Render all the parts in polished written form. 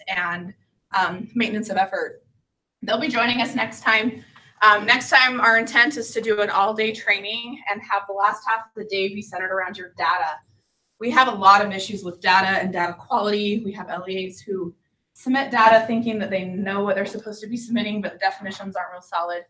and maintenance of effort. They'll be joining us next time. Next time, our intent is to do an all-day training and have the last half of the day be centered around your data. We have a lot of issues with data and data quality. We have LEAs who submit data thinking that they know what they're supposed to be submitting, but the definitions aren't real solid.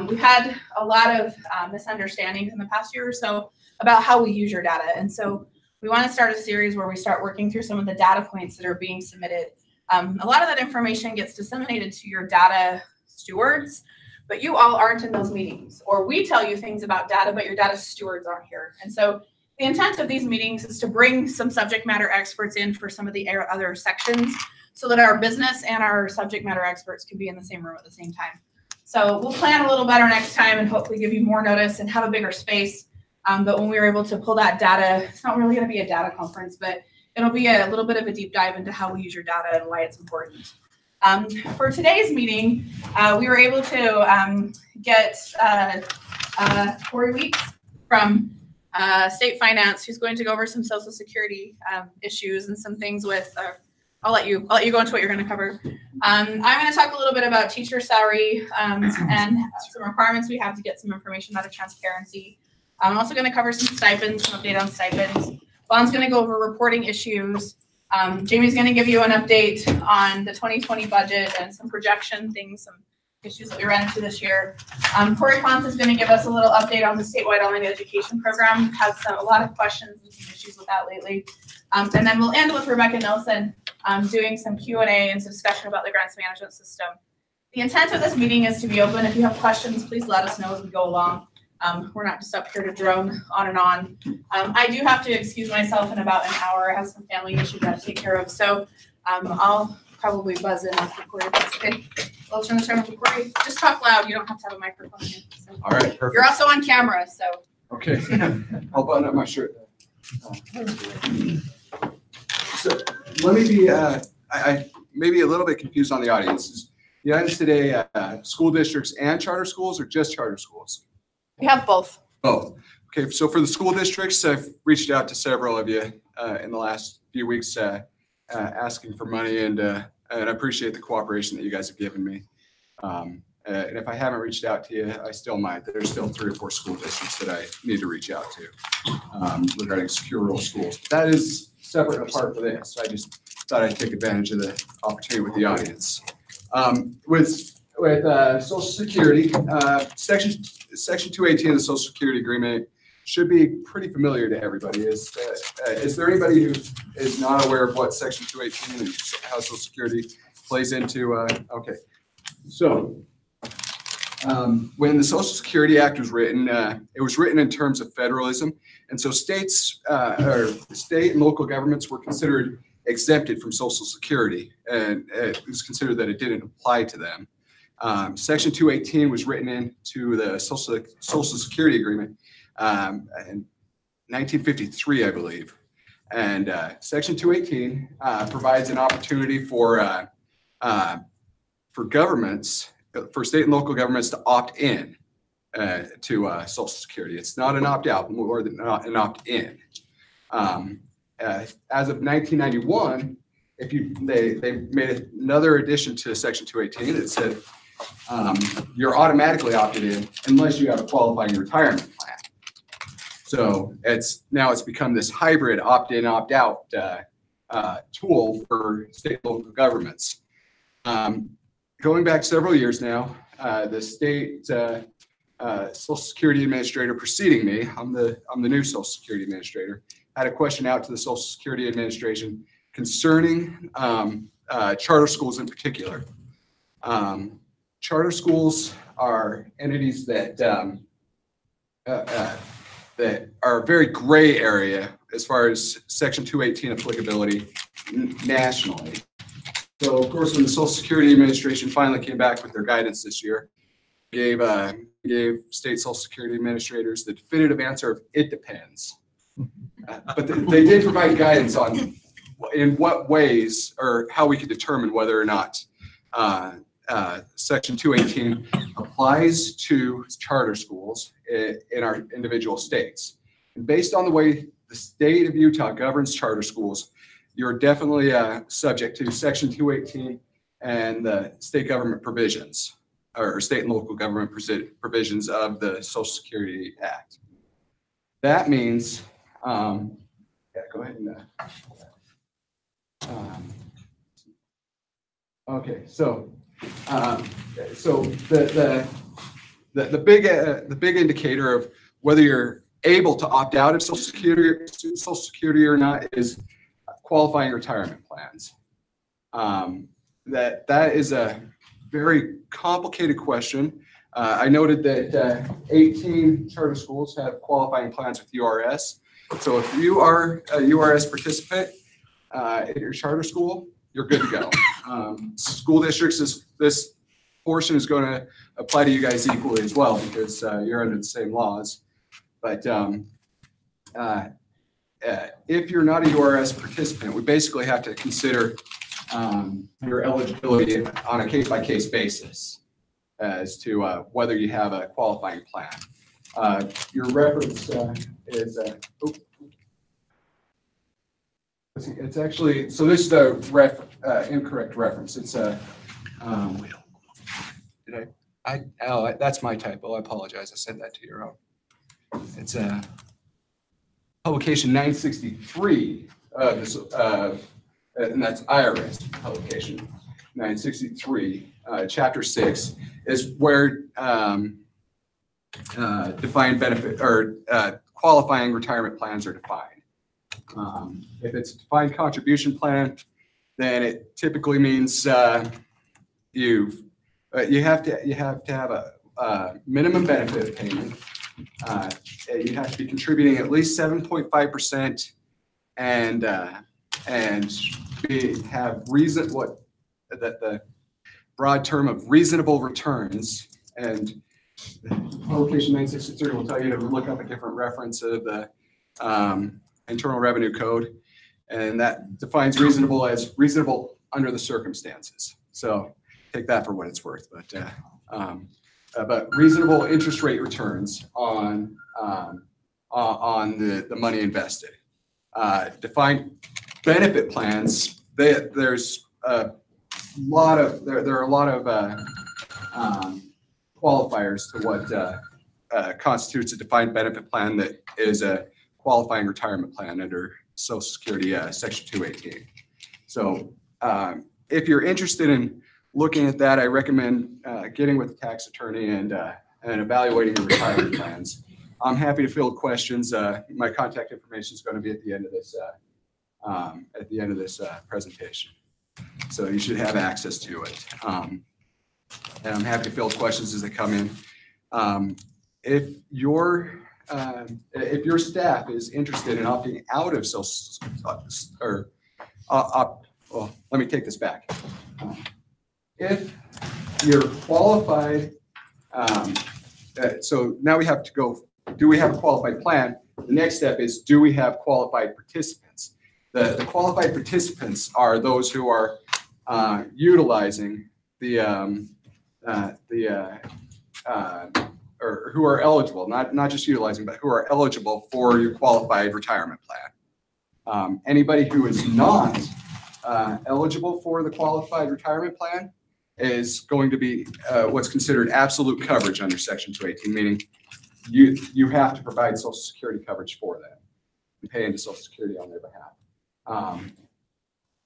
We've had a lot of misunderstandings in the past year or so about how we use your data. And so we want to start a series where we start working through some of the data points that are being submitted. A lot of that information gets disseminated to your data stewards, but you all aren't in those meetings. Or we tell you things about data, but your data stewards aren't here. And so the intent of these meetings is to bring some subject matter experts in for some of the other sections so that our business and our subject matter experts can be in the same room at the same time. So we'll plan a little better next time and hopefully give you more notice and have a bigger space. But when we were able to pull that data, it's not really going to be a data conference, but it'll be a little bit of a deep dive into how we use your data and why it's important. For today's meeting, we were able to get Corey Weeks from State Finance, who's going to go over some Social Security issues and some things with. I'll let you go into what you're going to cover. I'm going to talk a little bit about teacher salary and some requirements we have to get some information out of transparency. I'm also going to cover some stipends, some update on stipends. Lon's going to go over reporting issues. Jamie's going to give you an update on the 2020 budget and some projection things, some issues that we ran into this year. Corey Ponce is going to give us a little update on the statewide online education program. We've had a lot of questions and some issues with that lately. And then we'll end with Rebecca Nelson doing some Q&A and some discussion about the grants management system. The intent of this meeting is to be open. If you have questions, please let us know as we go along. We're not just up here to drone on and on. I do have to excuse myself in about an hour. I have some family issues I have to take care of. So I'll probably buzz in after Corey. Okay. I'll turn the time over to Corey. Just talk loud. You don't have to have a microphone here. So. All right, perfect. You're also on camera, so. Okay. I'll button up my shirt. So let me be, I may be a little bit confused on the audience. The audience today, school districts and charter schools or just charter schools? We have both. Both. Okay, so for the school districts, I've reached out to several of you in the last few weeks asking for money, and I appreciate the cooperation that you guys have given me. And if I haven't reached out to you, I still might. There's still 3 or 4 school districts that I need to reach out to regarding secure rural schools. That is separate and apart from this. I just thought I'd take advantage of the opportunity with the audience. With Social Security, Section 218 of the Social Security Agreement should be pretty familiar to everybody. Is there anybody who is not aware of what Section 218 and how Social Security plays into? Okay, so when the Social Security Act was written, it was written in terms of federalism, and so states or state and local governments were considered exempted from Social Security, and it was considered that it didn't apply to them. Section 218 was written into the Social Security Agreement in 1953, I believe. And Section 218 provides an opportunity for governments, for state and local governments to opt in to Social Security. It's not an opt-out, more than not an opt-in. As of 1991, they made another addition to Section 218 that said you're automatically opted in unless you have a qualifying retirement plan. So it's become this hybrid opt-in, opt-out tool for state and local governments. Going back several years now, the state Social Security Administrator preceding me, I'm the new Social Security Administrator, had a question out to the Social Security Administration concerning charter schools in particular. Charter schools are entities that that are a very gray area as far as Section 218 applicability nationally. So, of course, when the Social Security Administration finally came back with their guidance this year, gave state Social Security administrators the definitive answer of it depends. But they did provide guidance on in what ways or how we could determine whether or not Section 218 applies to charter schools in our individual states. And based on the way the state of Utah governs charter schools, you're definitely subject to Section 218 and the state government provisions, or state and local government provisions of the Social Security Act. That means, yeah, go ahead and, okay, so the big indicator of whether you're able to opt out of Social Security or not is qualifying retirement plans. That is a very complicated question. I noted that 18 charter schools have qualifying plans with URS. So if you are a URS participant at your charter school, you're good to go. School districts, this portion is going to apply to you guys equally as well, because you're under the same laws. But if you're not a URS participant, we basically have to consider your eligibility on a case-by-case basis as to whether you have a qualifying plan. Your reference is, it's actually, so this is the incorrect reference. It's a, that's my typo. I apologize. I said that to you wrong. It's a publication 963, and that's IRS publication 963, chapter 6 is where defined benefit or qualifying retirement plans are defined. If it's a defined contribution plan, then it typically means you have to have a minimum benefit payment. You have to be contributing at least 7.5% and have the broad term of reasonable returns. And publication 963 will tell you to look up a different reference of the Internal Revenue Code, and that defines reasonable as reasonable under the circumstances. So take that for what it's worth. But reasonable interest rate returns on the money invested. Defined benefit plans. There are a lot of qualifiers to what constitutes a defined benefit plan that is a qualifying retirement plan under Social Security Section 218. So if you're interested in looking at that, I recommend getting with a tax attorney and evaluating your retirement plans. I'm happy to field questions. My contact information is going to be at the end of this presentation, so you should have access to it. And I'm happy to field questions as they come in. If your staff is interested in opting out of well, let me take this back. If you're qualified, so now we have to go, do we have a qualified plan? The next step is, do we have qualified participants? The qualified participants are those who are utilizing or who are eligible, not just utilizing, but who are eligible for your qualified retirement plan. Anybody who is not eligible for the qualified retirement plan is going to be what's considered absolute coverage under Section 218, meaning you have to provide Social Security coverage for them and pay into Social Security on their behalf.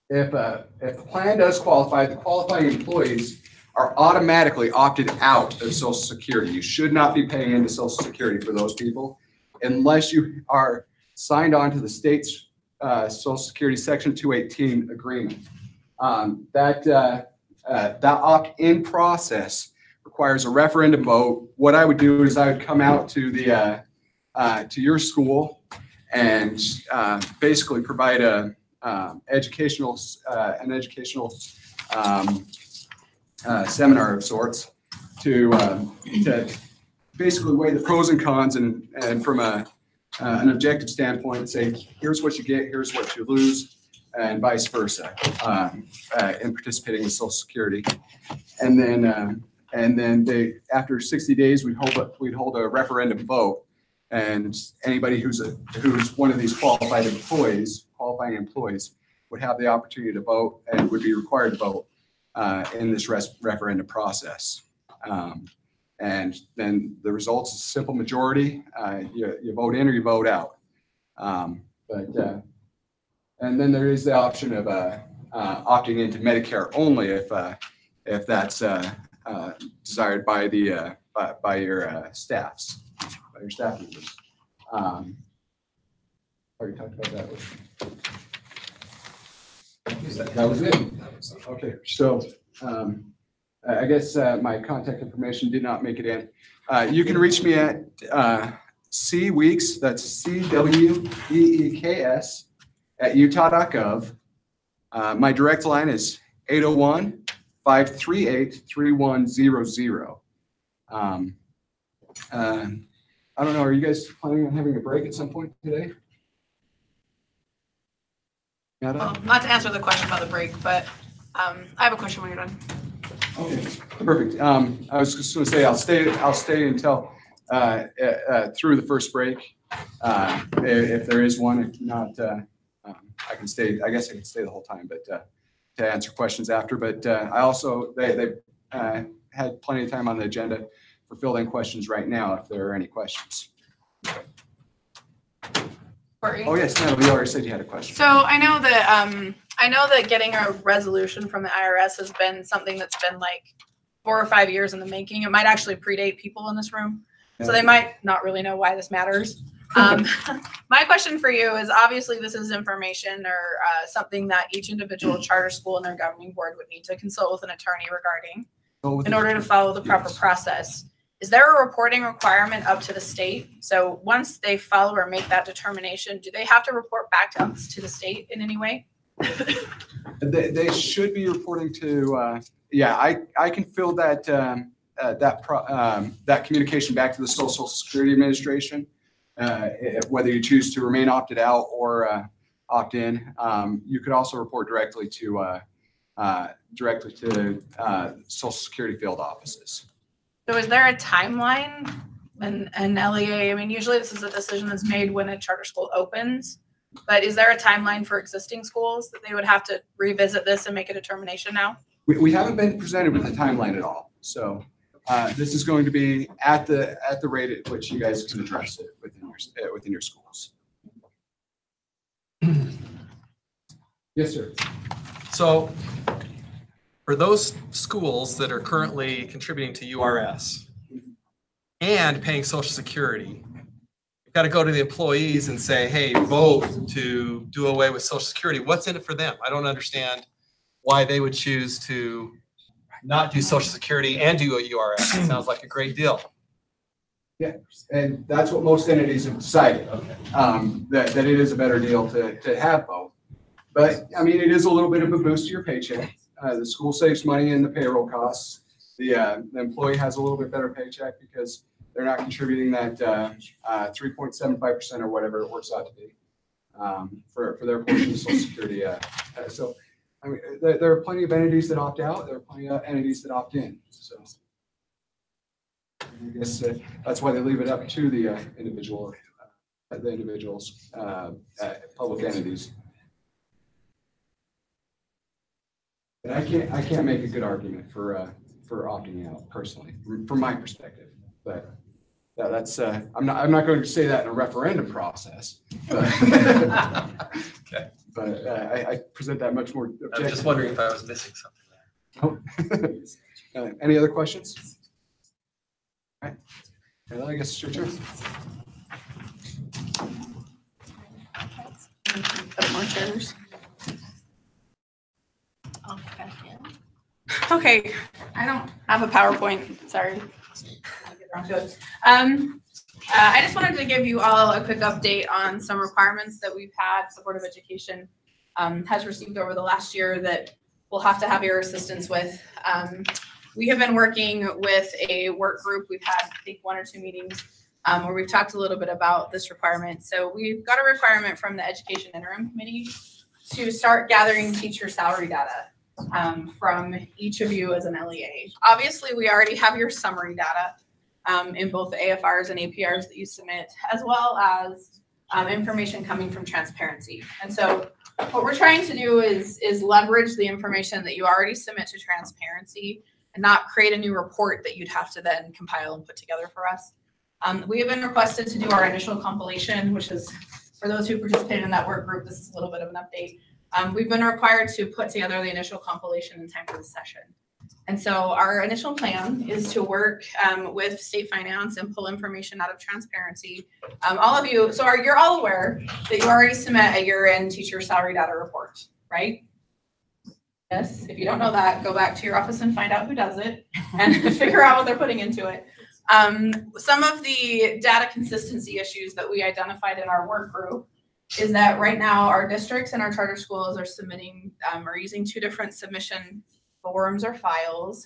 If the plan does qualify, the qualifying employees are automatically opted out of Social Security. You should not be paying into Social Security for those people unless you are signed on to the state's Social Security Section 218 agreement. That opt-in process requires a referendum vote. What I would do is I would come out to to your school and basically provide an educational seminar of sorts to basically weigh the pros and cons and from an objective standpoint say, here's what you get, here's what you lose, and vice versa in participating in Social Security. And then after 60 days, we'd hold a referendum vote, and anybody who's one of these qualifying employees would have the opportunity to vote and would be required to vote in this referendum process. And then the results is a simple majority. You vote in or you vote out. And then there is the option of opting into Medicare only if that's desired by the by your staffs, by your staff members. Already talked about that. That was it. Okay, so I guess my contact information did not make it in. You can reach me at cweeks, that's CWEEKS at utah.gov. My direct line is 801-538-3100. I don't know, are you guys planning on having a break at some point today? Well, not to answer the question about the break, but I have a question when you're done. Okay, perfect. I was just going to say I'll stay until through the first break, if there is one. If not, I can stay. I guess I can stay the whole time, but to answer questions after. But I also they had plenty of time on the agenda for filled-in questions right now if there are any questions. Oh yes, no, you already said you had a question. So I know that getting a resolution from the IRS has been something that's been like 4 or 5 years in the making. It might actually predate people in this room, so they might not really know why this matters. My question for you is, obviously this is information or something that each individual charter school and their governing board would need to consult with an attorney regarding in order to follow the proper process. Is there a reporting requirement up to the state? So once they follow or make that determination, do they have to report back to us, to the state in any way? They should be reporting to, yeah, I can fill that that communication back to the Social Security Administration, whether you choose to remain opted out or opt in. You could also report directly to Social Security field offices. So is there a timeline and LEA? I mean, usually this is a decision that's made when a charter school opens, but is there a timeline for existing schools that they would have to revisit this and make a determination now? We haven't been presented with a timeline at all. So this is going to be at the rate at which you guys can address it within your schools. Yes, sir. So for those schools that are currently contributing to URS and paying Social Security, you've got to go to the employees and say, hey, vote to do away with Social Security. What's in it for them? I don't understand why they would choose to not do Social Security and do a URS. It sounds like a great deal. Yeah, and that's what most entities have decided, that it is a better deal to have both. But I mean, it is a little bit of a boost to your paycheck. The school saves money in the payroll costs. The employee has a little bit better paycheck because they're not contributing that 3.75% or whatever it works out to be for their portion of Social Security. So I mean, there are plenty of entities that opt out. There are plenty of entities that opt in. So I guess that's why they leave it up to the individuals, public entities. But I can't make a good argument for opting out personally, from my perspective. But that's I'm not going to say that in a referendum process. But, Okay. But I present that much more objectively. I was just wondering if I was missing something there. Any other questions? All right. Well, I guess it's your turn. Put more chairs. Okay, I don't have a PowerPoint. Sorry. I'll get around to it. I just wanted to give you all a quick update on some requirements that we've had, Supportive Education has received over the last year that we'll have to have your assistance with. We have been working with a work group. We've had, I think, 1 or 2 meetings where we've talked a little bit about this requirement. So we've got a requirement from the Education Interim Committee to start gathering teacher salary data from each of you as an LEA. Obviously, we already have your summary data in both the AFRs and APRs that you submit, as well as information coming from transparency. And so what we're trying to do is leverage the information that you already submit to transparency and not create a new report that you'd have to then compile and put together for us. We have been requested to do our initial compilation, which is, for those who participated in that work group, this is a little bit of an update. We've been required to put together the initial compilation in time for the session. And so our initial plan is to work with state finance and pull information out of transparency. All of you, so you're all aware that you already submit a year-end teacher salary data report, right? Yes, if you don't know that, go back to your office and find out who does it and figure out what they're putting into it. Some of the data consistency issues that we identified in our work group is that right now our districts and our charter schools are submitting or using two different submission forms or files.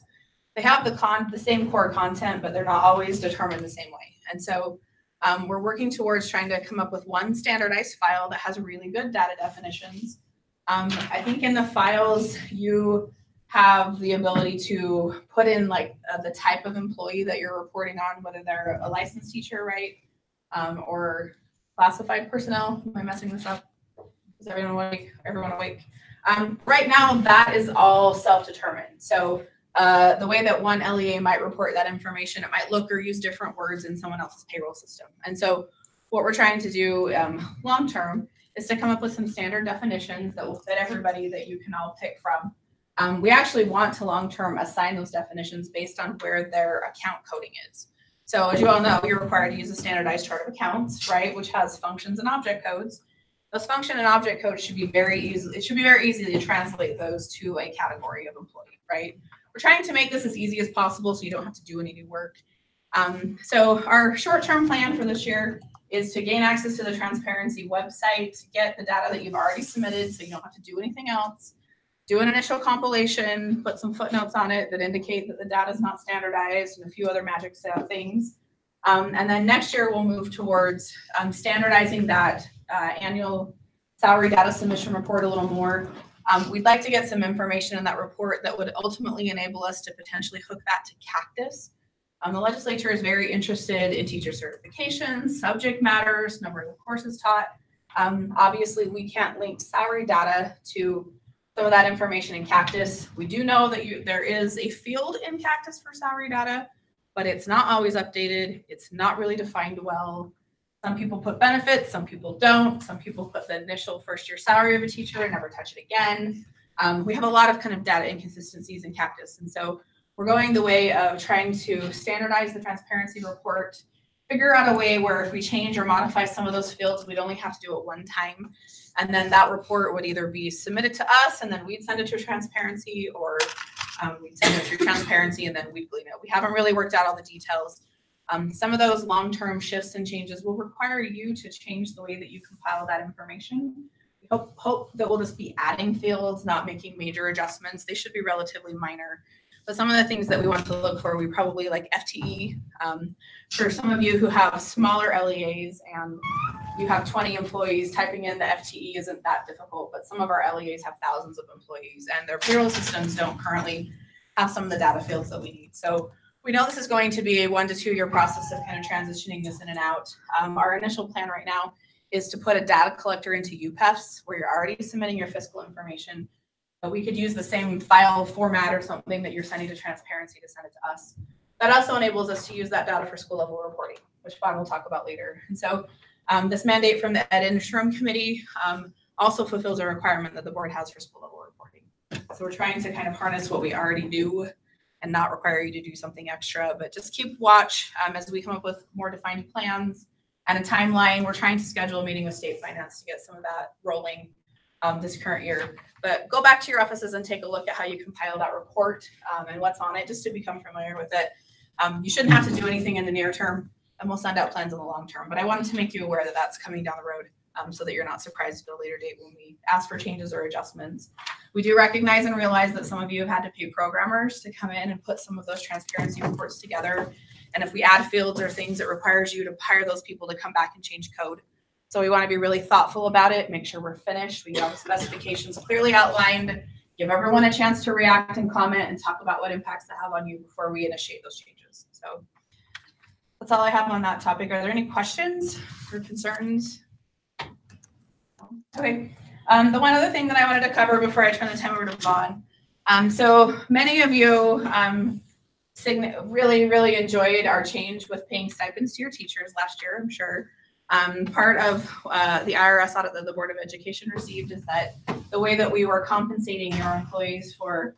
They have the same core content, but they're not always determined the same way. And so we're working towards trying to come up with one standardized file that has really good data definitions. I think in the files you have the ability to put in like the type of employee that you're reporting on, whether they're a licensed teacher, right? Or classified personnel. Am I messing this up? Is everyone awake? Everyone awake? Right now, that is all self-determined. So the way that one LEA might report that information, it might look or use different words in someone else's payroll system. And so what we're trying to do long-term is to come up with some standard definitions that will fit everybody that you can all pick from. We actually want to long-term assign those definitions based on where their account coding is. So as you all know, you're required to use a standardized chart of accounts, right, which has functions and object codes. Those function and object codes should be very easy. It should be very easy to translate those to a category of employee, right? We're trying to make this as easy as possible so you don't have to do any new work. So our short-term plan for this year is to gain access to the transparency website, get the data that you've already submitted so you don't have to do anything else, do an initial compilation, put some footnotes on it that indicate that the data is not standardized and a few other magic things. And then next year we'll move towards standardizing that annual salary data submission report a little more. We'd like to get some information in that report that would ultimately enable us to potentially hook that to Cactus. The legislature is very interested in teacher certifications, subject matters, number of courses taught. Obviously, we can't link salary data to some of that information in Cactus. We do know that there is a field in Cactus for salary data, but it's not always updated. It's not really defined well. Some people put benefits, some people don't. Some people put the initial first year salary of a teacher and never touch it again. We have a lot of kind of data inconsistencies in Cactus. And so we're going the way of trying to standardize the transparency report, figure out a way where if we change or modify some of those fields, we'd only have to do it one time. And then that report would either be submitted to us and then we'd send it to transparency, or we'd send it through transparency and then we'd glean it. We haven't really worked out all the details. Some of those long-term shifts and changes will require you to change the way that you compile that information. We hope that we'll just be adding fields, not making major adjustments. They should be relatively minor. But some of the things that we want to look for, we probably like FTE. For some of you who have smaller LEAs and you have 20 employees, typing in the FTE isn't that difficult, but some of our LEAs have thousands of employees and their payroll systems don't currently have some of the data fields that we need. So we know this is going to be a 1 to 2 year process of kind of transitioning this in and out. Our initial plan right now is to put a data collector into UPEFs where you're already submitting your fiscal information. But we could use the same file format or something that you're sending to transparency to send it to us. That also enables us to use that data for school level reporting, which Bob will talk about later. And so this mandate from the Ed Interim Committee also fulfills a requirement that the board has for school level reporting. So we're trying to kind of harness what we already do and not require you to do something extra, but just keep watch as we come up with more defined plans and a timeline. We're trying to schedule a meeting with state finance to get some of that rolling this current year. But go back to your offices and take a look at how you compile that report and what's on it, just to become familiar with it. You shouldn't have to do anything in the near term, and we'll send out plans in the long term. But I wanted to make you aware that that's coming down the road so that you're not surprised at a later date when we ask for changes or adjustments. We do recognize and realize that some of you have had to pay programmers to come in and put some of those transparency reports together. And if we add fields or things, it requires you to hire those people to come back and change code. So we want to be really thoughtful about it, make sure we're finished. We have the specifications clearly outlined, give everyone a chance to react and comment and talk about what impacts they have on you before we initiate those changes. So that's all I have on that topic. Are there any questions or concerns? Okay. The one other thing that I wanted to cover before I turn the time over to Vaughn. So many of you really enjoyed our change with paying stipends to your teachers last year, I'm sure. Part of the IRS audit that the Board of Education received is that the way that we were compensating your employees for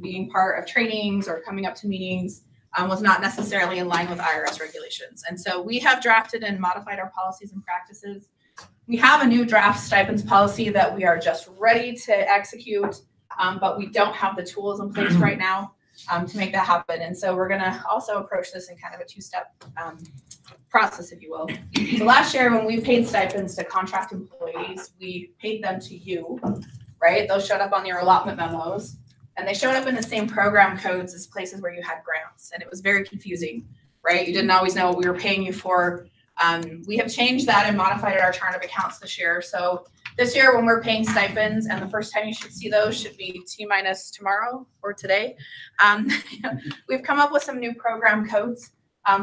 being part of trainings or coming up to meetings was not necessarily in line with IRS regulations. And so we have drafted and modified our policies and practices. We have a new draft stipends policy that we are just ready to execute, but we don't have the tools in place right now to make that happen. And so we're gonna also approach this in kind of a two-step process, if you will. So last year when we paid stipends to contract employees, we paid them to you, right? Those showed up on your allotment memos, and they showed up in the same program codes as places where you had grants, and it was very confusing, right? You didn't always know what we were paying you for. We have changed that and modified our chart of accounts this year. So this year when we're paying stipends, and the first time you should see those should be T-minus tomorrow or today, we've come up with some new program codes.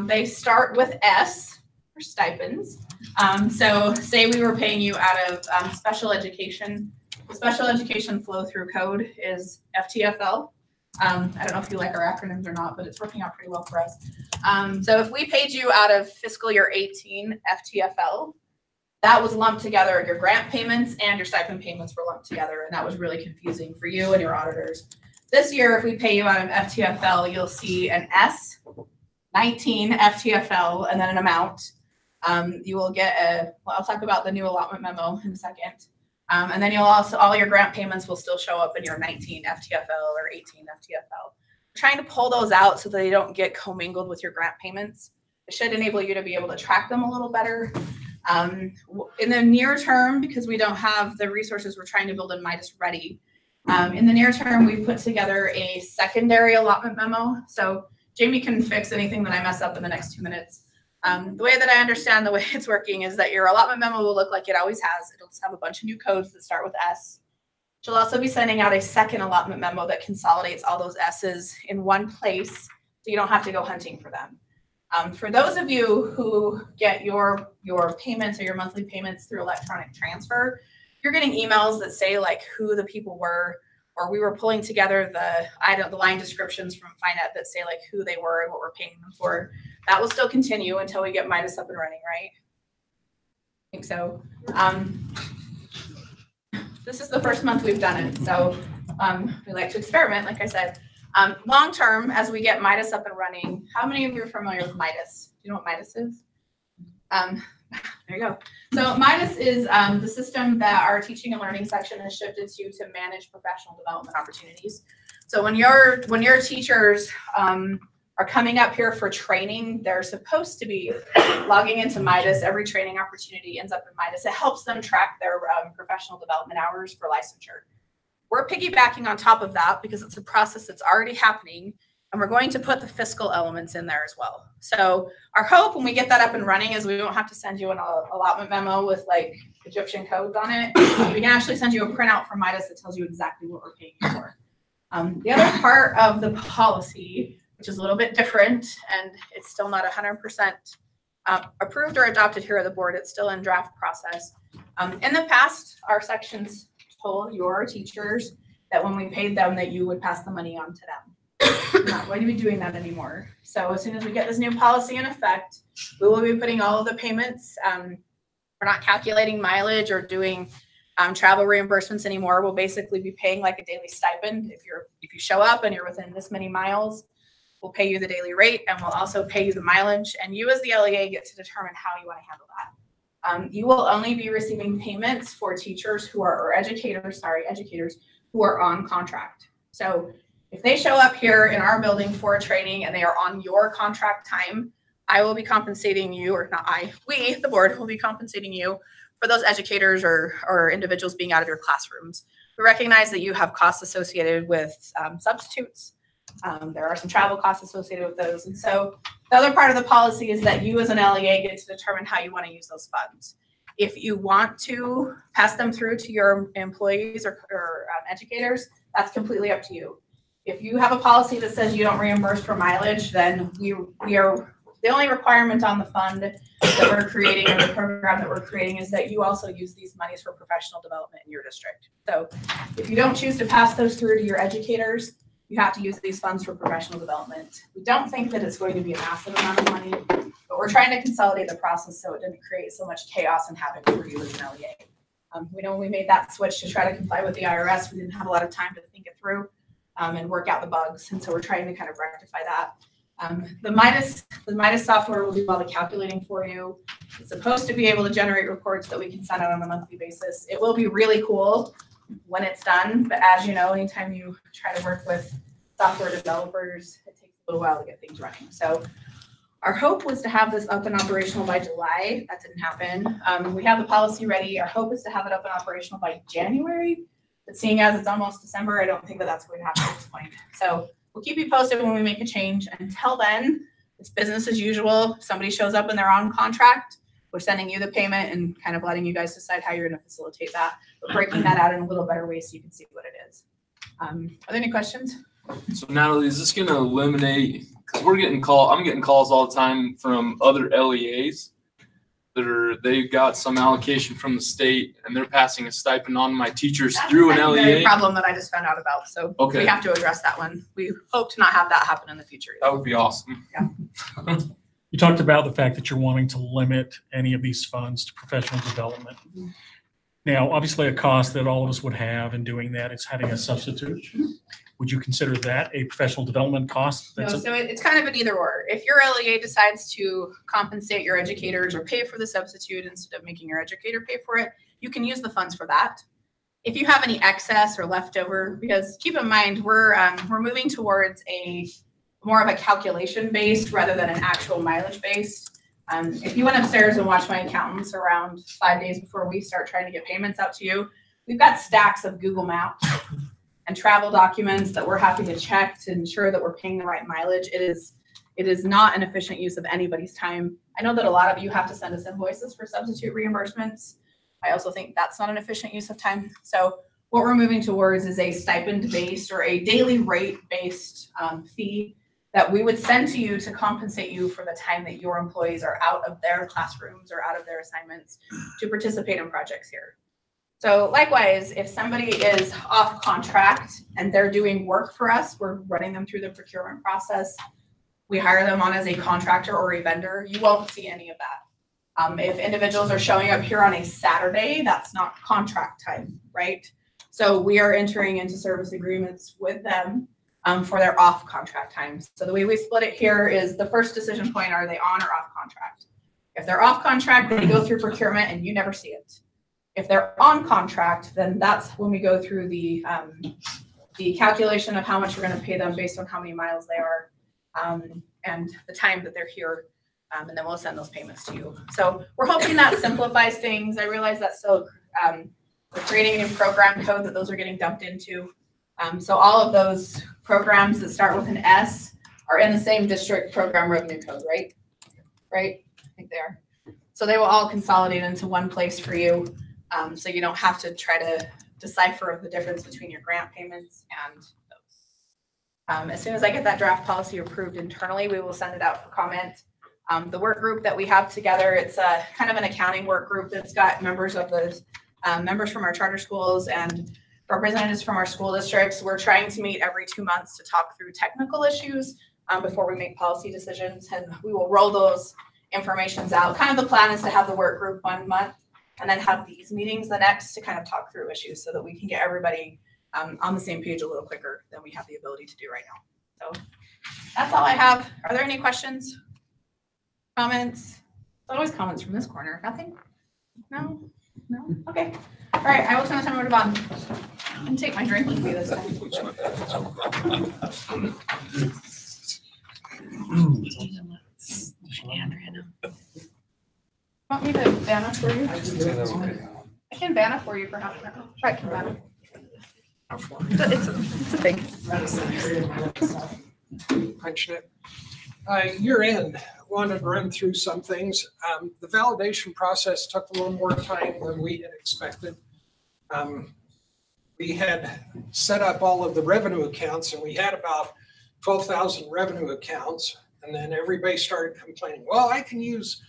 They start with S for stipends. So say we were paying you out of special education. The special education flow through code is FTFL. I don't know if you like our acronyms or not, but it's working out pretty well for us. So if we paid you out of fiscal year 18 FTFL, that was lumped together. Your grant payments and your stipend payments were lumped together, and that was really confusing for you and your auditors. This year, if we pay you out of FTFL, you'll see an S, 19 FTFL, and then an amount. You will get well, I'll talk about the new allotment memo in a second. And then you'll also, all your grant payments will still show up in your 19 FTFL or 18 FTFL. We're trying to pull those out so that they don't get commingled with your grant payments. It should enable you to be able to track them a little better. In the near term, because we don't have the resources we're trying to build in Midas ready, in the near term, we've put together a secondary allotment memo. So Jamie can fix anything that I mess up in the next 2 minutes. The way that I understand the way it's working is that your allotment memo will look like it always has. It'll just have a bunch of new codes that start with S. She'll also be sending out a second allotment memo that consolidates all those S's in one place so you don't have to go hunting for them. For those of you who get your payments or your monthly payments through electronic transfer, you're getting emails that say like who the people were, or we were pulling together the line descriptions from Finet that say like who they were and what we're paying them for. That will still continue until we get Midas up and running, right? I think so. This is the first month we've done it, so we like to experiment, like I said. Long term, as we get Midas up and running, how many of you are familiar with Midas? Do you know what Midas is? There you go. So Midas is the system that our teaching and learning section has shifted to manage professional development opportunities. So when your teachers are coming up here for training, they're supposed to be logging into Midas. Every training opportunity ends up in Midas. It helps them track their professional development hours for licensure. We're piggybacking on top of that because it's a process that's already happening, and we're going to put the fiscal elements in there as well. So our hope when we get that up and running is we don't have to send you an allotment memo with like Egyptian codes on it. We can actually send you a printout from Midas that tells you exactly what we're paying you for. The other part of the policy, which is a little bit different, and it's still not 100% approved or adopted here at the board. It's still in draft process. In the past, our sections told your teachers that when we paid them that you would pass the money on to them. We're not going to be doing that anymore. So as soon as we get this new policy in effect, we will be putting all of the payments. We're not calculating mileage or doing travel reimbursements anymore. We'll basically be paying like a daily stipend. If you show up and you're within this many miles, we'll pay you the daily rate, and we'll also pay you the mileage. And you as the LEA get to determine how you want to handle that. You will only be receiving payments for teachers who are, or educators who are on contract. So if they show up here in our building for a training and they are on your contract time, I will be compensating you, or not I, we, the board, will be compensating you for those educators or individuals being out of your classrooms. We recognize that you have costs associated with substitutes. There are some travel costs associated with those. And so the other part of the policy is that you as an LEA get to determine how you want to use those funds. If you want to pass them through to your employees or educators, that's completely up to you. If you have a policy that says you don't reimburse for mileage, then we are The only requirement on the fund that we're creating or the program that we're creating is that you also use these monies for professional development in your district. So if you don't choose to pass those through to your educators, you have to use these funds for professional development. We don't think that it's going to be a massive amount of money, but we're trying to consolidate the process so it didn't create so much chaos and havoc for you as an LEA. We know when we made that switch to try to comply with the IRS, we didn't have a lot of time to think it through and work out the bugs. And so we're trying to kind of rectify that. The Midas software will do all the calculating for you. It's supposed to be able to generate reports that we can send out on a monthly basis. It will be really cool when it's done, but as you know, anytime you try to work with software developers, it takes a little while to get things running. So our hope was to have this up and operational by July. That didn't happen. We have the policy ready. Our hope is to have it up and operational by January, but seeing as it's almost December, I don't think that that's going to happen at this point. So we'll keep you posted when we make a change. Until then, it's business as usual. If somebody shows up and they're on contract, we're sending you the payment and kind of letting you guys decide how you're going to facilitate that, but breaking that out in a little better way so you can see what it is. Are there any questions? So Natalie, is this going to eliminate, because I'm getting calls all the time from other LEAs they've got some allocation from the state and they're passing a stipend on to my teachers through an LEA. Problem that I just found out about. So we have to address that one. We hope to not have that happen in the future. That would be awesome. Yeah. You talked about the fact that you're wanting to limit any of these funds to professional development. Mm-hmm. Now, obviously a cost that all of us would have in doing that is having a substitute. Would you consider that a professional development cost? No, so it's kind of an either or. If your LEA decides to compensate your educators or pay for the substitute instead of making your educator pay for it, you can use the funds for that. If you have any excess or leftover, because keep in mind, we're moving towards more of a calculation based rather than an actual mileage based. If you went upstairs and watched my accountants around 5 days before we start trying to get payments out to you, we've got stacks of Google Maps and travel documents that we're having to check to ensure that we're paying the right mileage. It is not an efficient use of anybody's time. I know that a lot of you have to send us invoices for substitute reimbursements. I also think that's not an efficient use of time. So what we're moving towards is a stipend based or a daily rate based fee that we would send to you to compensate you for the time that your employees are out of their classrooms or out of their assignments to participate in projects here. So likewise, if somebody is off contract and they're doing work for us, we're running them through the procurement process. We hire them on as a contractor or a vendor. You won't see any of that. If individuals are showing up here on a Saturday, that's not contract time, right? So we are entering into service agreements with them for their off contract times. So the way we split it here is the first decision point, are they on or off contract? If they're off contract, they go through procurement and you never see it. If they're on contract, then that's when we go through the calculation of how much we're going to pay them based on how many miles they are and the time that they're here. And then we'll send those payments to you. So we're hoping that simplifies things. I realize that still we're creating a new program code that those are getting dumped into. So all of those programs that start with an S are in the same district program revenue code, right? Right? I think they are. So they will all consolidate into one place for you. So you don't have to try to decipher the difference between your grant payments and those. As soon as I get that draft policy approved internally, we will send it out for comment. The work group that we have together, it's a kind of an accounting work group that's got members of the members from our charter schools and representatives from our school districts. We're trying to meet every 2 months to talk through technical issues before we make policy decisions, and we will roll those informations out. Kind of the plan is to have the work group 1 month and then have these meetings the next to kind of talk through issues so that we can get everybody on the same page a little quicker than we have the ability to do right now. So that's all I have. Are there any questions? Comments? Always comments from this corner. Nothing? No? No? Okay. All right. I will turn the time over to Bob and take my drink with me this time. Want me to banner for you? I can banner for you for half an hour. I can banner. It's a thing. Punch it. Year end, wanted to run through some things. The validation process took a little more time than we had expected. We had set up all of the revenue accounts and we had about 12,000 revenue accounts. And then everybody started complaining, well, I can use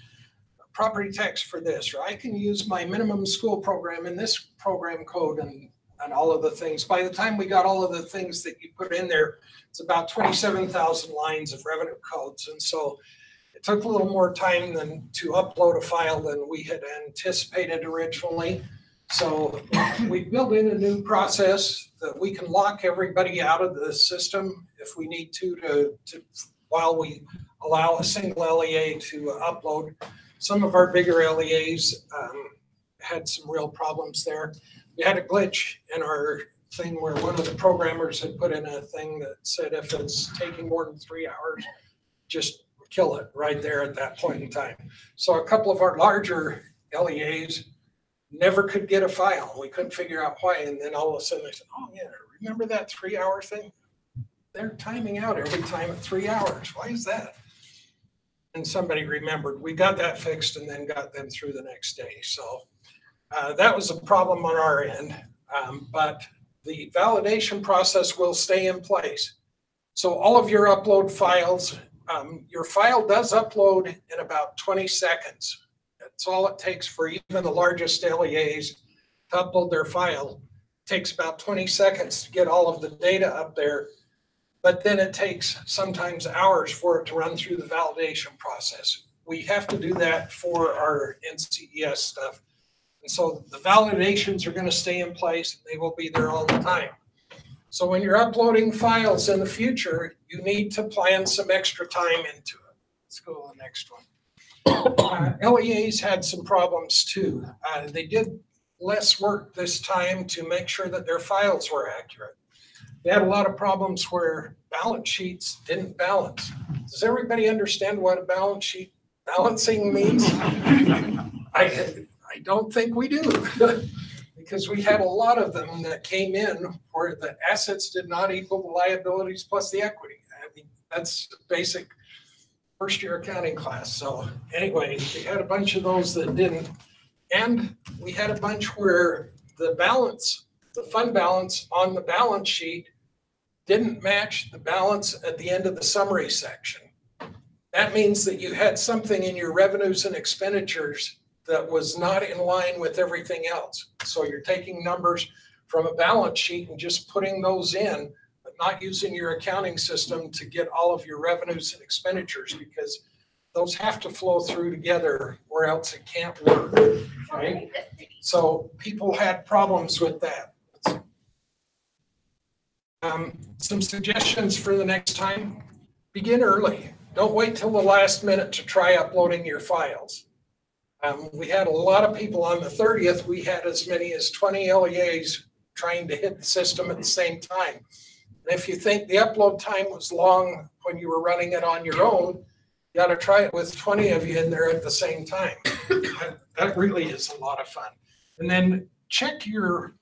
property tax for this, or I can use my minimum school program in this program code and all of the things. By the time we got all of the things that you put in there, it's about 27,000 lines of revenue codes. And so it took a little more time than to upload a file than we had anticipated originally. So we built in a new process that we can lock everybody out of the system if we need to while we allow a single LEA to upload. Some of our bigger LEAs had some real problems there. We had a glitch in our thing where one of the programmers had put in a thing that said if it's taking more than 3 hours, just kill it right there at that point in time. So a couple of our larger LEAs never could get a file. We couldn't figure out why. And then all of a sudden they said, oh yeah, remember that 3 hour thing? They're timing out every time at 3 hours. Why is that? And somebody remembered. We got that fixed and then got them through the next day. So that was a problem on our end, but the validation process will stay in place. So all of your upload files, your file does upload in about 20 seconds. That's all it takes for even the largest LEAs to upload their file. It takes about 20 seconds to get all of the data up there, but then it takes sometimes hours for it to run through the validation process. We have to do that for our NCES stuff. And so the validations are going to stay in place and they will be there all the time. So when you're uploading files in the future, you need to plan some extra time into it. Let's go to the next one. LEAs had some problems too. They did less work this time to make sure that their files were accurate. They had a lot of problems where balance sheets didn't balance. Does everybody understand what a balance sheet balancing means? I don't think we do, because we had a lot of them that came in where the assets did not equal the liabilities plus the equity. I mean, that's basic first year accounting class. So anyway, we had a bunch of those that didn't. And we had a bunch where the balance, the fund balance on the balance sheet didn't match the balance at the end of the summary section. That means that you had something in your revenues and expenditures that was not in line with everything else. So you're taking numbers from a balance sheet and just putting those in, but not using your accounting system to get all of your revenues and expenditures, because those have to flow through together or else it can't work, right? So people had problems with that. Some suggestions for the next time: begin early. Don't wait till the last minute to try uploading your files. We had a lot of people on the 30th. We had as many as 20 LEAs trying to hit the system at the same time. And if you think the upload time was long when you were running it on your own, you got to try it with 20 of you in there at the same time. That really is a lot of fun. And then check your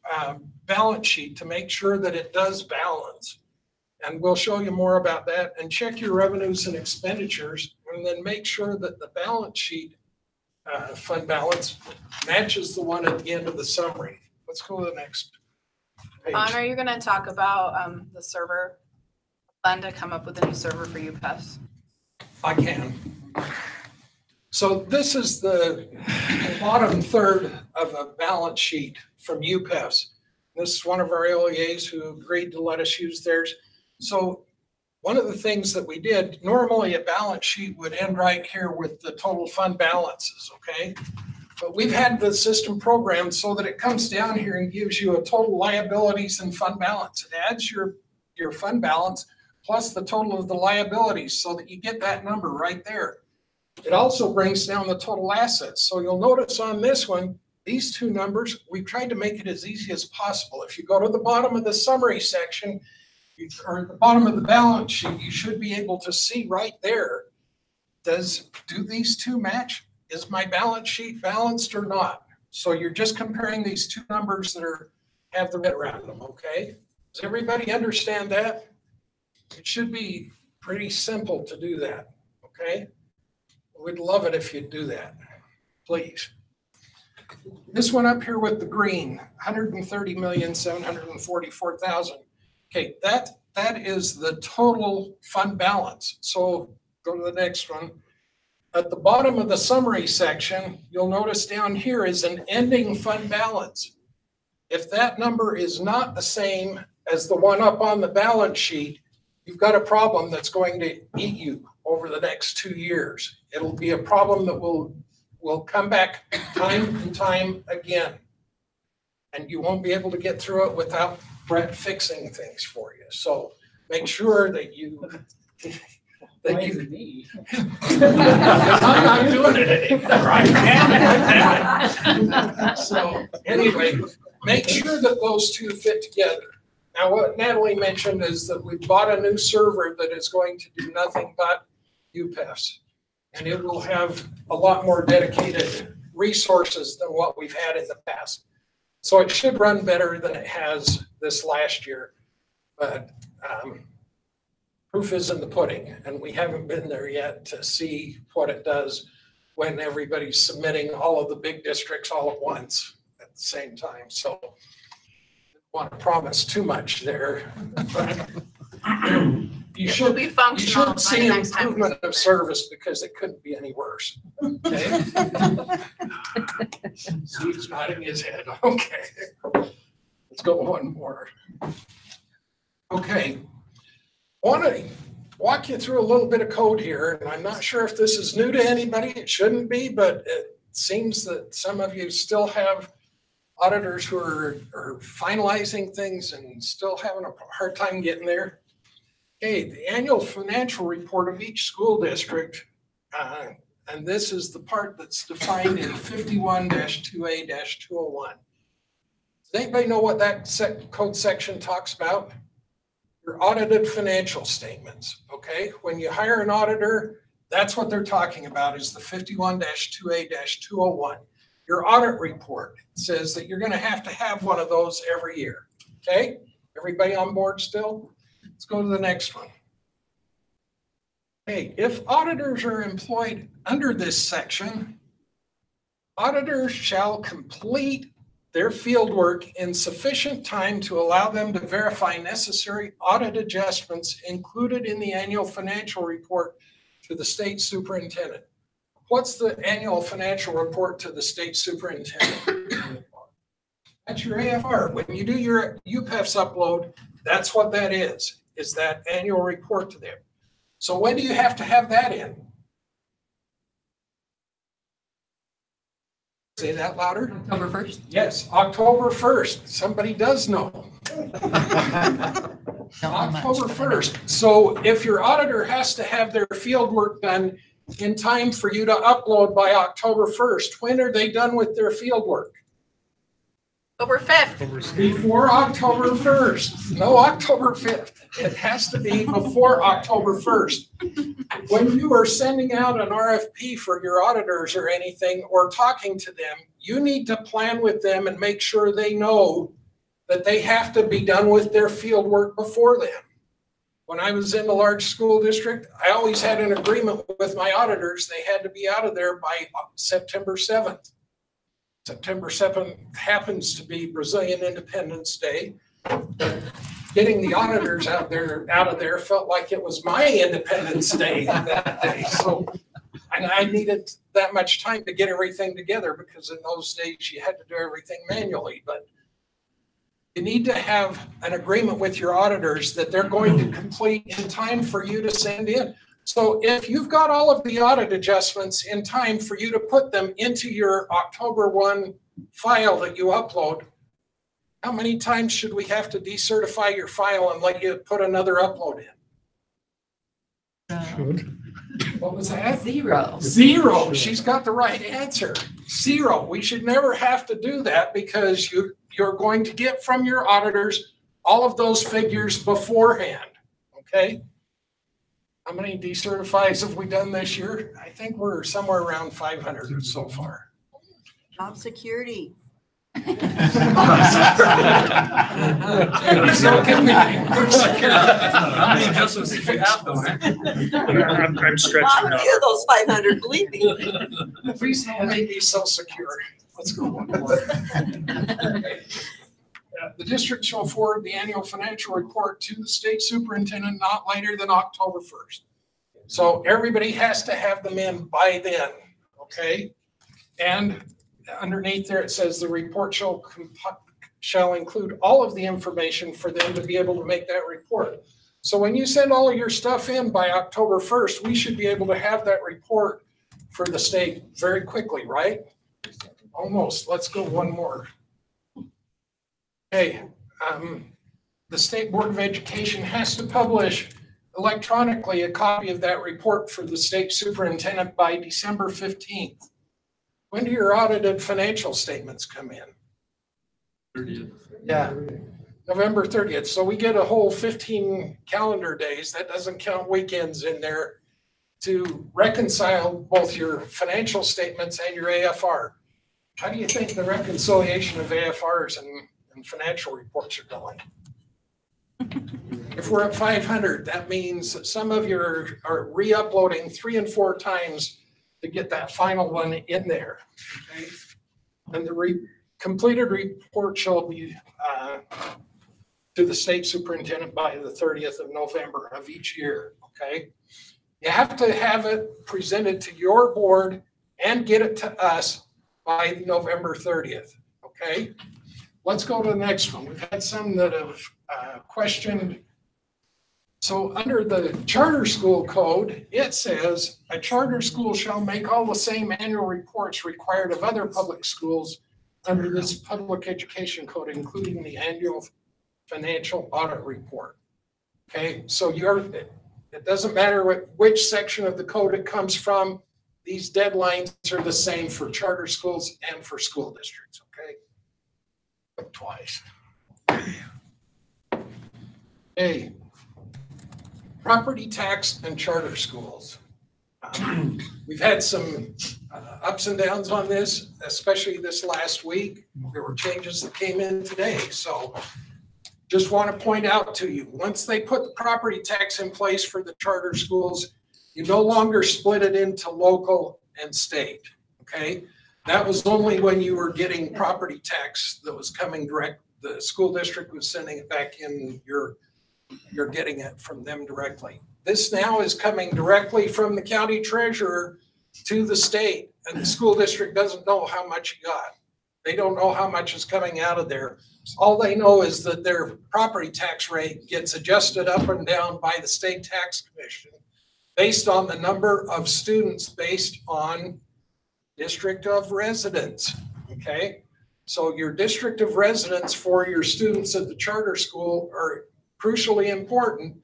balance sheet to make sure that it does balance. And we'll show you more about that. And check your revenues and expenditures, and then make sure that the balance sheet fund balance matches the one at the end of the summary. Let's go to the next page. Are you going to talk about the server plan to come up with a new server for UPEFs? I can. So this is the bottom third of a balance sheet from UPEFs. This is one of our LEAs who agreed to let us use theirs. So one of the things that we did, normally a balance sheet would end right here with the total fund balances, okay? But we've had the system programmed so that it comes down here and gives you a total liabilities and fund balance. It adds your fund balance plus the total of the liabilities so that you get that number right there. It also brings down the total assets. So you'll notice on this one, these two numbers, we've tried to make it as easy as possible. If you go to the bottom of the summary section, or at the bottom of the balance sheet, you should be able to see right there, do these two match? Is my balance sheet balanced or not? So you're just comparing these two numbers that have the red around them, okay? Does everybody understand that? It should be pretty simple to do that, okay? We'd love it if you'd do that, please. This one up here with the green, 130,744,000. Okay, that is the total fund balance. So Go to the next one. At the bottom of the summary section, you'll notice down here is an ending fund balance. If that number is not the same as the one up on the balance sheet, you've got a problem that's going to eat you over the next 2 years. It'll be a problem that will come back time and time again. And you won't be able to get through it without Brett fixing things for you. So make sure that you I'm not doing it anymore. So anyway, make sure that those two fit together. Now, what Natalie mentioned is that we bought a new server that is going to do nothing but UPEFs. And it will have a lot more dedicated resources than what we've had in the past. So it should run better than it has this last year. But proof is in the pudding, and we haven't been there yet to see what it does when everybody's submitting all of the big districts all at once at the same time. So I don't want to promise too much there. You should be functional you should see improvement of service because it couldn't be any worse. Okay. Steve's nodding his head. Okay. Let's go one more. Okay. I want to walk you through a little bit of code here, and I'm not sure if this is new to anybody. It shouldn't be, but it seems that some of you still have auditors who are finalizing things and still having a hard time getting there. Okay, the annual financial report of each school district, and this is the part that's defined in 51-2A-201. Does anybody know what that code section talks about? Your audited financial statements, okay? When you hire an auditor, that's what they're talking about is the 51-2A-201. Your audit report says that you're going to have one of those every year, okay? Everybody on board still? Let's go to the next one. Okay, if auditors are employed under this section, auditors shall complete their field work in sufficient time to allow them to verify necessary audit adjustments included in the annual financial report to the state superintendent. What's the annual financial report to the state superintendent? That's your AFR. When you do your UPEFs upload, that's what that is that annual report to them. So when do you have to have that in? Say that louder. October 1st? Yes, October 1st. Somebody does know. October 1st. So if your auditor has to have their field work done in time for you to upload by October 1st, when are they done with their field work? October 5th. Before October 1st. No, October 5th. It has to be before October 1st. When you are sending out an RFP for your auditors or anything, or talking to them, you need to plan with them and make sure they know that they have to be done with their field work before then. When I was in the large school district, I always had an agreement with my auditors. They had to be out of there by September 7th. September 7th happens to be Brazilian Independence Day. Getting the auditors out of there felt like it was my Independence Day that day. So, and I needed that much time to get everything together because in those days you had to do everything manually. But you need to have an agreement with your auditors that they're going to complete in time for you to send in. So if you've got all of the audit adjustments in time for you to put them into your October 1 file that you upload, how many times should we have to decertify your file and let you put another upload in? What was that? 0. 0. She's got the right answer. 0. We should never have to do that because you're going to get from your auditors all of those figures beforehand, okay? How many decertifies have we done this year? I think we're somewhere around 500 so far. Job security. Don't give me How many adjustments did you have though? I'm stretching A out. few of those 500, believe me. Please don't make me so secure. Let's go one more. The district shall forward the annual financial report to the state superintendent not later than October 1st. So everybody has to have them in by then, okay? And underneath there, it says the report shall include all of the information for them to be able to make that report. So when you send all of your stuff in by October 1st, we should be able to have that report for the state very quickly, right? Almost. Let's go one more. Hey, the State Board of Education has to publish electronically a copy of that report for the state superintendent by December 15th. When do your audited financial statements come in? 30th. Yeah, November 30th. So we get a whole 15 calendar days. That doesn't count weekends in there to reconcile both your financial statements and your AFR. How do you think the reconciliation of AFRs and financial reports are going? If we're at 500, that means that some of you are re-uploading 3 and 4 times to get that final one in there. Okay? And the completed report shall be to the state superintendent by the 30th of November of each year. Okay? You have to have it presented to your board and get it to us by November 30th. Okay? Let's go to the next one. We've had some that have questioned. So under the charter school code, it says a charter school shall make all the same annual reports required of other public schools under this public education code, including the annual financial audit report. Okay, so it doesn't matter which section of the code it comes from. These deadlines are the same for charter schools and for school districts. Okay, but twice. Hey, property tax and charter schools. We've had some ups and downs on this, especially this last week. There were changes that came in today. So just want to point out to you, once they put the property tax in place for the charter schools, you no longer split it into local and state, okay? That was only when you were getting property tax that was coming direct. The school district was sending it back in, you're getting it from them directly. This now is coming directly from the county treasurer to the state, and the school district doesn't know how much you got. They don't know how much is coming out of there. All they know is that their property tax rate gets adjusted up and down by the state tax commission based on the number of students based on district of residence, okay? So your district of residence for your students at the charter school are crucially important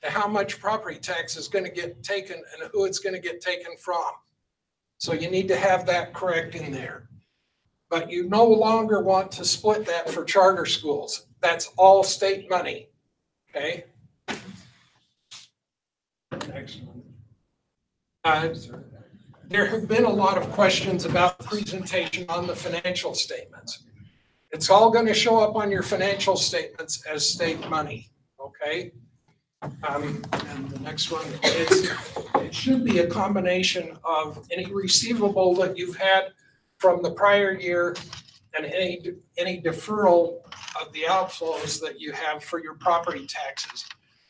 to how much property tax is going to get taken and who it's going to get taken from. So you need to have that correct in there. But you no longer want to split that for charter schools. That's all state money, okay? Next one. There have been a lot of questions about presentation on the financial statements. It's all going to show up on your financial statements as state money, okay? And the next one is, it should be a combination of any receivable that you've had from the prior year and any deferral of the outflows that you have for your property taxes.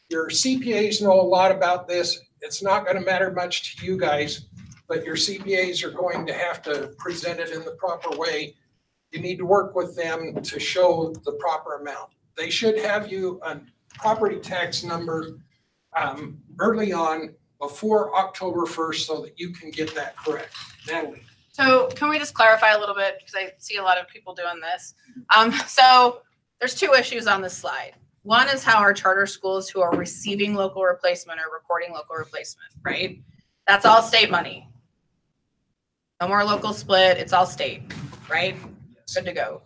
Your CPAs know a lot about this. It's not going to matter much to you guys, but your CPAs are going to have to present it in the proper way. You need to work with them to show the proper amount. They should have you a property tax number early on before October 1st so that you can get that correct. Natalie. So can we just clarify a little bit, because I see a lot of people doing this. So there's 2 issues on this slide. One is how our charter schools who are receiving local replacement are recording local replacement, right? That's all state money. No more local split, it's all state, right? Good to go.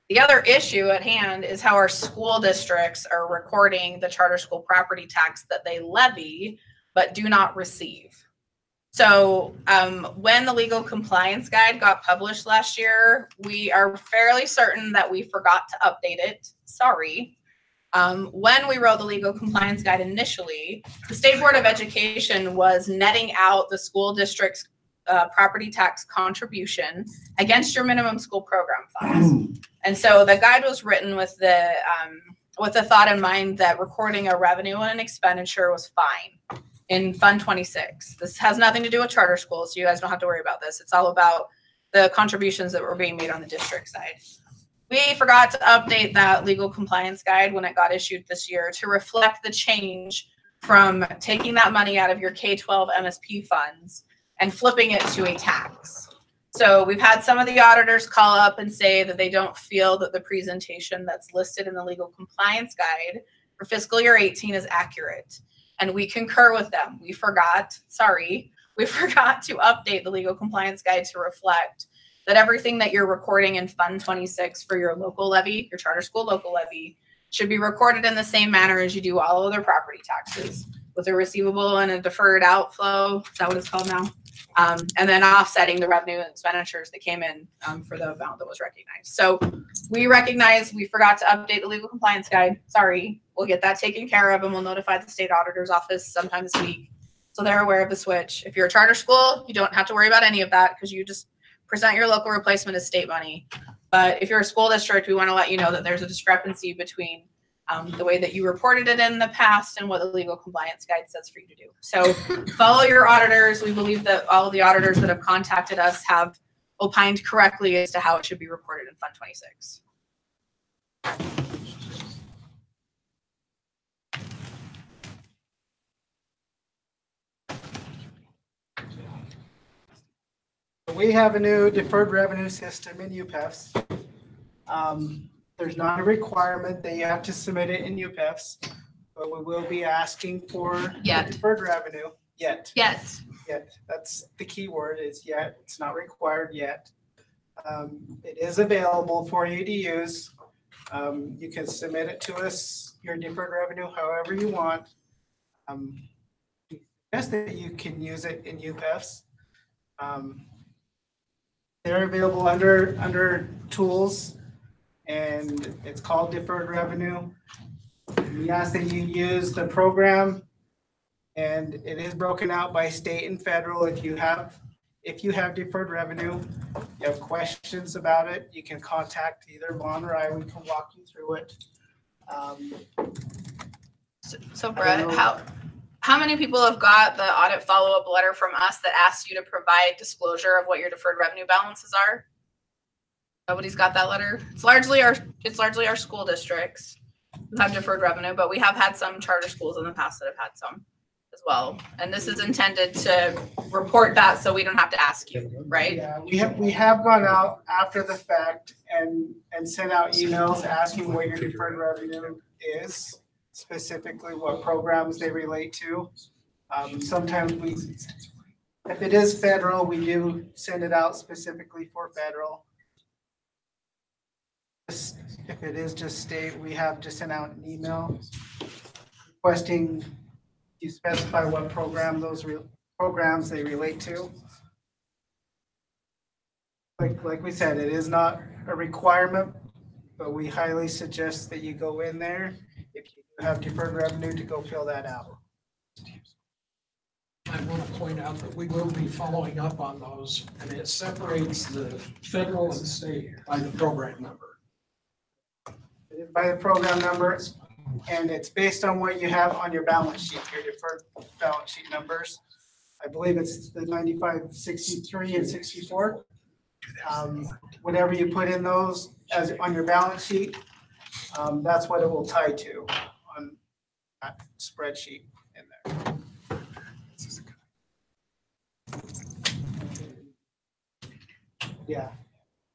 The other issue at hand is how our school districts are recording the charter school property tax that they levy but do not receive. So when the legal compliance guide got published last year, we are fairly certain that we forgot to update it. Sorry. When we wrote the legal compliance guide initially, the State Board of Education was netting out the school district's property tax contribution against your minimum school program funds. And so the guide was written with the thought in mind that recording a revenue and an expenditure was fine in Fund 26. This has nothing to do with charter schools, so you guys don't have to worry about this. It's all about the contributions that were being made on the district side. We forgot to update that legal compliance guide when it got issued this year to reflect the change from taking that money out of your K-12 MSP funds and flipping it to a tax. So we've had some of the auditors call up and say that they don't feel that the presentation that's listed in the legal compliance guide for fiscal year 18 is accurate. And we concur with them. We forgot to update the legal compliance guide to reflect that everything that you're recording in Fund 26 for your local levy, your charter school local levy, should be recorded in the same manner as you do all other property taxes, with a receivable and a deferred outflow. Is that what it's called now? And then offsetting the revenue and expenditures that came in for the amount that was recognized. So we recognize we forgot to update the legal compliance guide. Sorry, we'll get that taken care of, and we'll notify the state auditor's office sometime this week, so they're aware of the switch. If you're a charter school, you don't have to worry about any of that because you just present your local replacement as state money. But if you're a school district, we want to let you know that there's a discrepancy between the way that you reported it in the past and what the legal compliance guide says for you to do. So follow your auditors. We believe that all of the auditors that have contacted us have opined correctly as to how it should be reported in Fund 26. We have a new deferred revenue system in UPEFs. There's not a requirement that you have to submit it in UPEFs, but we will be asking for deferred revenue yet. Yes. Yet. That's the key word, is yet. It's not required yet. It is available for you to use. You can submit it to us, your deferred revenue, however you want. Yes, that you can use it in UPEFs. They're available under tools, and it's called deferred revenue. We ask that you use the program, and it is broken out by state and federal. If you have deferred revenue, you have questions about it, you can contact either Vaughn or I. We can walk you through it. So Brett, how many people have got the audit follow-up letter from us that asks you to provide disclosure of what your deferred revenue balances are? Nobody's got that letter. It's largely our school districts who have deferred revenue, but we have had some charter schools in the past that have had some as well. And this is intended to report that so we don't have to ask you, right? Yeah, we have gone out after the fact and sent out emails asking what your deferred revenue is, specifically what programs they relate to. Sometimes if it is federal, we do send it out specifically for federal. If it is just state, we have just sent out an email requesting you specify what programs they relate to. Like we said, it is not a requirement, but we highly suggest that you go in there if you have deferred revenue to go fill that out. I want to point out that we will be following up on those, and it separates the federal and state by the program number. By the program number, and it's based on what you have on your balance sheet, your deferred balance sheet numbers. I believe it's the 95, 63, and 64. Whatever you put in those as on your balance sheet, that's what it will tie to on that spreadsheet in there. Yeah,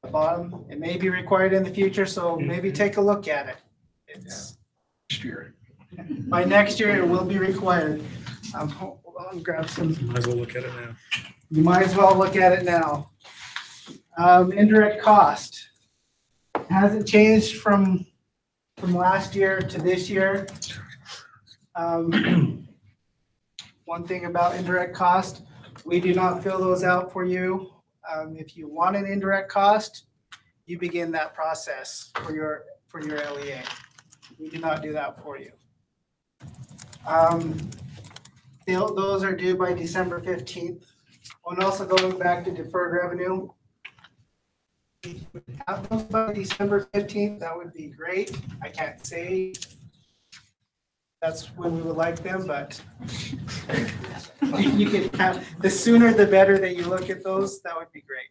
the bottom, it may be required in the future, so maybe take a look at it. It's Next year. by next year, it will be required. Hold on, grab some. You might as well look at it now. You might as well look at it now. Indirect cost hasn't changed from last year to this year. One thing about indirect cost, we do not fill those out for you. If you want an indirect cost, you begin that process for your LEA. We do not do that for you. Those are due by December 15th. And also going back to deferred revenue, if you have those by December 15th, that would be great. I can't say That's when we would like them, but you can have, the sooner the better that you look at those, that would be great.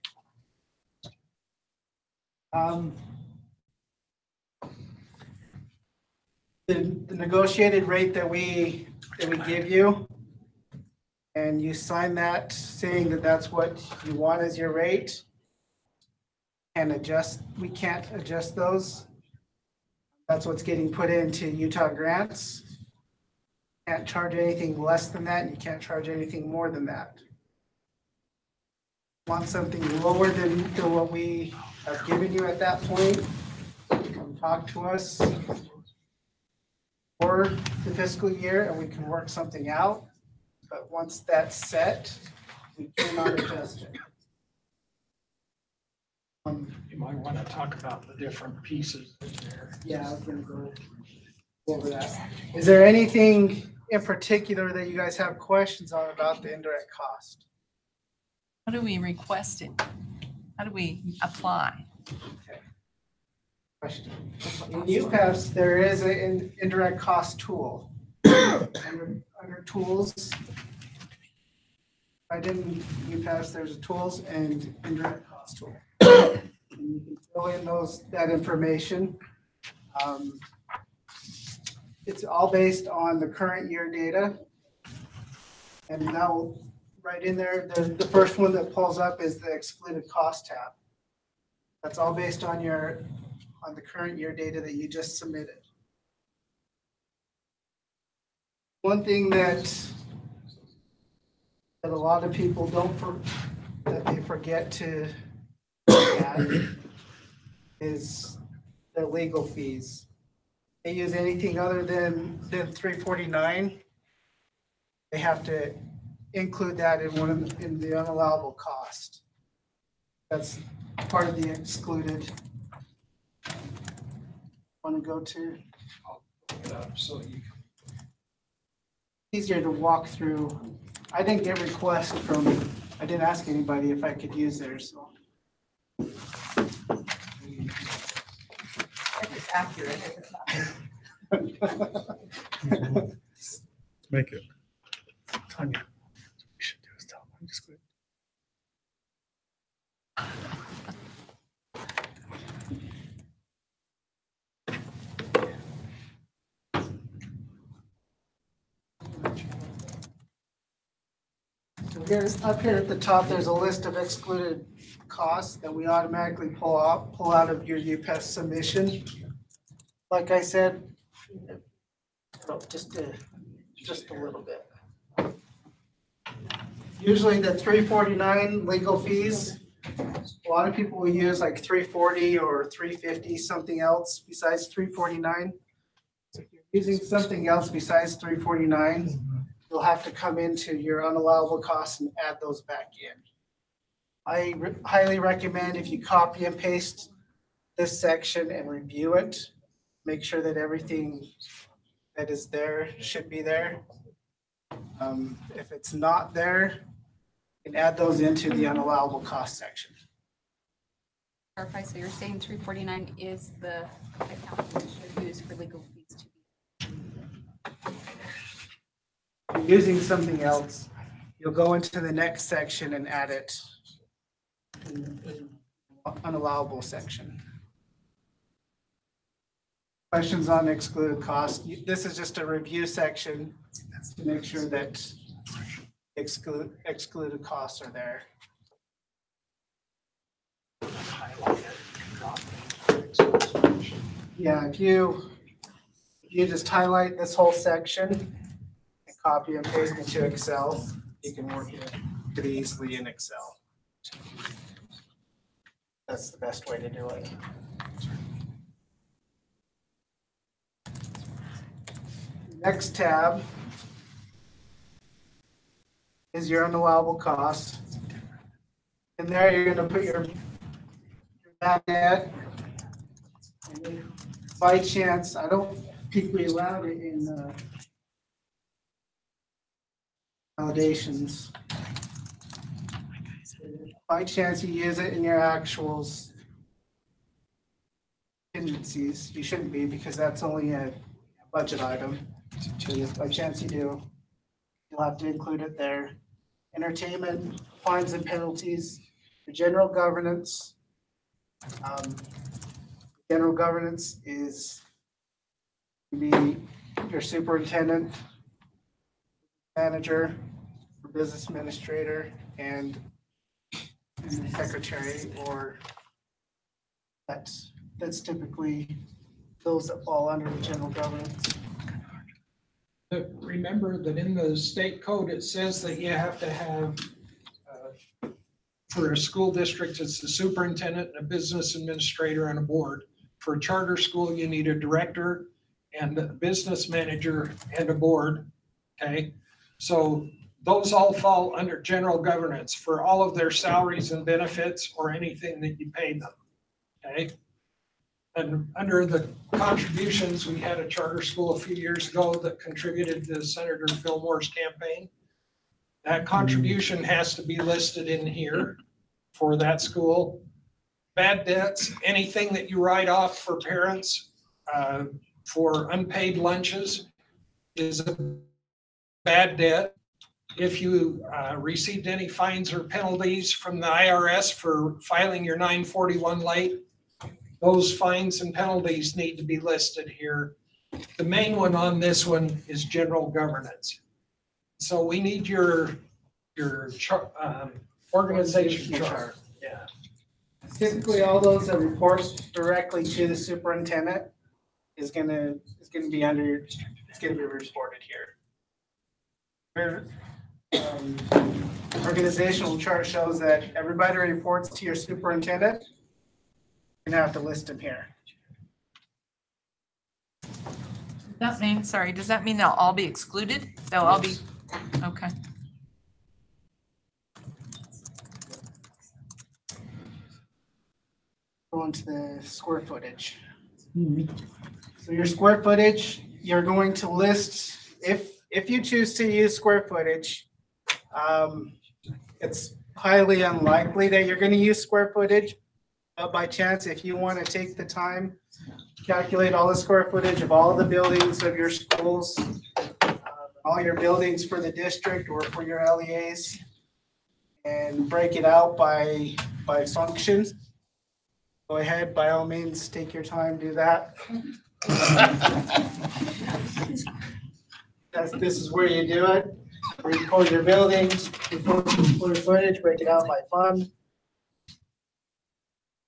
The negotiated rate that we give you, and you sign that saying that that's what you want as your rate, and we can't adjust those. That's what's getting put into Utah grants. Can't charge anything less than that, and you can't charge anything more than that. Want something lower than what we have given you at that point, come talk to us for the fiscal year and we can work something out. But once that's set, we cannot adjust it. You might want to talk about the different pieces in there. Yeah, I was gonna go over that. Is there anything in particular that you guys have questions on about the indirect cost? How do we request it? How do we apply? Question. In UPAS, there is an indirect cost tool. Under tools, I didn't UPAS, there's a tools and indirect cost tool. And you can fill in that information. It's all based on the current year data. And now right in there, the first one that pulls up is the Excluded Cost tab. That's all based on the current year data that you just submitted. One thing that a lot of people that they forget to add is their legal fees. They use anything other than 349. They have to include that in the unallowable cost. That's part of the excluded. Want to go to? I'll look it up so you can. Easier to walk through. I didn't get requests I didn't ask anybody if I could use theirs. So. If it's accurate, if it's not. Make it. Tanya, what we should do is tell them, just quit. Here's up here at the top, there's a list of excluded costs that we automatically pull out of your UPAS submission. Like I said, just a little bit. Usually the 349 legal fees, a lot of people will use like 340 or 350, something else besides 349. So if you're using something else besides 349, you'll have to come into your unallowable costs and add those back in. I highly recommend if you copy and paste this section and review it, make sure that everything that is there should be there. If it's not there, you can add those into the unallowable cost section. Clarify, so you're saying 349 is the account we should use for legal fees to be. If you're using something else, you'll go into the next section and add it in unallowable section. Questions on excluded cost? This is just a review section to make sure that excluded costs are there. Yeah, if you just highlight this whole section and copy and paste into Excel, you can work it pretty easily in Excel. That's the best way to do it. Next tab is your unallowable costs. In there, you're going to put your bad debt. By chance, I don't think we allowed it in validations. By chance, you use it in your actuals contingencies. You shouldn't be because that's only a budget item. So if by chance you do, you'll have to include it there. Entertainment, fines and penalties, the general governance. General governance is be your superintendent, manager, business administrator, and secretary, or that's typically those that fall under the general governance. But remember that in the state code, it says that you have to have, for a school district, it's the superintendent, a business administrator, and a board. For a charter school, you need a director and a business manager and a board, okay? So those all fall under general governance for all of their salaries and benefits or anything that you pay them, okay? And under the contributions, we had a charter school a few years ago that contributed to Senator Fillmore's campaign. That contribution has to be listed in here for that school. Bad debts, anything that you write off for parents for unpaid lunches is a bad debt. If you received any fines or penalties from the IRS for filing your 941 late, those fines and penalties need to be listed here. The main one on this one is general governance. So we need your organization chart. Yeah. Typically, all those that report directly to the superintendent is gonna be reported here. Organizational chart shows that everybody reports to your superintendent. You're gonna have to list them here. That means, sorry, does that mean they'll all be excluded? They'll all be, okay. Go into the square footage. So your square footage, you're going to list, if you choose to use square footage, it's highly unlikely that you're going to use square footage. But by chance, if you want to take the time, calculate all the square footage of all the buildings of your schools, all your buildings for the district or for your LEAs, and break it out by functions. Go ahead, by all means, take your time, do that. This is where you do it. Record your buildings, report your square footage, break it out by fund,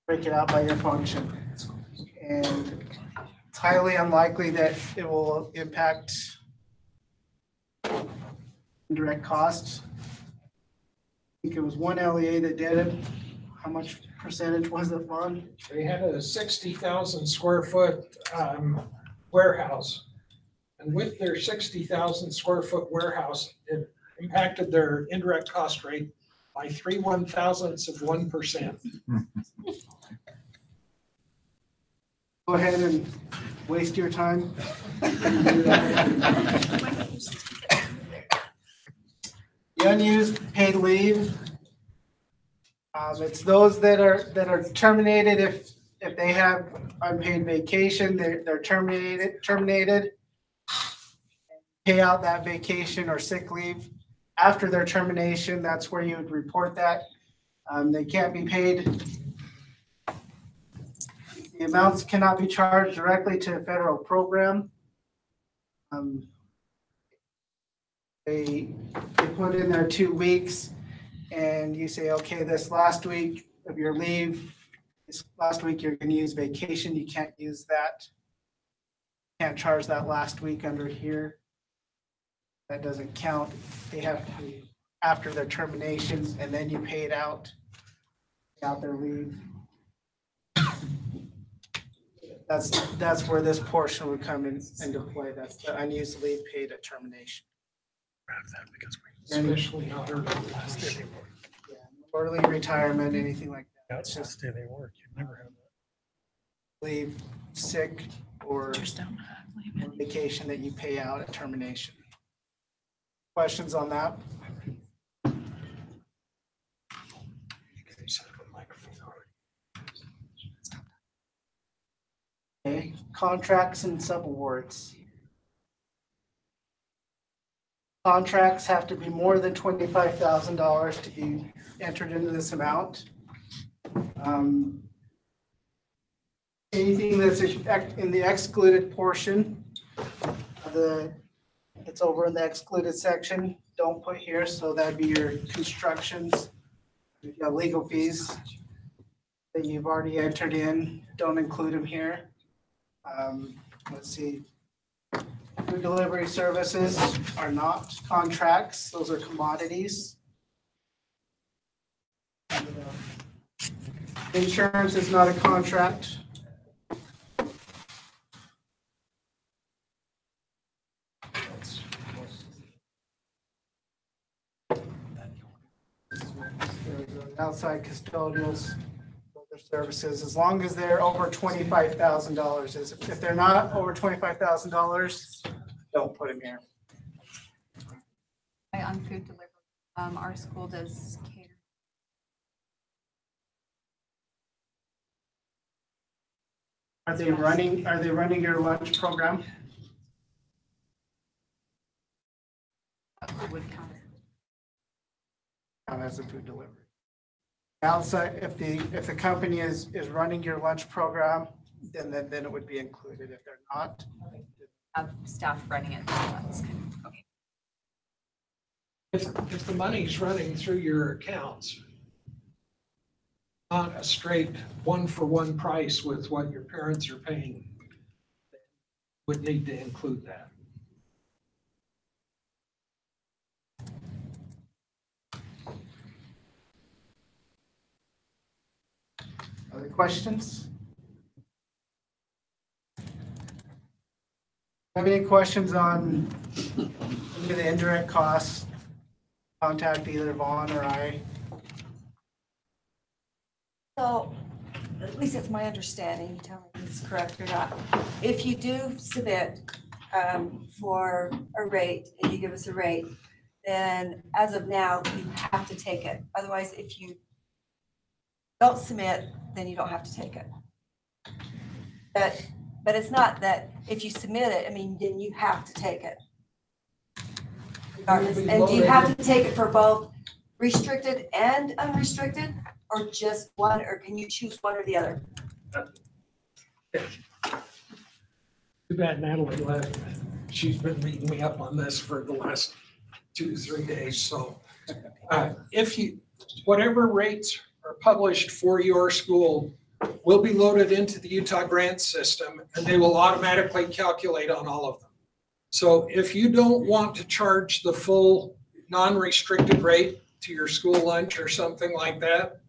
break it out by your function. And it's highly unlikely that it will impact indirect costs. I think it was one LEA that did it. How much percentage was it on? They had a 60,000 square foot warehouse. And with their 60,000 square foot warehouse, it impacted their indirect cost rate by 0.03 of 1%. Go ahead and waste your time. The unused paid leave. It's those that are terminated if they have unpaid vacation, they're terminated. Pay out that vacation or sick leave after their termination. That's where you would report that. They can't be paid. The amounts cannot be charged directly to a federal program. They put in their 2 weeks and you say, okay, this last week of your leave, this last week you're going to use vacation. You can't use that. Can't charge that last week under here. That doesn't count. They have to be after their termination and then you pay it out their leave. That's where this portion would come into play. That's the unused leave paid at termination. Especially not early. Yeah, early retirement, anything like that. That's just day they work. You'd never have that. Leave, sick, or Just don't have leave it. vacation that you pay out at termination. Questions on that? Okay, contracts and subawards. Contracts have to be more than $25,000 to be entered into this amount. Anything that's in the excluded portion of it's over in the excluded section, don't put here, so that'd be your constructions. If you have legal fees that you've already entered in, don't include them here. Let's see. Food delivery services are not contracts, those are commodities. Insurance is not a contract. Outside custodials, other services, as long as they're over $25,000. If they're not over $25,000, don't put them here. On food delivery, our school does cater. Are they running your lunch program? Would count. Count as a food delivery. Outside, if the company is running your lunch program, then it would be included. If they're not, Have staff running it. That's kind of, okay. If the money's running through your accounts, not a straight one-for-one price with what your parents are paying, would need to include that. other questions? Have any questions on any of the indirect costs? Contact either Vaughn or I. So, at least it's my understanding, you tell me if it's correct or not. If you do submit for a rate and you give us a rate, then as of now, you have to take it. Otherwise, if you don't submit, then you don't have to take it. But it's not that if you submit it, I mean, then you have to take it. Regardless. And do you have to take it for both restricted and unrestricted, or just one, or can you choose one or the other? Too bad Natalie left. She's been beating me up on this for the last 2-3 days. So whatever rates are published for your school will be loaded into the Utah grant system, and they will automatically calculate on all of them. So if you don't want to charge the full non-restricted rate to your school lunch or something like that,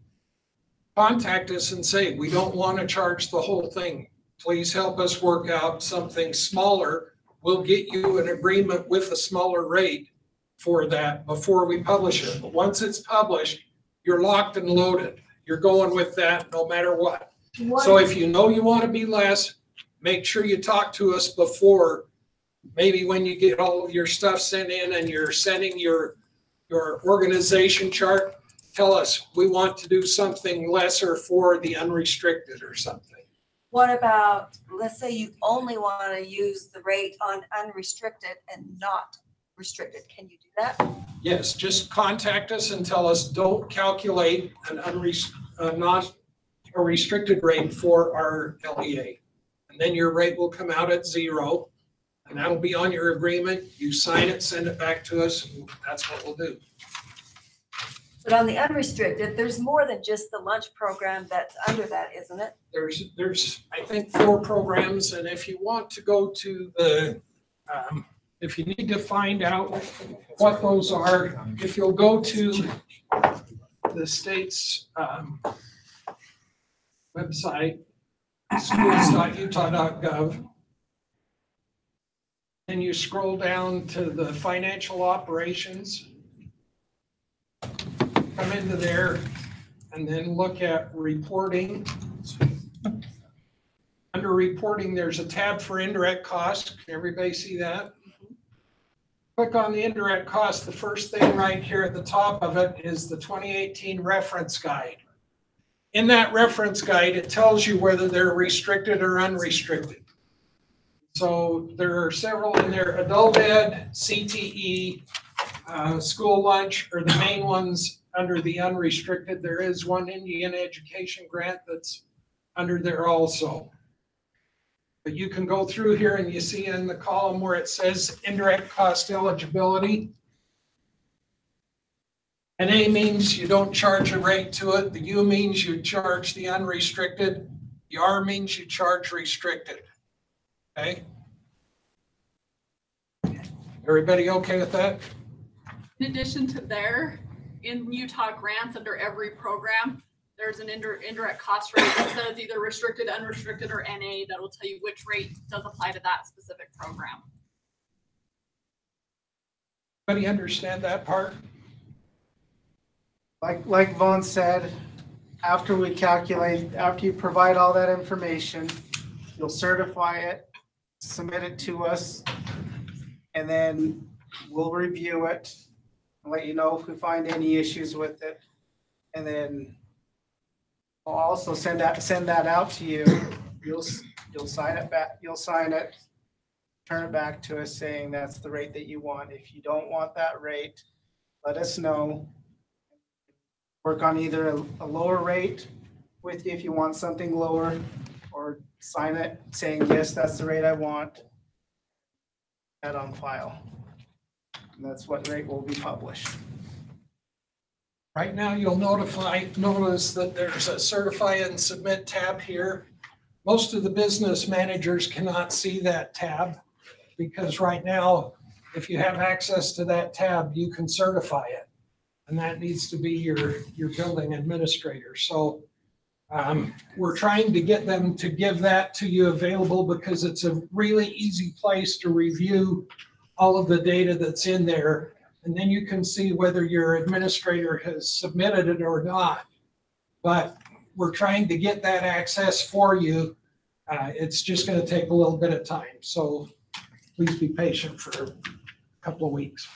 contact us and say, we don't want to charge the whole thing. Please help us work out something smaller. We'll get you an agreement with a smaller rate for that before we publish it. But once it's published, you're locked and loaded. You're going with that no matter what. So if you know you want to be less, make sure you talk to us before, maybe when you get all of your stuff sent in and you're sending your organization chart, tell us we want to do something lesser for the unrestricted or something. What about, let's say you only want to use the rate on unrestricted and not restricted. Can you do that? Yes, just contact us and tell us, don't calculate not a restricted rate for our LEA. And then your rate will come out at 0. And that'll be on your agreement. You sign it, send it back to us, and that's what we'll do. But on the unrestricted, there's more than just the lunch program that's under that, isn't it? There's I think 4 programs, and if you want to go to the, if you need to find out what those are, if you'll go to the state's website, schools.utah.gov, and you scroll down to the financial operations, come into there, and then look at reporting. Under reporting, there's a tab for indirect cost. Can everybody see that? Click on the indirect cost. The first thing right here at the top of it is the 2018 reference guide. In that reference guide, it tells you whether they're restricted or unrestricted. So there are several in there: adult ed, CTE, school lunch are the main ones under the unrestricted. There is one Indian education grant that's under there also. But you can go through here and you see in the column where it says indirect cost eligibility. An A means you don't charge a rate to it. The U means you charge the unrestricted. The R means you charge restricted. Okay? Everybody okay with that? In addition to there, in Utah grants under every program, there's an indirect cost rate that says either restricted, unrestricted, or NA that will tell you which rate does apply to that specific program. Anybody understand that part? Like Vaughn said, after we calculate, after you provide all that information, you'll certify it, submit it to us, and then we'll review it and let you know if we find any issues with it. And then we'll also send that out to you. You'll sign it back, you'll sign it, turn it back to us saying that's the rate that you want. If you don't want that rate, let us know. Work on either a lower rate with you if you want something lower, or sign it saying, yes, that's the rate I want. That on file. And that's what rate will be published. Right now, you'll notice that there's a Certify and Submit tab here. Most of the business managers cannot see that tab because right now, if you have access to that tab, you can certify it. And that needs to be your building administrator. So we're trying to get them to give that to you available because it's a really easy place to review all of the data that's in there. And then you can see whether your administrator has submitted it or not. But we're trying to get that access for you. It's just going to take a little bit of time. So please be patient for a couple of weeks.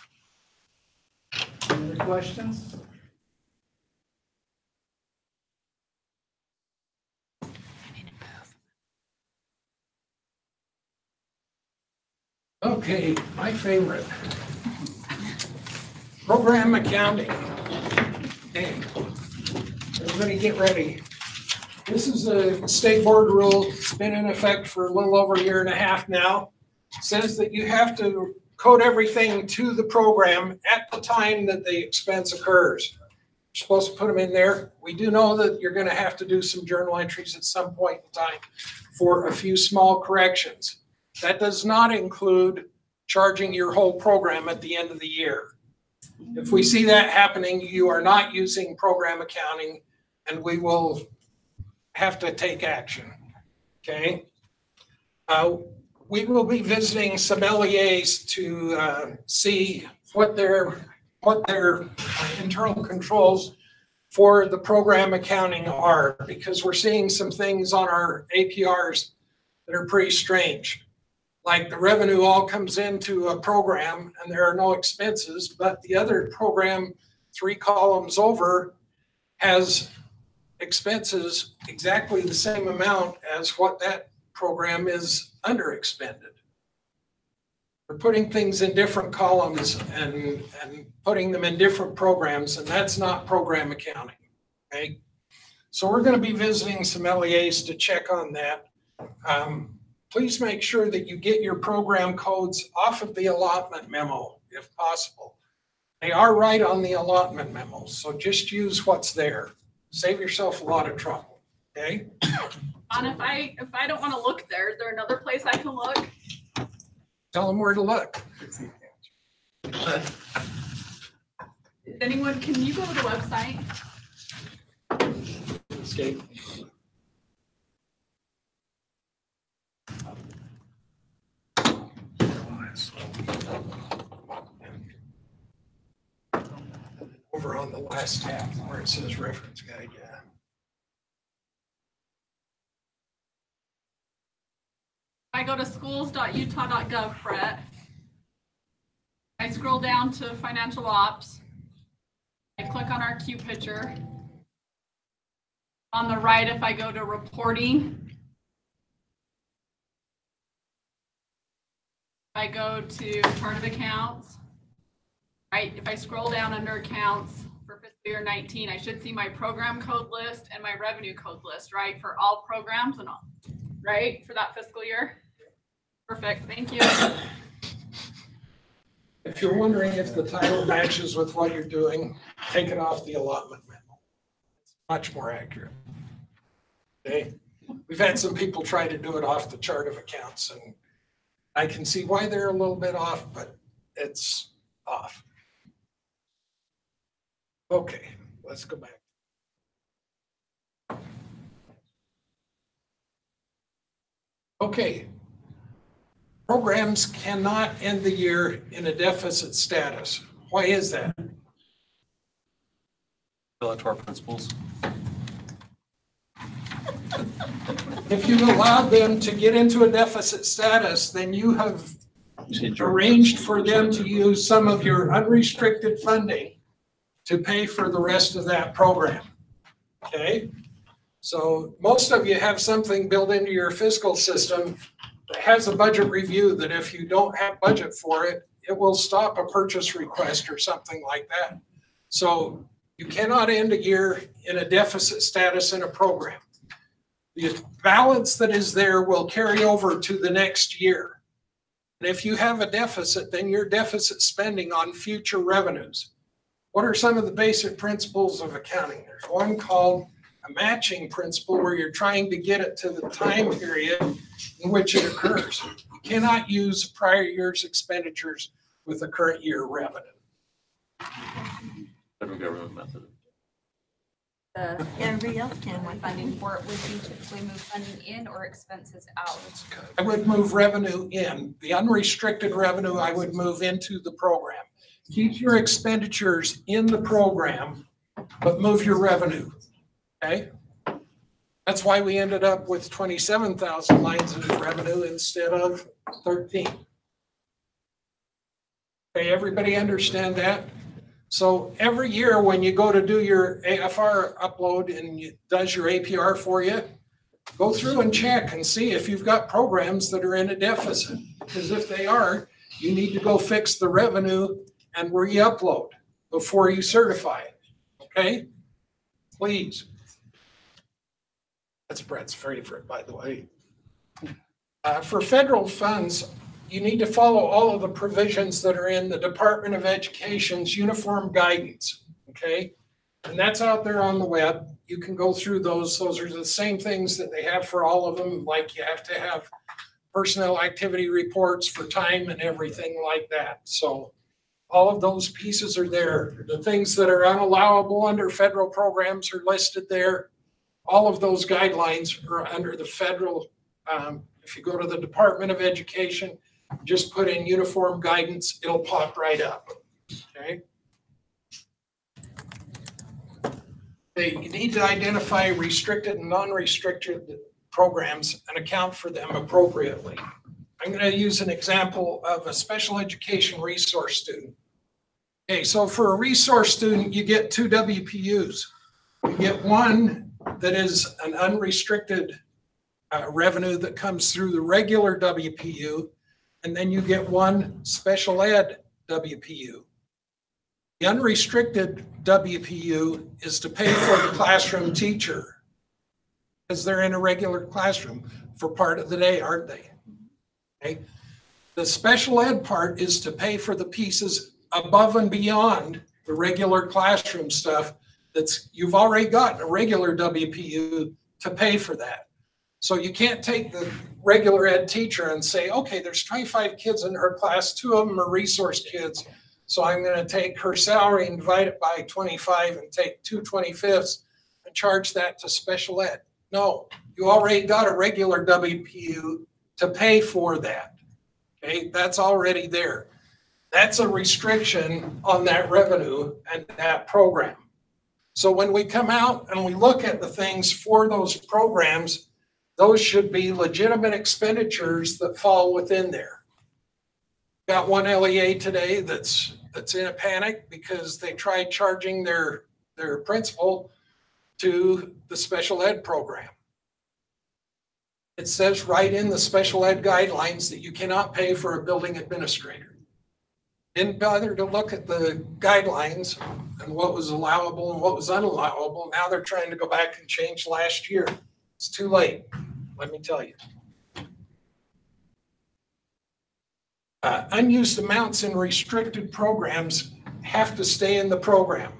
Any other questions? Okay, my favorite. Program accounting. Okay, everybody get ready. This is a state board rule. It's been in effect for a little over a year and a half now. It says that you have to code everything to the program at the time that the expense occurs. You're supposed to put them in there. We do know that you're going to have to do some journal entries at some point in time for a few small corrections. That does not include charging your whole program at the end of the year. If we see that happening, you are not using program accounting and we will have to take action, okay? We will be visiting some LEAs to see what their internal controls for the program accounting are, because we're seeing some things on our APRs that are pretty strange. Like the revenue all comes into a program and there are no expenses, but the other program 3 columns over has expenses exactly the same amount as what that program is under expended. We're putting things in different columns and putting them in different programs, and that's not program accounting, okay? So we're going to be visiting some LEAs to check on that. Please make sure that you get your program codes off of the allotment memo, if possible. They are right on the allotment memo, so just use what's there. Save yourself a lot of trouble, okay? And if I don't want to look there, is there another place I can look? Tell them where to look. Anyone, can you go to the website? Escape. Over on the last tab where it says reference guide, yeah. I go to schools.utah.gov, Brett. I scroll down to financial ops. I click on our Q picture. On the right, if I go to reporting, I go to chart of accounts. Right if I scroll down under accounts for fiscal year 19, I should see my program code list and my revenue code list, right? For all programs and all, right? For that fiscal year? Perfect, thank you. If you're wondering if the title matches with what you're doing, take it off the allotment memo. It's much more accurate. Okay? We've had some people try to do it off the chart of accounts, and I can see why they're a little bit off, but it's off. Okay, let's go back. Okay. Programs cannot end the year in a deficit status. Why is that? Fill it to our principals. If you allowed them to get into a deficit status, then you have arranged for them to use some of your unrestricted funding to pay for the rest of that program. Okay? So most of you have something built into your fiscal system that has a budget review that if you don't have budget for it, it will stop a purchase request or something like that. So you cannot end a year in a deficit status in a program. The balance that is there will carry over to the next year. And if you have a deficit, then you're deficit spending on future revenues. What are some of the basic principles of accounting? There's one called a matching principle where you're trying to get it to the time period in which it occurs. You cannot use prior year's expenditures with the current year revenue. Federal government method. Everybody else can. My funding for it would you typically move funding in or expenses out? I would move revenue in. The unrestricted revenue I would move into the program. Keep your expenditures in the program, but move your revenue. Okay? That's why we ended up with 27,000 lines of revenue instead of 13. Okay, everybody understand that? So every year when you go to do your AFR upload and it does your APR for you, go through and check and see if you've got programs that are in a deficit. Because if they are, you need to go fix the revenue and re-upload before you certify it. Okay? Please. That's Brett's favorite, by the way. For federal funds, you need to follow all of the provisions that are in the Department of Education's uniform guidance, okay? And that's out there on the web. You can go through those. Those are the same things that they have for all of them, like you have to have personnel activity reports for time and everything like that. So all of those pieces are there. The things that are unallowable under federal programs are listed there. All of those guidelines are under the federal, if you go to the Department of Education, just put in uniform guidance, it'll pop right up, okay? You need to identify restricted and non-restricted programs and account for them appropriately. I'm going to use an example of a special education resource student. Okay, so for a resource student, you get 2 WPUs. You get one that is an unrestricted revenue that comes through the regular WPU, and then you get one special ed WPU. The unrestricted WPU is to pay for the classroom teacher because they're in a regular classroom for part of the day, aren't they? Okay. The special ed part is to pay for the pieces above and beyond the regular classroom stuff that's you've already got a regular WPU to pay for that. So you can't take the regular ed teacher and say, okay, there's 25 kids in her class, 2 of them are resource kids. So I'm going to take her salary and divide it by 25 and take 2/25 and charge that to special ed. No, you already got a regular WPU to pay for that. Okay, that's already there. That's a restriction on that revenue and that program. So when we come out and we look at the things for those programs, those should be legitimate expenditures that fall within there. Got one LEA today that's in a panic because they tried charging their principal to the special ed program. It says right in the special ed guidelines that you cannot pay for a building administrator. didn't bother to look at the guidelines and what was allowable and what was unallowable. Now they're trying to go back and change last year. It's too late, let me tell you. Unused amounts in restricted programs have to stay in the program.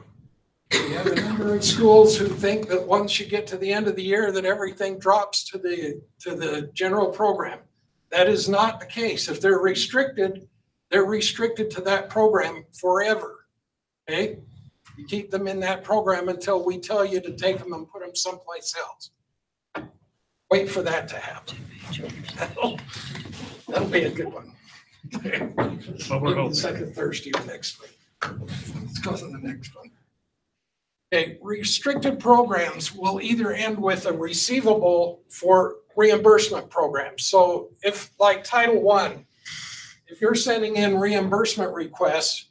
We have a number of schools who think that once you get to the end of the year that everything drops to the general program. That is not the case. If they're restricted to that program forever. Okay? You keep them in that program until we tell you to take them and put them someplace else. Wait for that to happen. That'll be a good one. Second Thursday of next week. Let's go to the next one. Okay, restricted programs will either end with a receivable for reimbursement programs. So if, like Title I, if you're sending in reimbursement requests,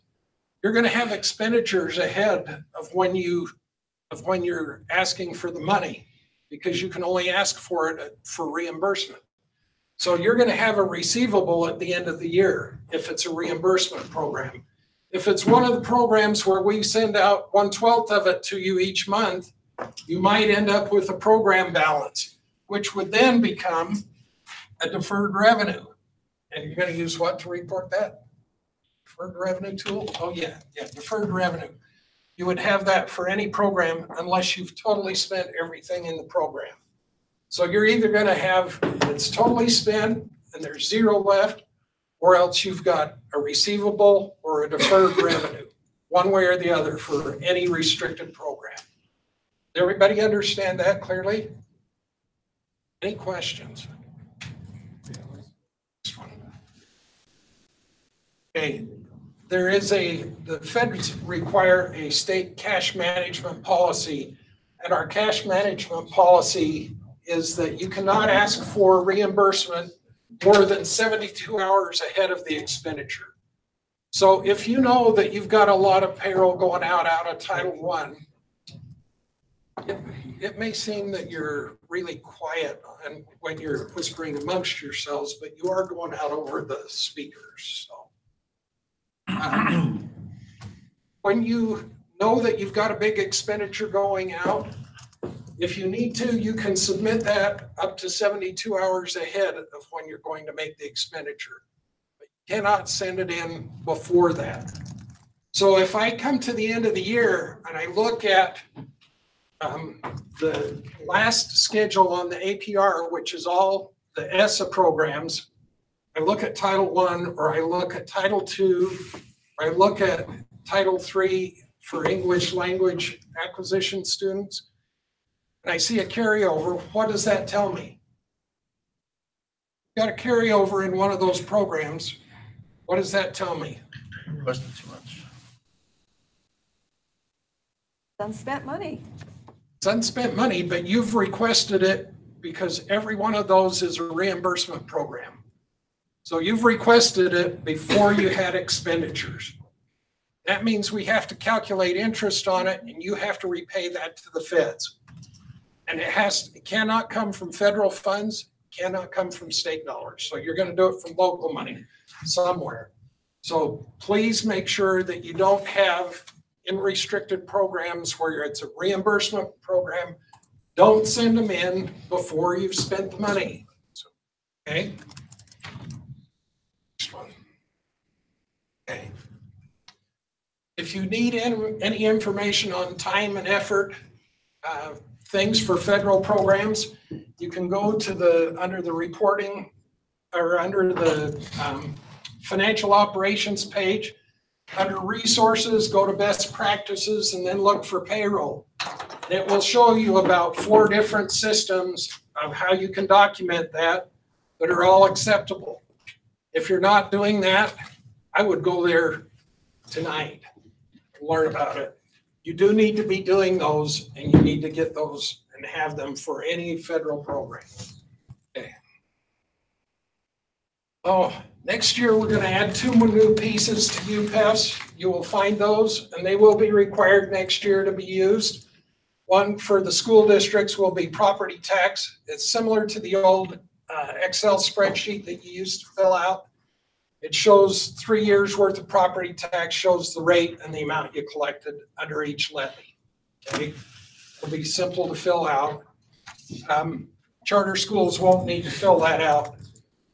you're going to have expenditures ahead of when you're asking for the money, because you can only ask for it for reimbursement. So you're going to have a receivable at the end of the year if it's a reimbursement program. If it's one of the programs where we send out 1/12 of it to you each month, you might end up with a program balance, which would then become a deferred revenue. And you're going to use what to report that? Deferred revenue tool? Oh yeah, deferred revenue. You would have that for any program unless you've totally spent everything in the program. So you're either going to have it's totally spent and there's zero left, or else you've got a receivable or a deferred revenue, one way or the other for any restricted program. Does everybody understand that clearly? Any questions? Okay, the feds require a state cash management policy, and our cash management policy is that you cannot ask for reimbursement more than 72 hours ahead of the expenditure. So if you know that you've got a lot of payroll going out of Title I, it may seem that you're really quiet and when you're whispering amongst yourselves, but you are going out over the speakers. So when you know that you've got a big expenditure going out, if you need to, you can submit that up to 72 hours ahead of when you're going to make the expenditure. But you cannot send it in before that. So if I come to the end of the year and I look at the last schedule on the APR, which is all the ESSA programs, I look at Title I, or I look at Title II, or I look at Title III for English language acquisition students, and I see a carryover, what does that tell me? Got a carryover in one of those programs. What does that tell me? Requested too much. Unspent money. It's unspent money, but you've requested it because every one of those is a reimbursement program. So you've requested it before you had expenditures. That means we have to calculate interest on it, and you have to repay that to the feds. And it cannot come from federal funds, cannot come from state dollars. So you're going to do it from local money somewhere. So please make sure that you don't have in restricted programs where it's a reimbursement program. Don't send them in before you've spent the money. So, okay. Next one. Okay. If you need any information on time and effort, things for federal programs, you can go to under the reporting or under the financial operations page. Under resources, go to best practices and then look for payroll. And it will show you about 4 different systems of how you can document that are all acceptable. If you're not doing that, I would go there tonight and learn about it. You do need to be doing those, and you need to get those and have them for any federal program. Okay. Oh, next year we're going to add 2 more new pieces to UPEFs. You will find those, and they will be required next year to be used. One for the school districts will be property tax. It's similar to the old Excel spreadsheet that you used to fill out. It shows 3 years worth of property tax, shows the rate and the amount you collected under each levy. Okay, it'll be simple to fill out. Charter schools won't need to fill that out.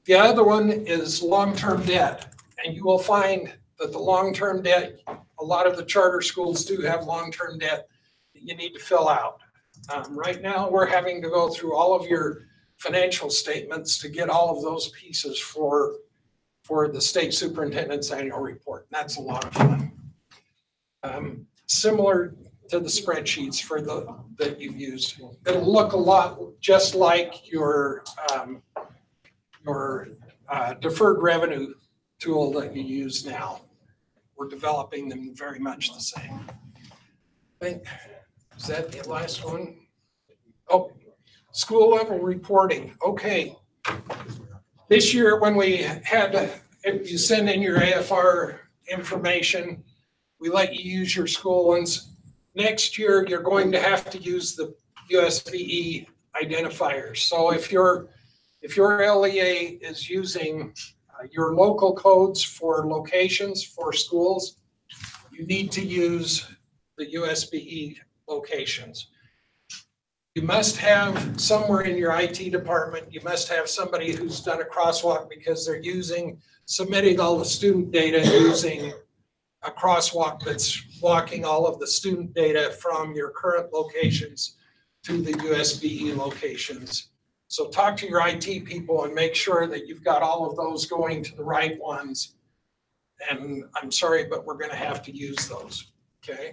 The other one is long-term debt, and you will find that the long-term debt, a lot of the charter schools do have long-term debt that you need to fill out. Right now, we're having to go through all of your financial statements to get all of those pieces for the state superintendent's annual report. And that's a lot of fun. Similar to the spreadsheets that you've used. It'll look a lot just like your deferred revenue tool that you use now. We're developing them very much the same. I think, is that the last one? Oh, school level reporting. Okay. This year when we had, if you send in your AFR information, we let you use your school ones. Next year, you're going to have to use the USBE identifiers. So if your LEA is using your local codes for locations for schools, you need to use the USBE locations. You must have somewhere in your IT department, you must have somebody who's done a crosswalk because they're submitting all the student data using a crosswalk that's walking all of the student data from your current locations to the USBE locations. So talk to your IT people and make sure that you've got all of those going to the right ones. And I'm sorry, but we're going to have to use those, okay?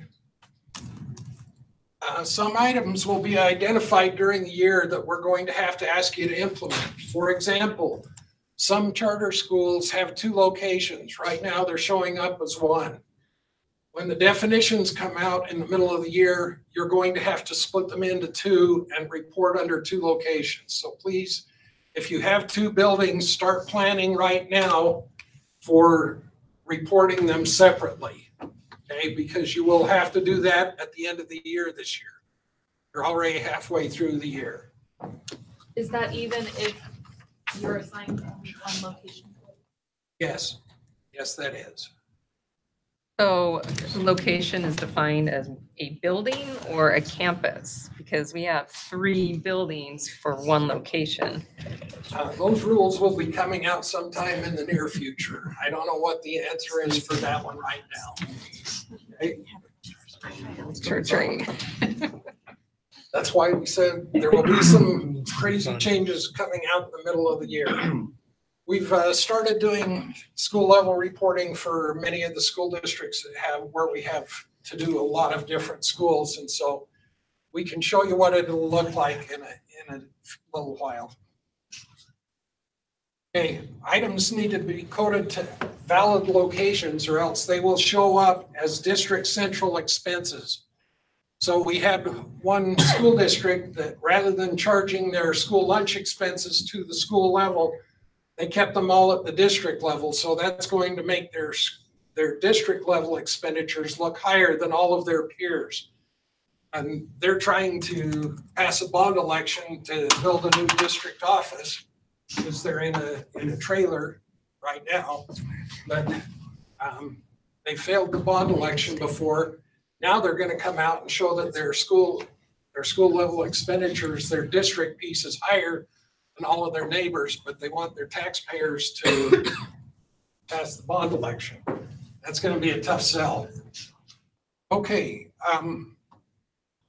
Some items will be identified during the year that we're going to have to ask you to implement. For example, some charter schools have 2 locations. Right now, they're showing up as 1. When the definitions come out in the middle of the year, you're going to have to split them into 2 and report under 2 locations. So please, if you have 2 buildings, start planning right now for reporting them separately, okay? Because you will have to do that at the end of the year this year. You're already halfway through the year. Is that even if you're assigned only one location? Yes, yes, that is. So location is defined as a building or a campus, because we have 3 buildings for 1 location. Those rules will be coming out sometime in the near future. I don't know what the answer is for that one right now. Okay? Church rate. That's why we said there will be some crazy changes coming out in the middle of the year. We've started doing school level reporting for many of the school districts where we have to do a lot of different schools. And so we can show you what it'll look like in a little while. Okay, items need to be coded to valid locations or else they will show up as district central expenses. So we had one school district that rather than charging their school lunch expenses to the school level, they kept them all at the district level. So that's going to make their district level expenditures look higher than all of their peers. And they're trying to pass a bond election to build a new district office because they're in a trailer right now. But they failed the bond election before. Now they're going to come out and show that their school level expenditures, their district piece is higher than all of their neighbors, but they want their taxpayers to pass the bond election. That's going to be a tough sell. Okay,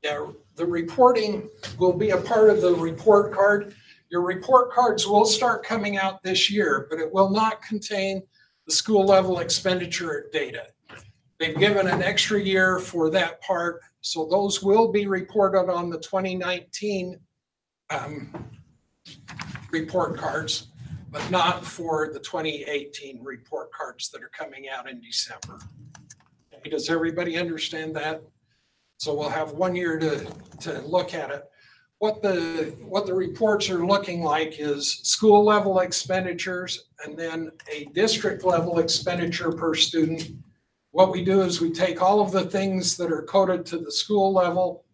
yeah, the reporting will be a part of the report card. Your report cards will start coming out this year, but it will not contain the school level expenditure data. They've given an extra year for that part, so those will be reported on the 2019 report cards, but not for the 2018 report cards that are coming out in December. Okay, does everybody understand that? So we'll have 1 year to look at it. What the reports are looking like is school level expenditures and then a district level expenditure per student. What we do is we take all of the things that are coded to the school level,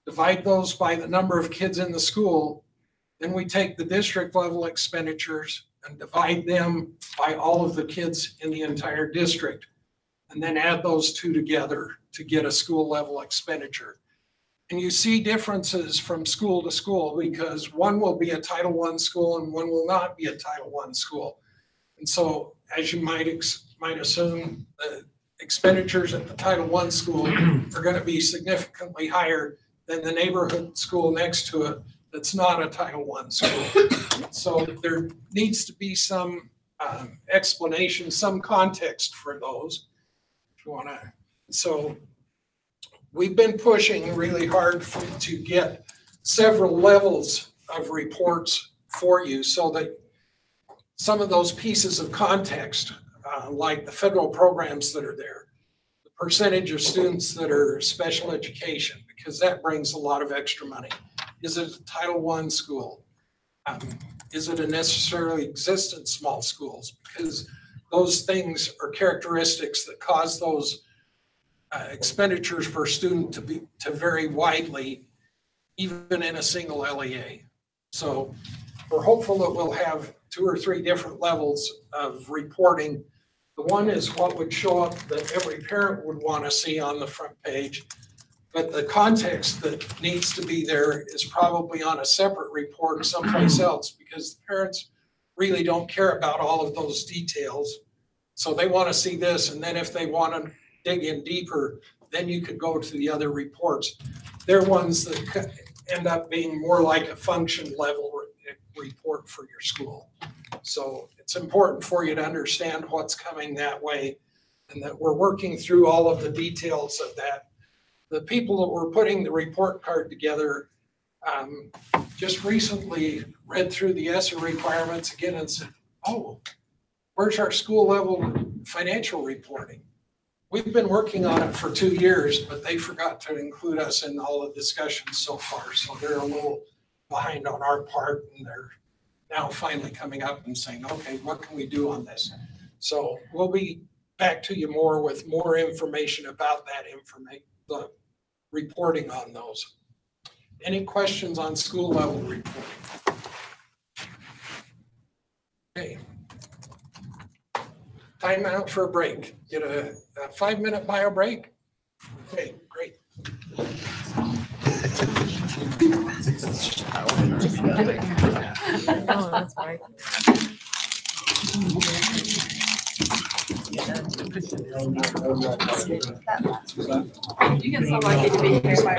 divide those by the number of kids in the school, then we take the district level expenditures and divide them by all of the kids in the entire district, and then add those two together to get a school level expenditure. And you see differences from school to school because one will be a Title I school and one will not be a Title I school. And so, as you might assume, the expenditures at the Title I school are going to be significantly higher than the neighborhood school next to it that's not a Title I school. So there needs to be some explanation, some context for those. If you want to, so we've been pushing really hard to get several levels of reports for you so that some of those pieces of context, like the federal programs that are there, the percentage of students that are special education, because that brings a lot of extra money. Is it a Title I school? Is it a necessarily existent small schools? Because those things are characteristics that cause those expenditures per student to vary widely, even in a single LEA. So we're hopeful that we'll have 2 or 3 different levels of reporting. The one is what would show up that every parent would want to see on the front page, but the context that needs to be there is probably on a separate report someplace else because the parents really don't care about all of those details. So they want to see this, and then if they want to dig in deeper, then you could go to the other reports. They're ones that end up being more like a function level report for your school. So it's important for you to understand what's coming that way and that we're working through all of the details of that. The people that were putting the report card together just recently read through the ESSA requirements again and said, oh, where's our school level financial reporting? We've been working on it for 2 years, but they forgot to include us in all the discussions so far. So they're a little behind on our part, and they're now finally coming up and saying, okay, what can we do on this? So we'll be back to you more with more information about that the reporting on those. Any questions on school level reporting? Okay. Time out for a break. Get a 5-minute bio break. Okay, great. Oh, that's right. You get so lucky to be here by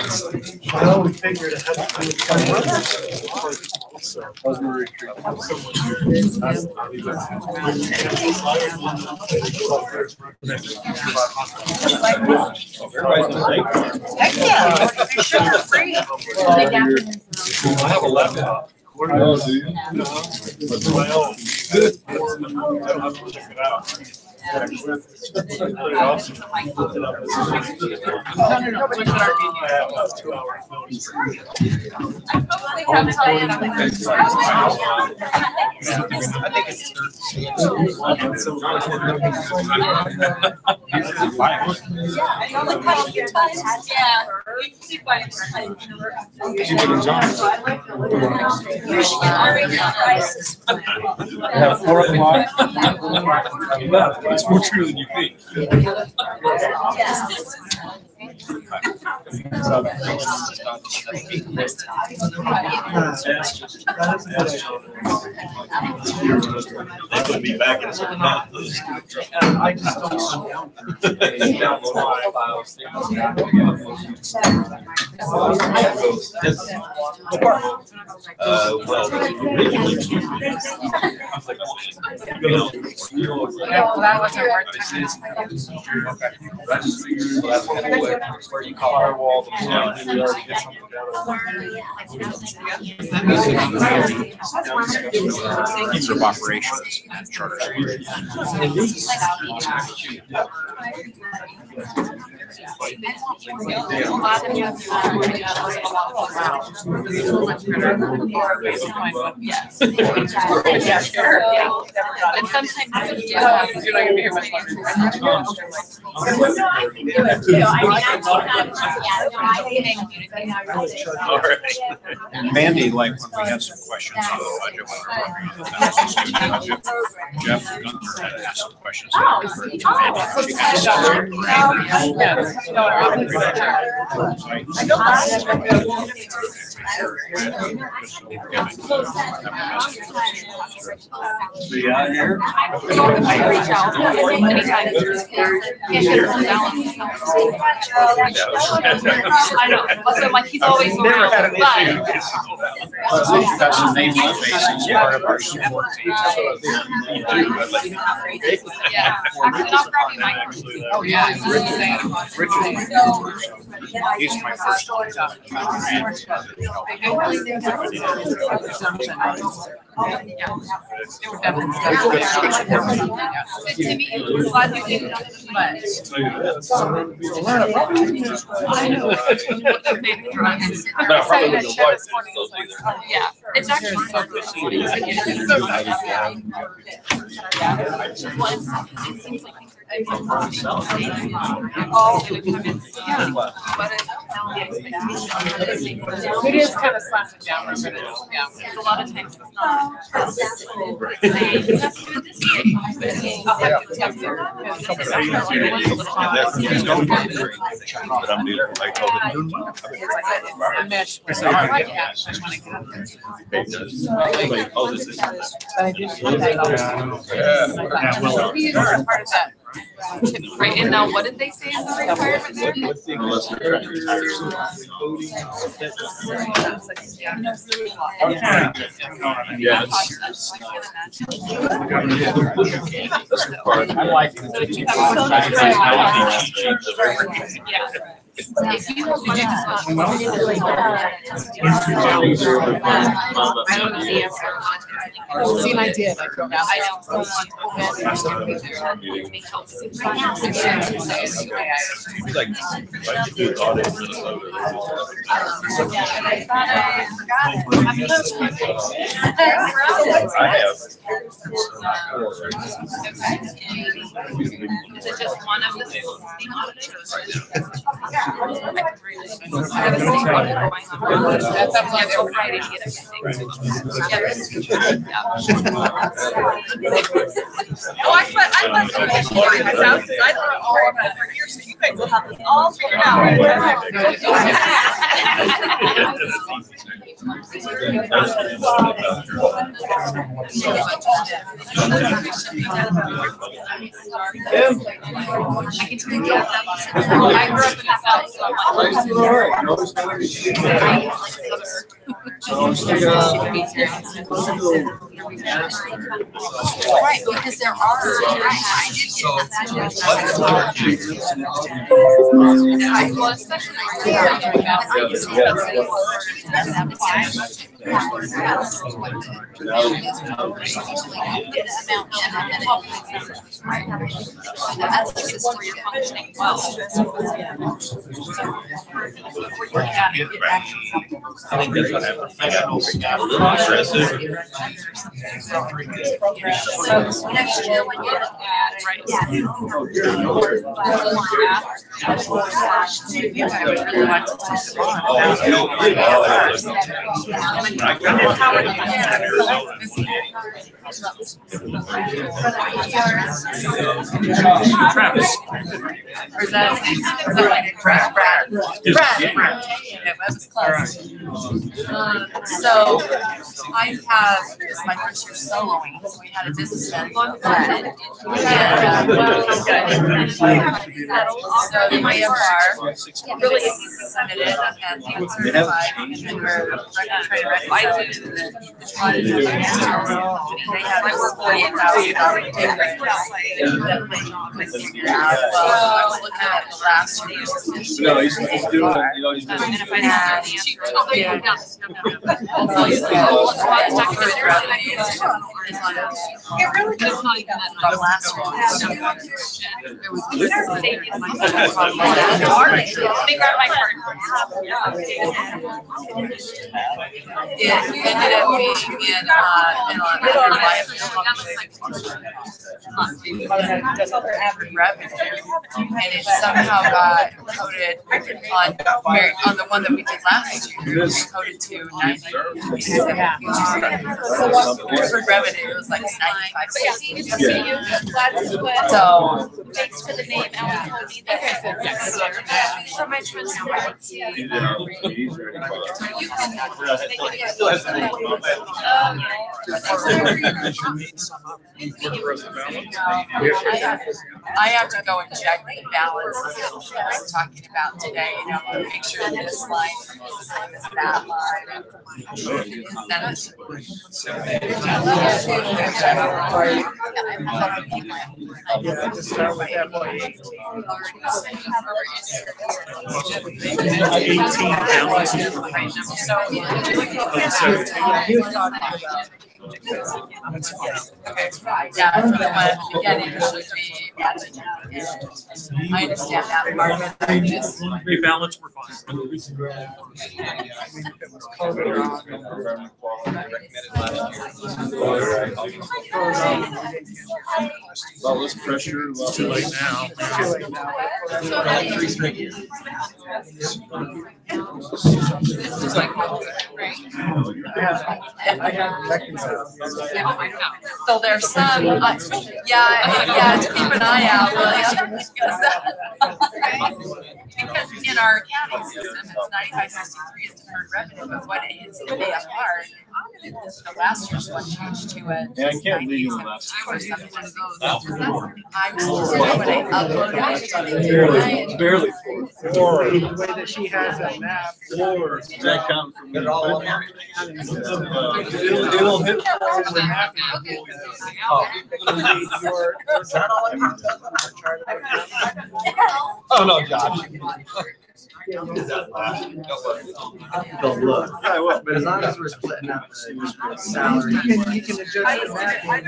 Well, we figured it had to be Heck yeah, you're sugar free. I have a laptop. Oh, do you? With my own. I'll have to check it out. Pretty awesome. I have about 2 hours notice. I probably have time. I think it's Yeah, 4 o'clock. It's more true than you think. They put me back in some I just don't That wasn't worth it. where you call our wall. We already get something Teams of operations and charter. Yes. Yeah, sure. Yeah. And sometimes, yeah, you're not gonna be here much All right. And Mandy, like when we had some questions on the budget, Jeff Gunther had asked some questions. I reach out anytime. I know, also like he's always around, That's the name of the face, part of our support team. yeah, actually, I'll grab you my. Oh, yeah. He's my first one. Yeah, it's actually so good. It is kind of slapping down. Yeah, because a lot of times it's not. But I'm doing, I told him, doing well. Right, and now what did they say is the requirement there? Yeah. I like If you don't See, and I did. I drove out. Is it just one of the schools being audited? Oh, I thought the next year in my house, I don't worry about it for years, so you guys will have this all figured I grew up in the South, so Right, because there are. well, especially I think that's what happened. I got aggressive. So next year when you're right. Travis. Or is that like Brad? That was close. So I have, this is my first year soloing, so we had a business event. So the AFR really submitted and certified, and then we're trying to like 48,000. Well, I was looking at the last year's. No, he's doing, he's doing. And if I had the answer. It's not even that much. Last year. It was. They grabbed my card. It ended up being in revenue, and it somehow got coded on the one that we did last year. It was coded to 90. For revenue, it was like 95. So Thanks for the name. Alan told me that. For my transparency. I have to go and check the balance that I was talking about today, make sure that this line is the same as that line. Just start with FY18. 18 balances for funds. That's fine. Yeah, for the one at the beginning, it should be. I understand that part of it. I just. Rebalance, we're fine. All this pressure. It's too late now. So there's some, yeah, to keep an eye out, because in our accounting system, it's 9563 is deferred revenue, but when it hits the AFR, the last year's one changed to it. Yeah, I can't leave him last. Or something one of those. I'm supposed to when I upload it. Barely. The way that she has that map. That counts from it all. It'll hit. Oh, no, Josh. Don't look. I will. But as long as we're splitting up the salary. You can adjust the map.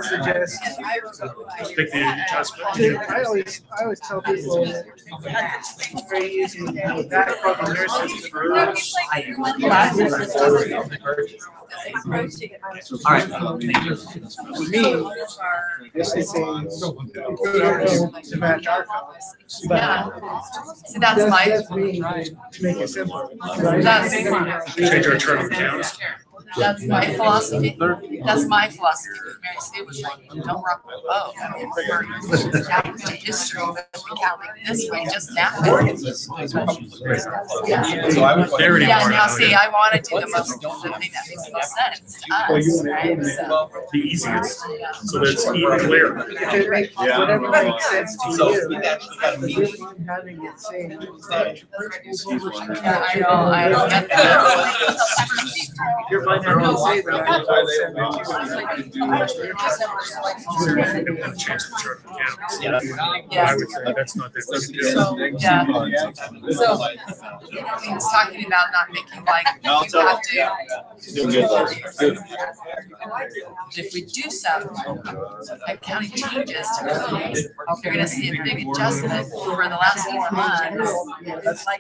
Suggest. Pick the adjustment. I always tell people that it's very easy to do that for the nurses. All right. For me, this is to match our costs. See, that's my. That's me to make it simpler. Change our chart of accounts. That's my philosophy. That's my philosophy. Mary Sue was like, don't rock the boat. I mean, we're down to history, but we count like this way just now. Yeah, now see, I want to do the thing that makes the most sense to us, right? So. The easiest, so that it's even clear. Whatever makes sense to you, having it same. Yeah, I don't get that. Your mind has to say that. Change the chart of accounts. Yeah. I would say that's not that big a deal. Yeah. So, it's talking about not making like, you have to. If we do some accounting changes to code, you're gonna see a big adjustment for the last 4 months.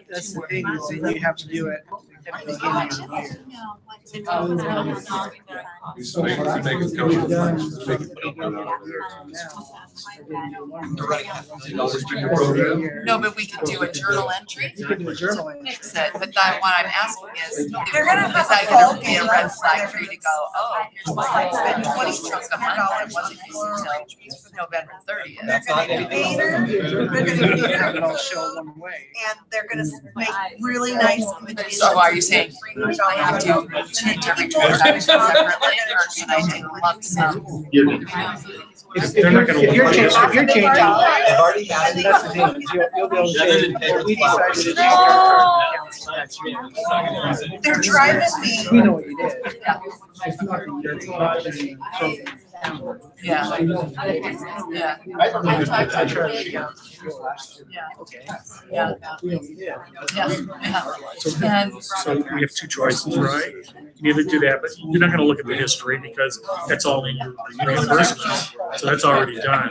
That's the thing, is that you have to do it at the beginning of the year. No, but we could do a journal entry. You can do a journal entry. Fix it, but then what I'm asking is, they're gonna have that gonna be a red flag for you to go, oh, here's my I spent 20 chunks of money that wasn't used until November 30th. They're gonna show one way. And they're gonna make really nice images. So are you saying I have to change every transaction separately, or can I take lump sum? They're not gonna If you're look changing, at if you're changing, I've already had it. that's the thing, is you'll be able to say, well, we decided to change No. our accounts next year. They're driving me. We know what you did. Yeah. It's not your budgeting program. Yeah. Yeah. I talked to tried Yeah. Okay. Yeah. We know what you did. Yeah. So we have two choices, right? You either do that, but you're not gonna look at the history because that's all in your reimbursements. So that's already done.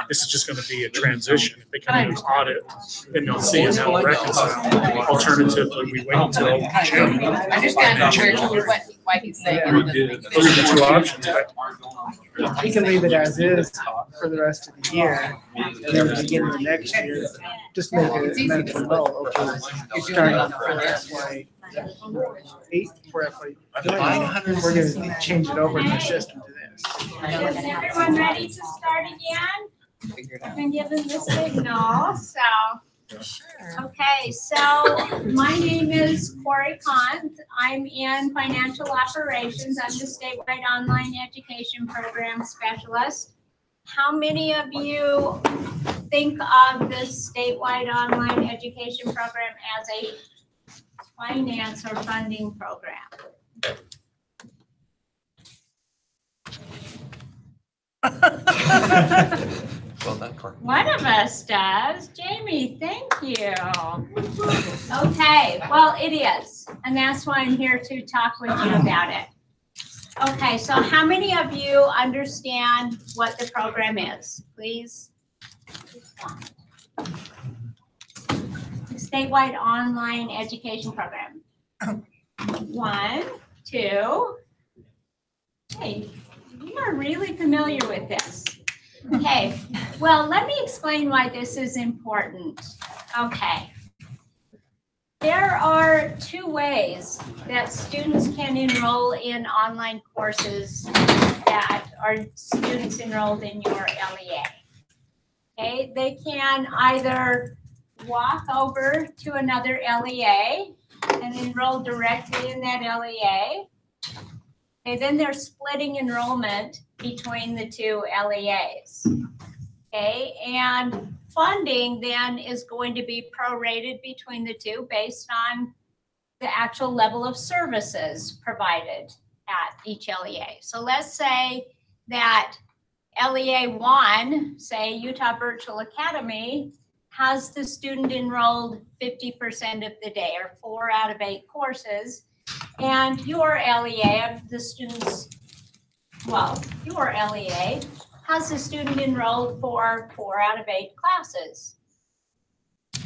This is just gonna be a transition. If they come in and audit, then they'll see it how to reconcile. Alternatively, we wait until June. I understand why he's saying. Those are the two options, but We can leave it as is for the rest of the year, and then begin the next year, just make a mental note, okay, starting for FY eight, for FY nine, we're gonna change it over in the system to this. Is everyone ready to start again? I've been given the signal, so. Okay, so my name is Corey Kant. I'm in financial operations. I'm the statewide online education program specialist. How many of you think of this statewide online education program as a finance or funding program? Well done, Carl. One of us does. Jamie, thank you. Okay, well, it is, and that's why I'm here to talk with you about it. Okay, so how many of you understand what the program is? Please. Statewide online education program. 1, 2. Hey, you are really familiar with this. Okay, well, let me explain why this is important. Okay. There are 2 ways that students can enroll in online courses that are students enrolled in your LEA. Okay, they can either walk over to another LEA and enroll directly in that LEA. Okay, then they're splitting enrollment between the 2 LEAs. Okay, and funding then is going to be prorated between the 2 based on the actual level of services provided at each LEA. So let's say that LEA 1, say Utah Virtual Academy, has the student enrolled 50% of the day, or 4 out of 8 courses. And your LEA of the students, well, your LEA has the student enrolled for 4 out of 8 classes.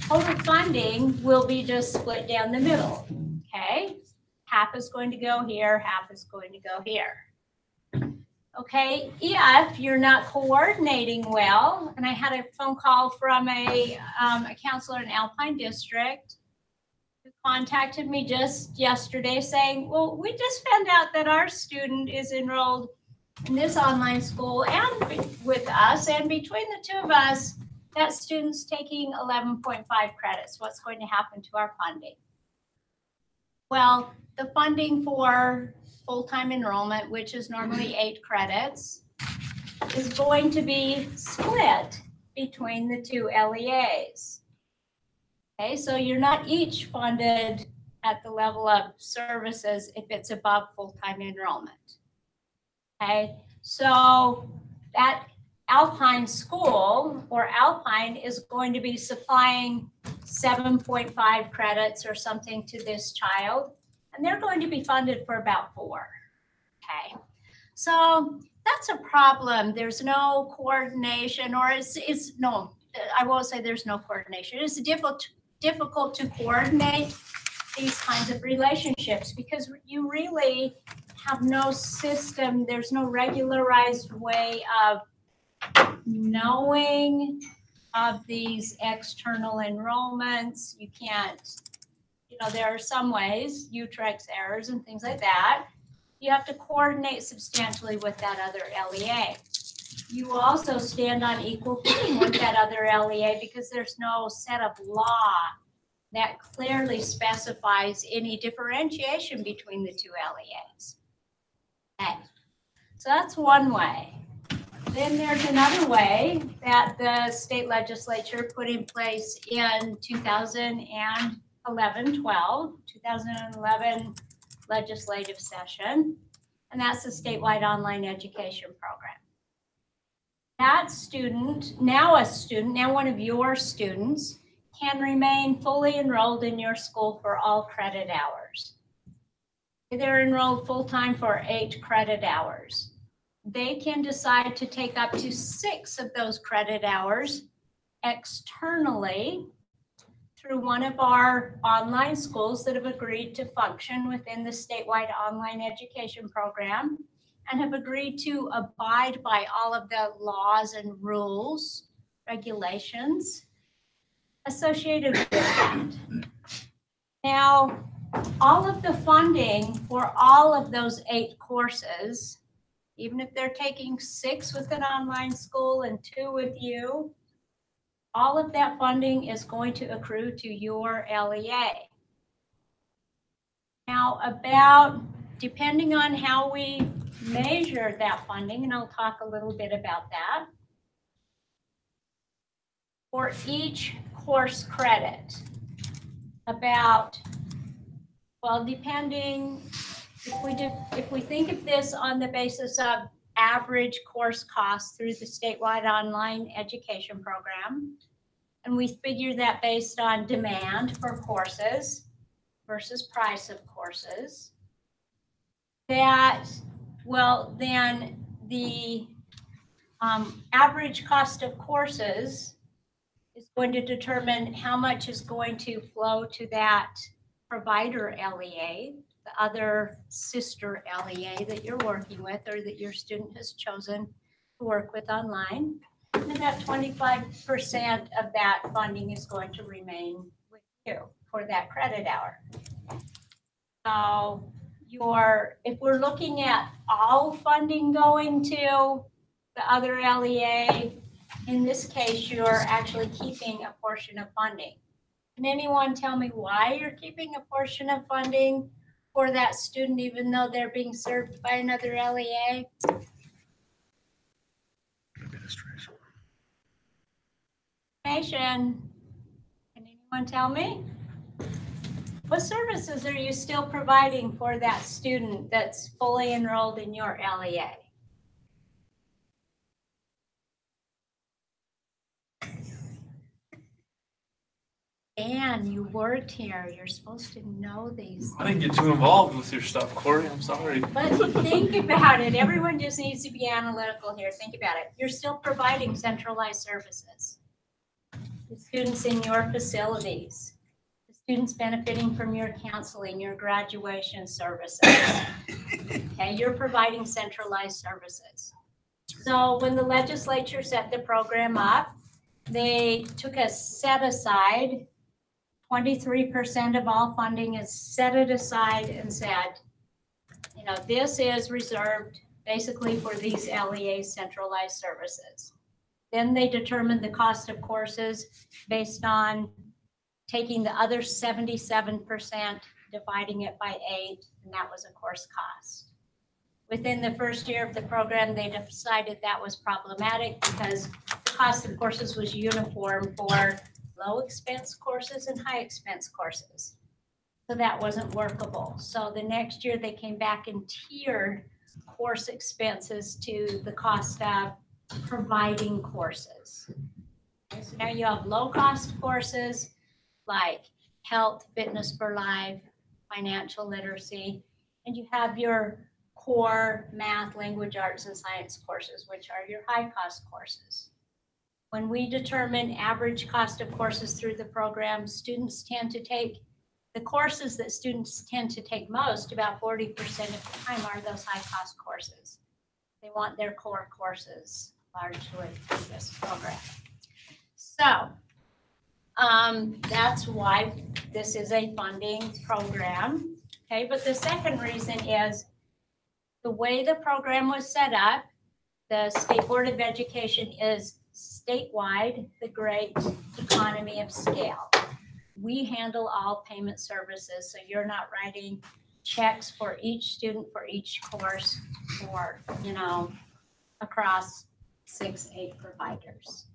Total funding will be just split down the middle, okay? Half is going to go here, half is going to go here. Okay, if you're not coordinating well, and I had a phone call from a counselor in Alpine District who contacted me just yesterday saying, well, we just found out that our student is enrolled in this online school and with us, and between the 2 of us, that student's taking 11.5 credits. What's going to happen to our funding? Well, the funding for full-time enrollment, which is normally 8 credits, is going to be split between the 2 LEAs. Okay, so you're not each funded at the level of services if it's above full-time enrollment. Okay, so that Alpine school or Alpine is going to be supplying 7.5 credits or something to this child, and they're going to be funded for about 4. Okay, so that's a problem. There's no coordination, or it's no, I won't say there's no coordination. It's difficult to coordinate these kinds of relationships because you really have no system. There's no regularized way of knowing of these external enrollments. You can't, you know, there are some ways, UTREX errors and things like that. You have to coordinate substantially with that other LEA. You also stand on equal footing with that other LEA because there's no set of law that clearly specifies any differentiation between the 2 LEAs. Okay, so that's one way. Then there's another way that the state legislature put in place in 2011 legislative session, and that's the statewide online education program. That student, now one of your students, can remain fully enrolled in your school for all credit hours. They're enrolled full-time for 8 credit hours. They can decide to take up to 6 of those credit hours externally through one of our online schools that have agreed to function within the statewide online education program and have agreed to abide by all of the laws and rules, regulations associated with that. Now, all of the funding for all of those 8 courses, even if they're taking 6 with an online school and 2 with you, all of that funding is going to accrue to your LEA. Now, depending on how we measure that funding, and I'll talk a little bit about that, for each course credit, depending, if we think of this on the basis of average course costs through the statewide online education program, and we figure that based on demand for courses versus price of courses, then the average cost of courses is going to determine how much is going to flow to that provider LEA, the other sister LEA that you're working with or that your student has chosen to work with online. And about 25% of that funding is going to remain with you for that credit hour. So if we're looking at all funding going to the other LEA, in this case, you're actually keeping a portion of funding. Can anyone tell me why you're keeping a portion of funding for that student, even though they're being served by another LEA? Information. Can anyone tell me? What services are you still providing for that student that's fully enrolled in your LEA? Dan, you worked here. You're supposed to know these. I didn't get too involved with your stuff, Corey. I'm sorry. But think about it. Everyone just needs to be analytical here. Think about it. You're still providing centralized services. The students in your facilities, the students benefiting from your counseling, your graduation services. Okay, you're providing centralized services. So when the legislature set the program up, they took a set aside. 23% of all funding is set it aside and said, this is reserved basically for these LEA centralized services. Then they determined the cost of courses based on taking the other 77%, dividing it by 8, and that was a course cost. Within the first year of the program, they decided that was problematic because the cost of courses was uniform for low expense courses and high expense courses. So that wasn't workable. So the next year they came back and tiered course expenses to the cost of providing courses. Okay, so now you have low cost courses like health, fitness for life, financial literacy, and you have your core math, language, arts, and science courses, which are your high cost courses. When we determine average cost of courses through the program, students tend to take the courses that students tend to take most, about 40% of the time, are those high cost courses. They want their core courses largely through this program. So that's why this is a funding program. Okay, but the second reason is the way the program was set up. The State Board of Education is statewide, the great economy of scale. We handle all payment services, so you're not writing checks for each student for each course for, across 6-8 providers.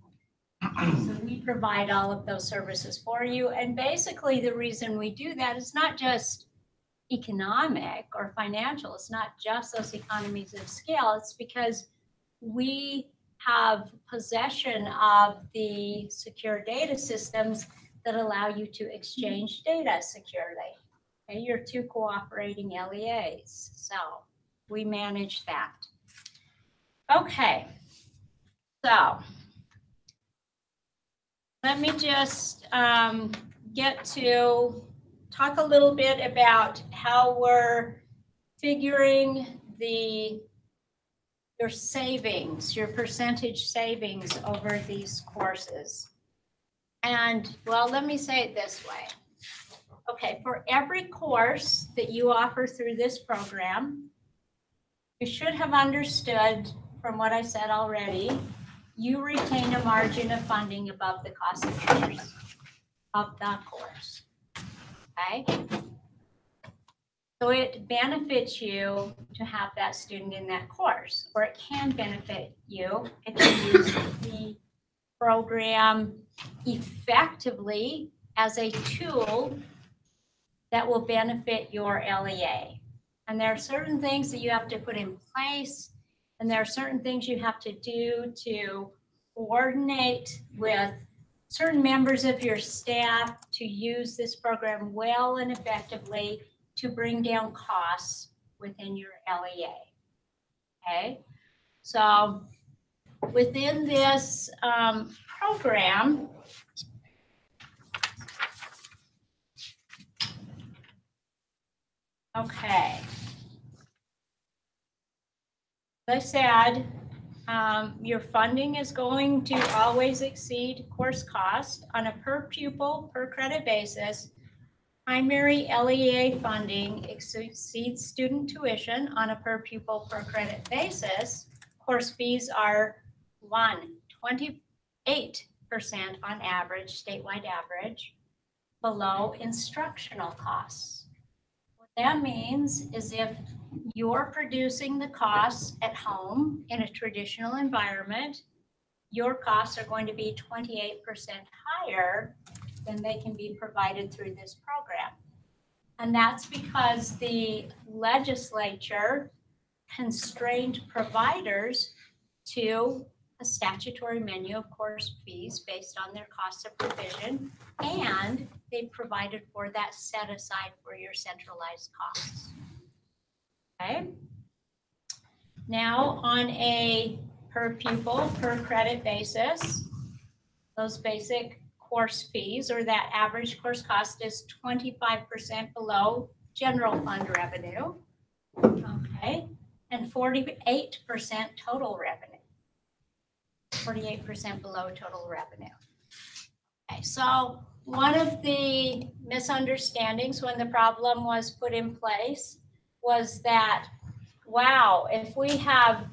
So we provide all of those services for you. And basically the reason we do that is not just economic or financial. It's not just those economies of scale. It's because we have possession of the secure data systems that allow you to exchange data securely. Okay, you're two cooperating LEAs. So we manage that. Okay. So let me just get to talk a little bit about how we're figuring your savings, your percentage savings over these courses. And well, let me say it this way. Okay, for every course that you offer through this program, you should have understood from what I said already, you retain a margin of funding above the cost of the course. Okay? So it benefits you to have that student in that course, or it can benefit you if you use the program effectively as a tool that will benefit your LEA. And there are certain things that you have to put in place, and there are certain things you have to do to coordinate with certain members of your staff to use this program well and effectively to bring down costs within your LEA. Okay, so within this program, okay, as I said, your funding is going to always exceed course cost on a per pupil, per credit basis. Primary LEA funding exceeds student tuition on a per pupil, per credit basis. Course fees are 28% on average, statewide average, below instructional costs. What that means is if you're producing the costs at home in a traditional environment, your costs are going to be 28% higher than they can be provided through this program. And that's because the legislature constrained providers to a statutory menu of course fees based on their cost of provision, and they provided for that set aside for your centralized costs. Okay. Now on a per pupil, per credit basis, those basic course fees, or that average course cost, is 25% below general fund revenue. Okay, and 48% total revenue. 48% below total revenue. Okay, so one of the misunderstandings when the problem was put in place was that, wow, if we have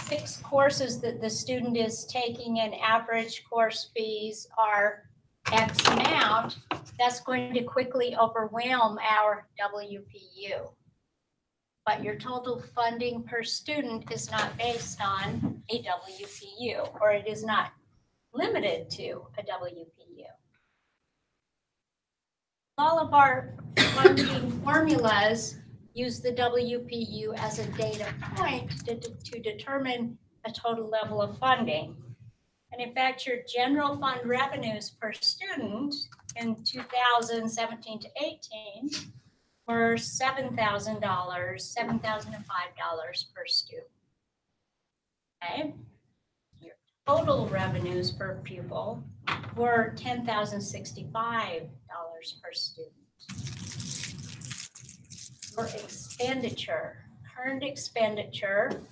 6 courses that the student is taking and average course fees are X amount, that's going to quickly overwhelm our WPU. But your total funding per student is not based on a WPU, or it is not limited to a WPU. All of our funding formulas use the WPU as a data point to determine a total level of funding. And in fact, your general fund revenues per student in 2017 to 18 were $7,000, $7,005 per student. Okay. Your total revenues per pupil were $10,065 per student. For expenditure, current expenditure,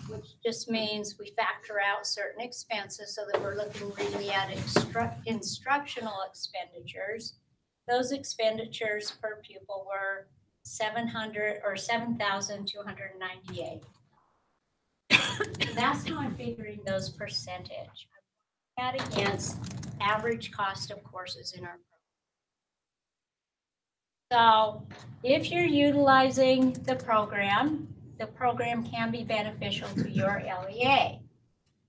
which just means we factor out certain expenses so that we're looking really at instructional expenditures. Those expenditures per pupil were $7,298. That's how I'm figuring those percentage. That against average cost of courses in our program. So if you're utilizing the program the program can be beneficial to your LEA.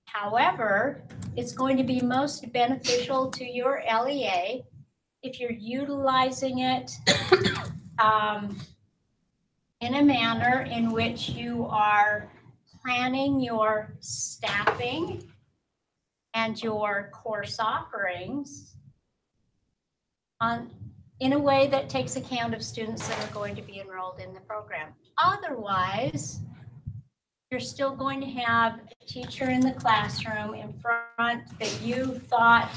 However, it's going to be most beneficial to your LEA if you're utilizing it in a manner in which you are planning your staffing and your course offerings in a way that takes account of students that are going to be enrolled in the program. Otherwise, you're still going to have a teacher in the classroom in front that you thought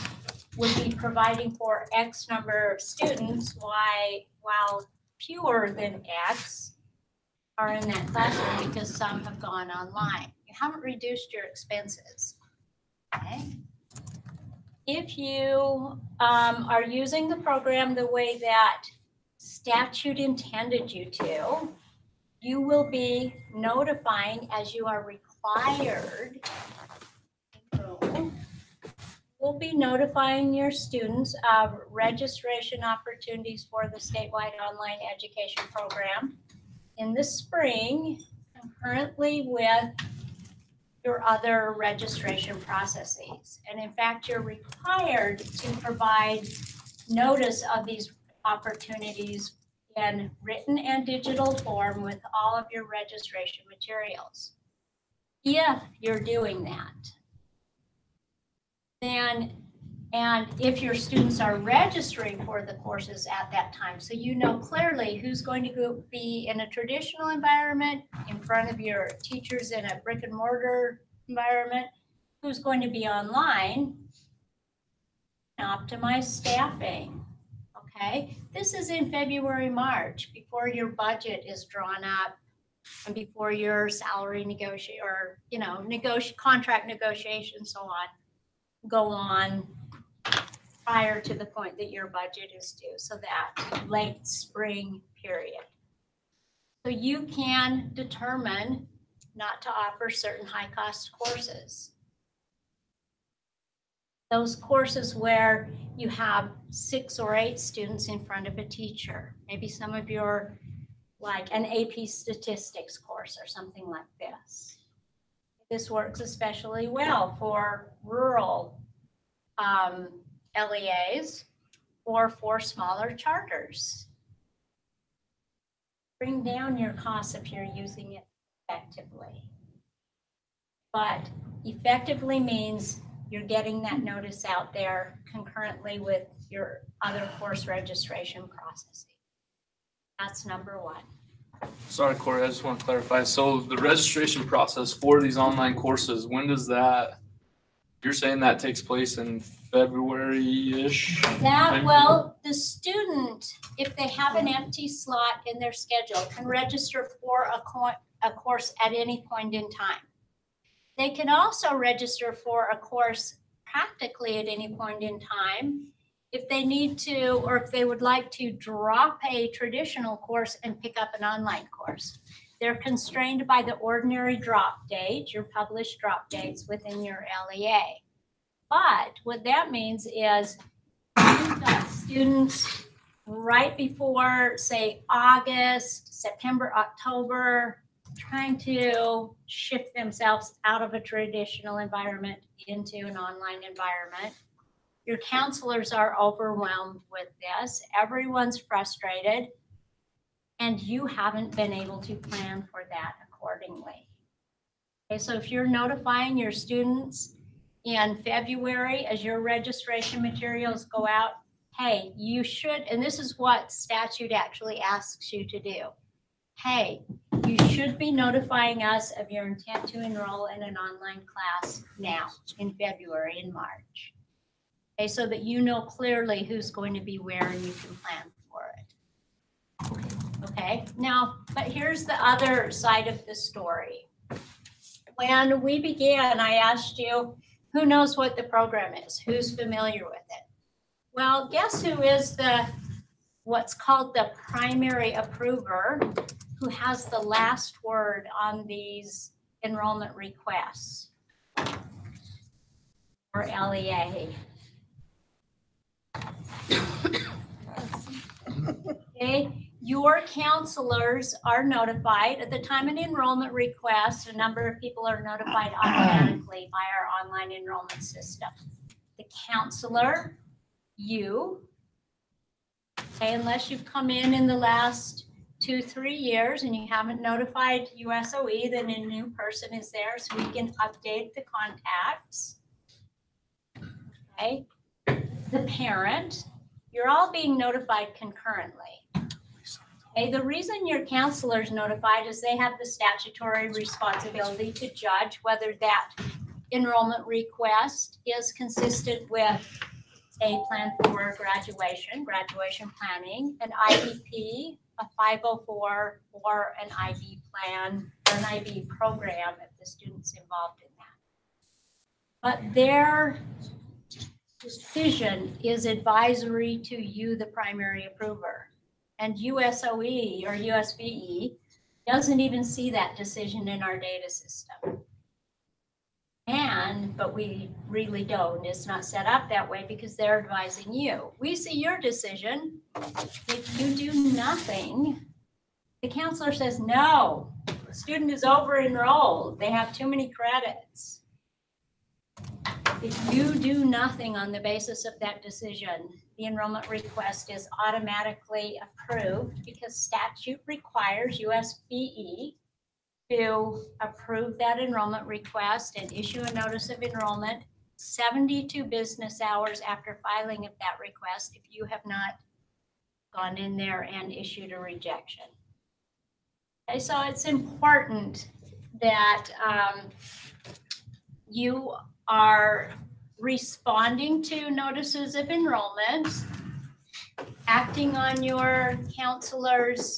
would be providing for X number of students, while fewer than X are in that classroom because some have gone online. You haven't reduced your expenses. Okay. If you are using the program the way that statute intended you to, you will be notifying, as you are required, will be notifying your students of registration opportunities for the statewide online education program in the spring, concurrently with your other registration processes. And in fact, you're required to provide notice of these opportunities in written and digital form with all of your registration materials. If you're doing that, then, and if your students are registering for the courses at that time, so you know clearly who's going to be in a traditional environment in front of your teachers in a brick and mortar environment, who's going to be online, optimize staffing. Okay, this is in February, March, before your budget is drawn up and before your salary negotiate or, contract negotiations, so on, go on prior to the point that your budget is due, so that late spring period. So you can determine not to offer certain high cost courses. Those courses where you have 6 or 8 students in front of a teacher, maybe some of your, like an AP statistics course or something like this. This works especially well for rural LEAs or for smaller charters. Bring down your costs if you're using it effectively. But effectively means you're getting that notice out there concurrently with your other course registration processes. That's number 1. Sorry, Corey, I just want to clarify. So the registration process for these online courses, when does that, you're saying that takes place in February-ish? Well, the student, if they have an empty slot in their schedule, can register for a course at any point in time. They can also register for a course practically at any point in time if they need to, or if they would like to drop a traditional course and pick up an online course. They're constrained by the ordinary drop date, your published drop dates within your LEA. But what that means is you've got students right before, say, August, September, October, trying to shift themselves out of a traditional environment into an online environment. Your counselors are overwhelmed with this. Everyone's frustrated, and you haven't been able to plan for that accordingly. Okay, so if you're notifying your students in February as your registration materials go out, hey, you should, and this is what statute actually asks you to do. Hey, you should be notifying us of your intent to enroll in an online class now in February and March. Okay, so that you know clearly who's going to be where and you can plan for it. Okay, now, but here's the other side of the story. When we began, I asked you, who knows what the program is? Who's familiar with it? Well, guess who is what's called the primary approver, who has the last word on these enrollment requests or LEA? Okay, your counselors are notified at the time of enrollment request. A number of people are notified automatically by our online enrollment system. The counselor, you, okay, unless you've come in the last 2-3 years and you haven't notified USOE, then a new person is there so we can update the contacts. Okay, the parent, you're all being notified concurrently. Okay, the reason your counselor is notified is they have the statutory responsibility to judge whether that enrollment request is consistent with a plan for graduation planning, an IEP, a 504, or an IB plan, or an IB program if the student's involved in that. But their decision is advisory to you, the primary approver. And USOE or USBE doesn't even see that decision in our data system. But we really don't. It's not set up that way because they're advising you. We see your decision. If you do nothing, the counselor says, no, the student is over-enrolled. They have too many credits. If you do nothing on the basis of that decision, the enrollment request is automatically approved because statute requires USBE to approve that enrollment request and issue a notice of enrollment 72 business hours after filing of that request if you have not gone in there and issued a rejection. Okay, so it's important that you are responding to notices of enrollment, acting on your counselor's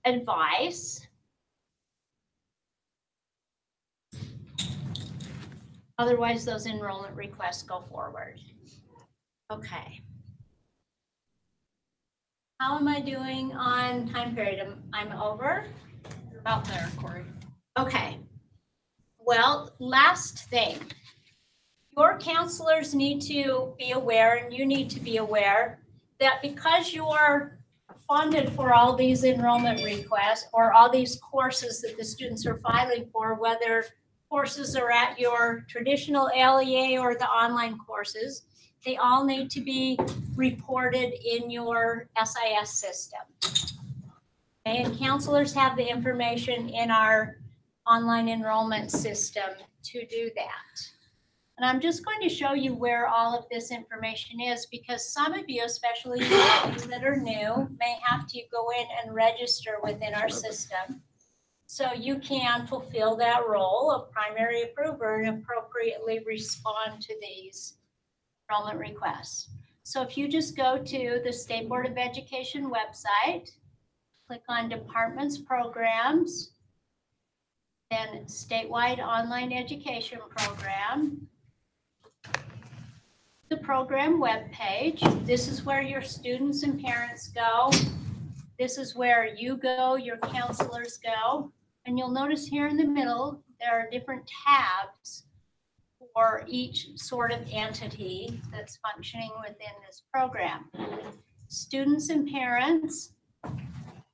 advice. Otherwise, those enrollment requests go forward. Okay. How am I doing on time period? I'm over? You're about there, Corey. Okay. Well, last thing. Your counselors need to be aware, and you need to be aware, that because you're funded for all these enrollment requests or all these courses that the students are filing for, whether courses are at your traditional LEA or the online courses, they all need to be reported in your SIS system. And counselors have the information in our online enrollment system to do that. And I'm just going to show you where all of this information is because some of you, especially you that are new, may have to go in and register within our system. So you can fulfill that role of primary approver and appropriately respond to these enrollment requests. So if you just go to the State Board of Education website, click on Departments Programs, then Statewide Online Education Program, the program webpage. This is where your students and parents go. This is where you go, your counselors go. And you'll notice here in the middle, there are different tabs for each sort of entity that's functioning within this program. Students and parents,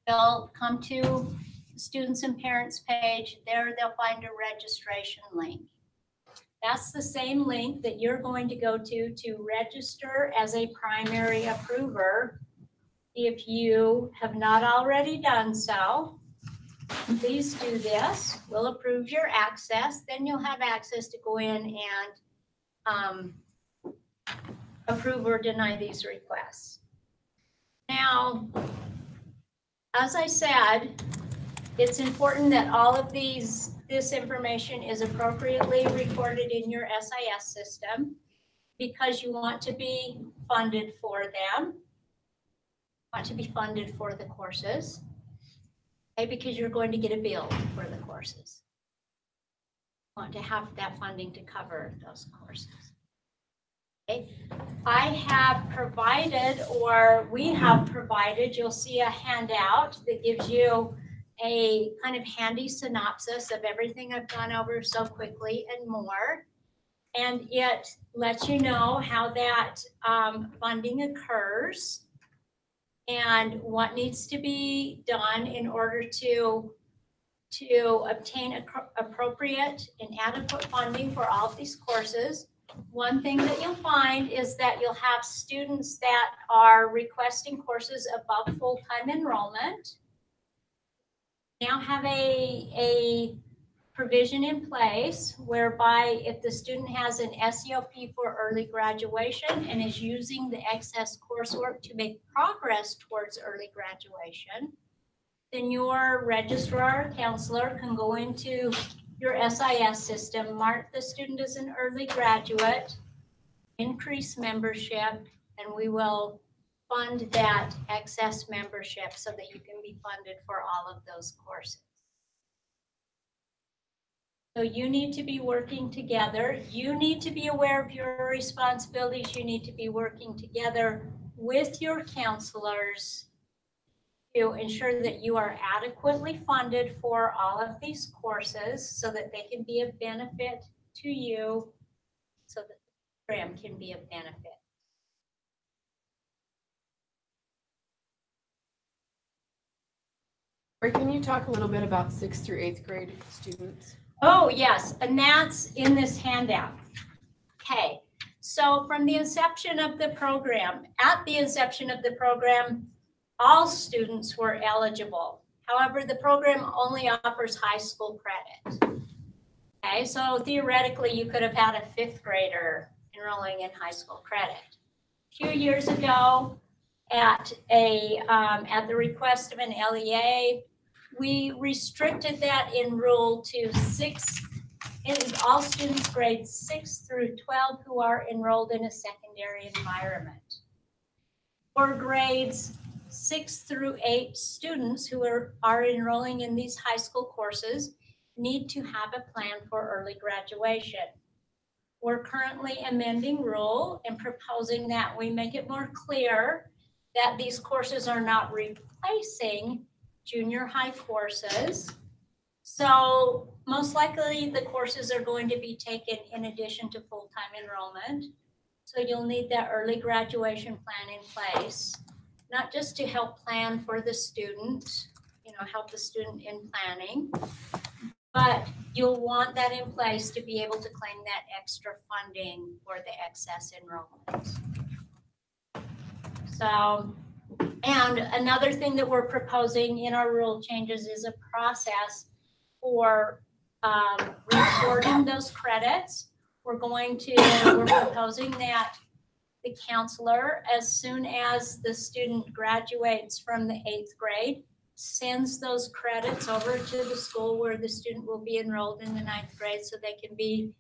they'll come to the students and parents page. There they'll find a registration link. That's the same link that you're going to go to register as a primary approver. If you have not already done so, please do this. We'll approve your access. Then you'll have access to go in and approve or deny these requests. Now, as I said, it's important that all of this information is appropriately recorded in your SIS system because you want to be funded for them, want to be funded for the courses, okay, because you're going to get a bill for the courses. You want to have that funding to cover those courses. Okay. I have provided, or we have provided, you'll see a handout that gives you a kind of handy synopsis of everything I've gone over so quickly and more. And it lets you know how that funding occurs and what needs to be done in order to obtain appropriate and adequate funding for all of these courses. One thing that you'll find is that you'll have students that are requesting courses above full-time enrollment. Now have a provision in place whereby if the student has an SEOP for early graduation and is using the excess coursework to make progress towards early graduation, then your registrar or counselor can go into your SIS system, mark the student as an early graduate, increase membership, and we will fund that excess membership so that you can be funded for all of those courses. So you need to be working together. You need to be aware of your responsibilities. You need to be working together with your counselors to ensure that you are adequately funded for all of these courses so that they can be of benefit to you, so that the program can be of benefit. Or can you talk a little bit about 6th through 8th grade students? Oh, yes, and that's in this handout. Okay, so from the inception of the program, at the inception of the program, all students were eligible. However, the program only offers high school credit. Okay, so theoretically, you could have had a 5th grader enrolling in high school credit. A few years ago, at the request of an LEA, we restricted that in rule to all students grades 6 through 12 who are enrolled in a secondary environment. For grades 6 through 8, students who are enrolling in these high school courses need to have a plan for early graduation. We're currently amending rule and proposing that we make it more clear that these courses are not replacing junior high courses. So most likely the courses are going to be taken in addition to full-time enrollment. So you'll need that early graduation plan in place, not just to help plan for the student, help the student in planning, but you'll want that in place to be able to claim that extra funding for the excess enrollment. So, and another thing that we're proposing in our rule changes is a process for recording those credits. We're proposing that the counselor, as soon as the student graduates from the 8th grade, sends those credits over to the school where the student will be enrolled in the 9th grade so they can be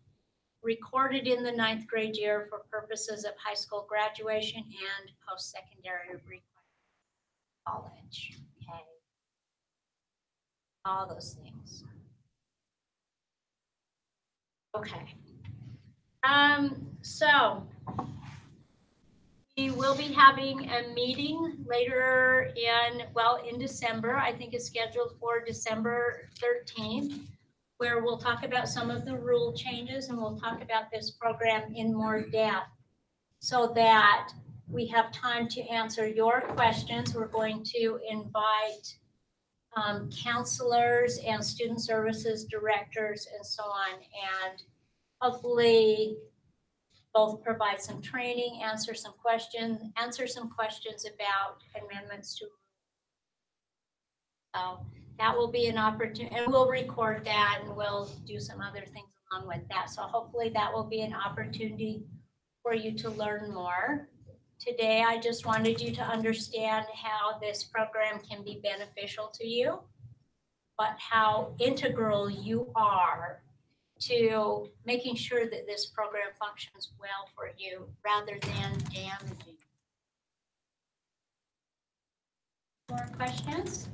recorded in the 9th grade year for purposes of high school graduation and post-secondary college. Okay. All those things. Okay. So we will be having a meeting later in December. I think it's scheduled for December 13th, where we'll talk about some of the rule changes and we'll talk about this program in more depth so that we have time to answer your questions. We're going to invite counselors and student services directors and so on, and hopefully both provide some training, answer some questions about amendments to. So that will be an opportunity, and we'll record that and we'll do some other things along with that. So hopefully that will be an opportunity for you to learn more. Today, I just wanted you to understand how this program can be beneficial to you, but how integral you are to making sure that this program functions well for you rather than damaging. More questions?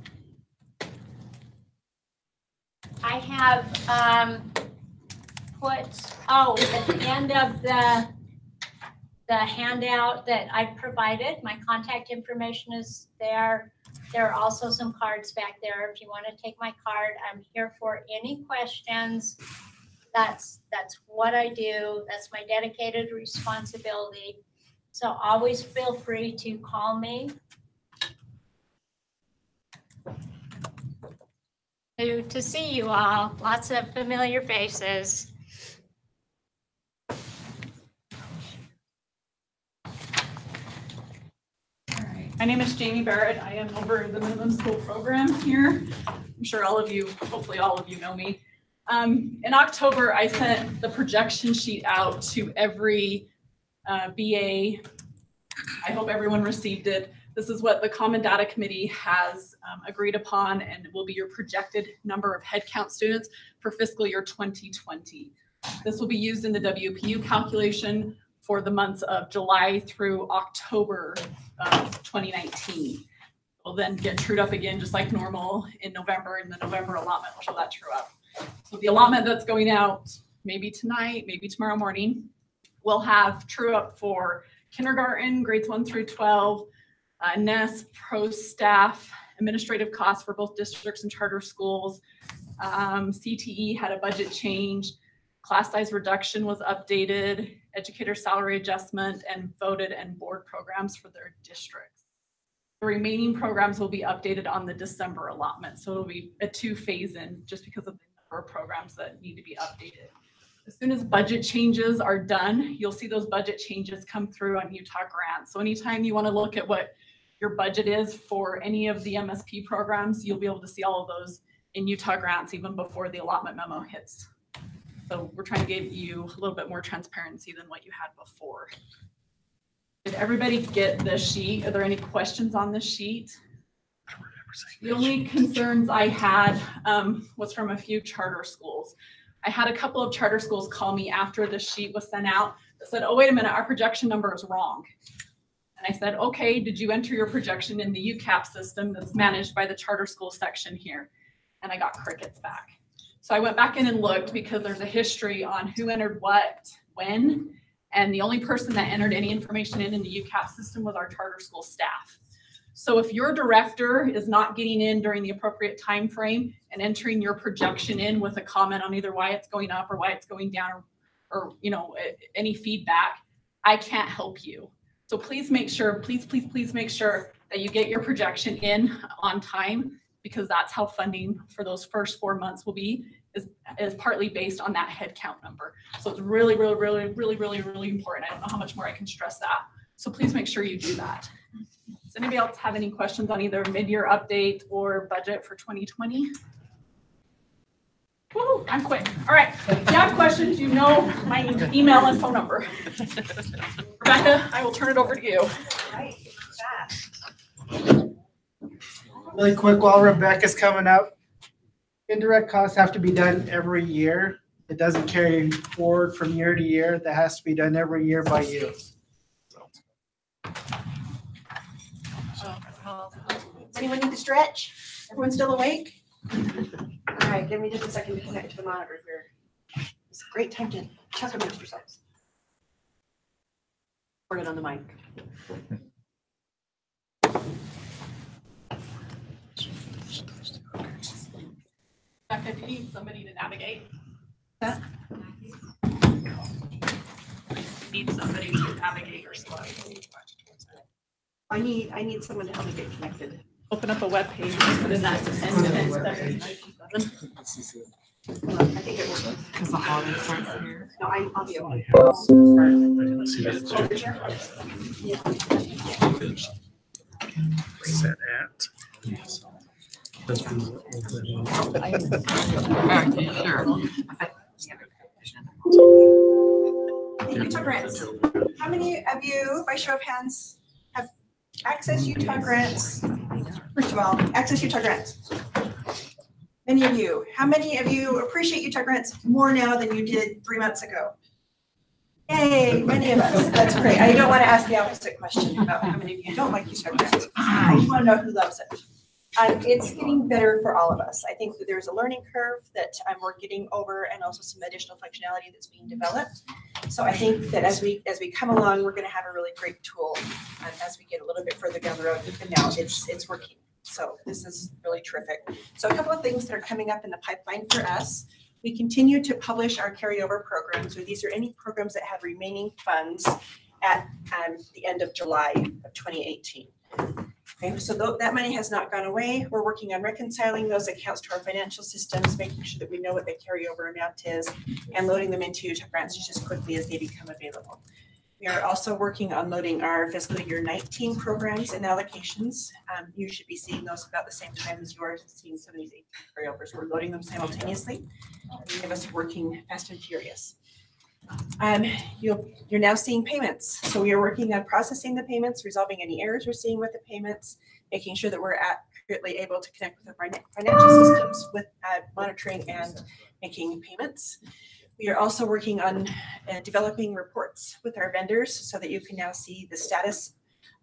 I have at the end of the handout that I provided, my contact information is there. There are also some cards back there. If you want to take my card, I'm here for any questions. That's That's what I do. That's my dedicated responsibility. So always feel free to call me. To see you all, lots of familiar faces. My name is Jamie Barrett. I am over the minimum school program here. I'm sure all of you, hopefully all of you know me. In October, I sent the projection sheet out to every BA. I hope everyone received it. This is what the Common Data Committee has agreed upon, and it will be your projected number of headcount students for fiscal year 2020. This will be used in the WPU calculation for the months of July through October of 2019. We'll then get trued up again, just like normal in November, and the November allotment will show that true up. So the allotment that's going out maybe tonight, maybe tomorrow morning, will have true up for kindergarten, grades 1 through 12, NES, pro staff, administrative costs for both districts and charter schools. CTE had a budget change, class size reduction was updated, educator salary adjustment, and voted and board programs for their districts. The remaining programs will be updated on the December allotment. So it'll be a 2-phase in just because of the number of programs that need to be updated. As soon as budget changes are done, you'll see those budget changes come through on Utah grants. So anytime you want to look at what your budget is for any of the MSP programs, you'll be able to see all of those in Utah grants even before the allotment memo hits. So we're trying to give you a little bit more transparency than what you had before. Did everybody get this sheet? Are there any questions on this sheet? The only concerns I had was from a few charter schools. I had a couple of charter schools call me after the sheet was sent out that said, oh, wait a minute, our projection number is wrong. And I said, okay, did you enter your projection in the UCAP system that's managed by the charter school section here? And I got crickets back. So I went back in and looked because there's a history on who entered what, when, and the only person that entered any information in the UCAP system was our charter school staff. So if your director is not getting in during the appropriate time frame and entering your projection in with a comment on either why it's going up or why it's going down or you know, any feedback, I can't help you. So please make sure, please make sure that you get your projection in on time, because that's how funding for those first 4 months will be, is partly based on that head count number. So it's really important. I don't know how much more I can stress that. So please make sure you do that. Does anybody else have any questions on either mid-year update or budget for 2020? Woo, I'm quick. All right, if you have questions, you know my email and phone number. Rebecca, I will turn it over to you. Really quick, while Rebecca's coming up, indirect costs have to be done every year. It doesn't carry forward from year to year. That has to be done every year by you. Anyone need to stretch? Everyone still awake? All right, give me just a second to connect to the monitor here. It's a great time to chuck amongst yourselves. Put it on the mic. Becca, do you need somebody to navigate? Huh? Need somebody to navigate your slide. I need someone to help me get connected. Open up a web page and put in that 10 minutes. I think it will. Because the holiday starts here. No, I'll be able Set at. Utah grants. How many of you, by show of hands, have accessed Utah grants? First of all, access Utah grants. Many of you. How many of you appreciate Utah grants more now than you did 3 months ago? Yay, many of us. That's great. I don't want to ask the opposite question about how many of you don't like Utah grants. I just want to know who loves it. It's getting better for all of us. I think that there's a learning curve that we're getting over, and also some additional functionality that's being developed. So I think that as we come along, we're going to have a really great tool as we get a little bit further down the road. And now it's working. So this is really terrific. So a couple of things that are coming up in the pipeline for us. We continue to publish our carryover programs. So these are any programs that have remaining funds at the end of July of 2018. Okay, so that money has not gone away. We're working on reconciling those accounts to our financial systems, making sure that we know what the carryover amount is, and loading them into Utah grants just as quickly as they become available. We are also working on loading our fiscal year 19 programs and allocations. You should be seeing those about the same time as you are seeing some of these 18 carryovers. We're loading them simultaneously. Many of us are working fast and furious. You're now seeing payments. So we are working on processing the payments, resolving any errors we're seeing with the payments, making sure that we're accurately able to connect with the financial systems with monitoring and making payments. We are also working on developing reports with our vendors so that you can now see the status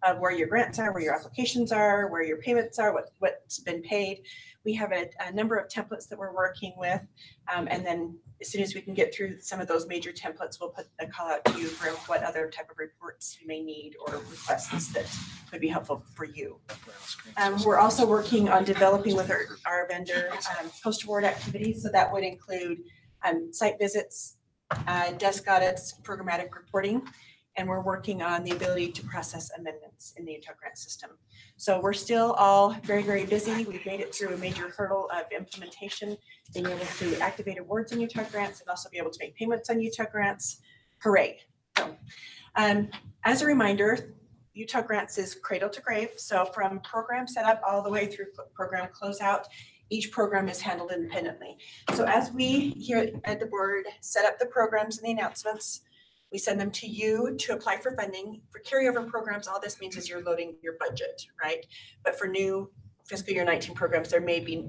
of where your grants are, where your applications are, where your payments are, what's been paid. We have a number of templates that we're working with. And then as soon as we can get through some of those major templates, we'll put a call out to you for what other type of reports you may need or requests that would be helpful for you. We're also working on developing with our vendor post-award activities. So that would include site visits, desk audits, programmatic reporting, and we're working on the ability to process amendments in the Utah grant system. So we're still all very, very busy. We've made it through a major hurdle of implementation, being able to activate awards in Utah grants and also be able to make payments on Utah grants. Hooray. So, as a reminder, Utah grants is cradle to grave. So from program setup all the way through program closeout, each program is handled independently. So as we here at the board set up the programs and the announcements, we send them to you to apply for funding. For carryover programs, all this means is you're loading your budget, right? But for new fiscal year 19 programs, there may be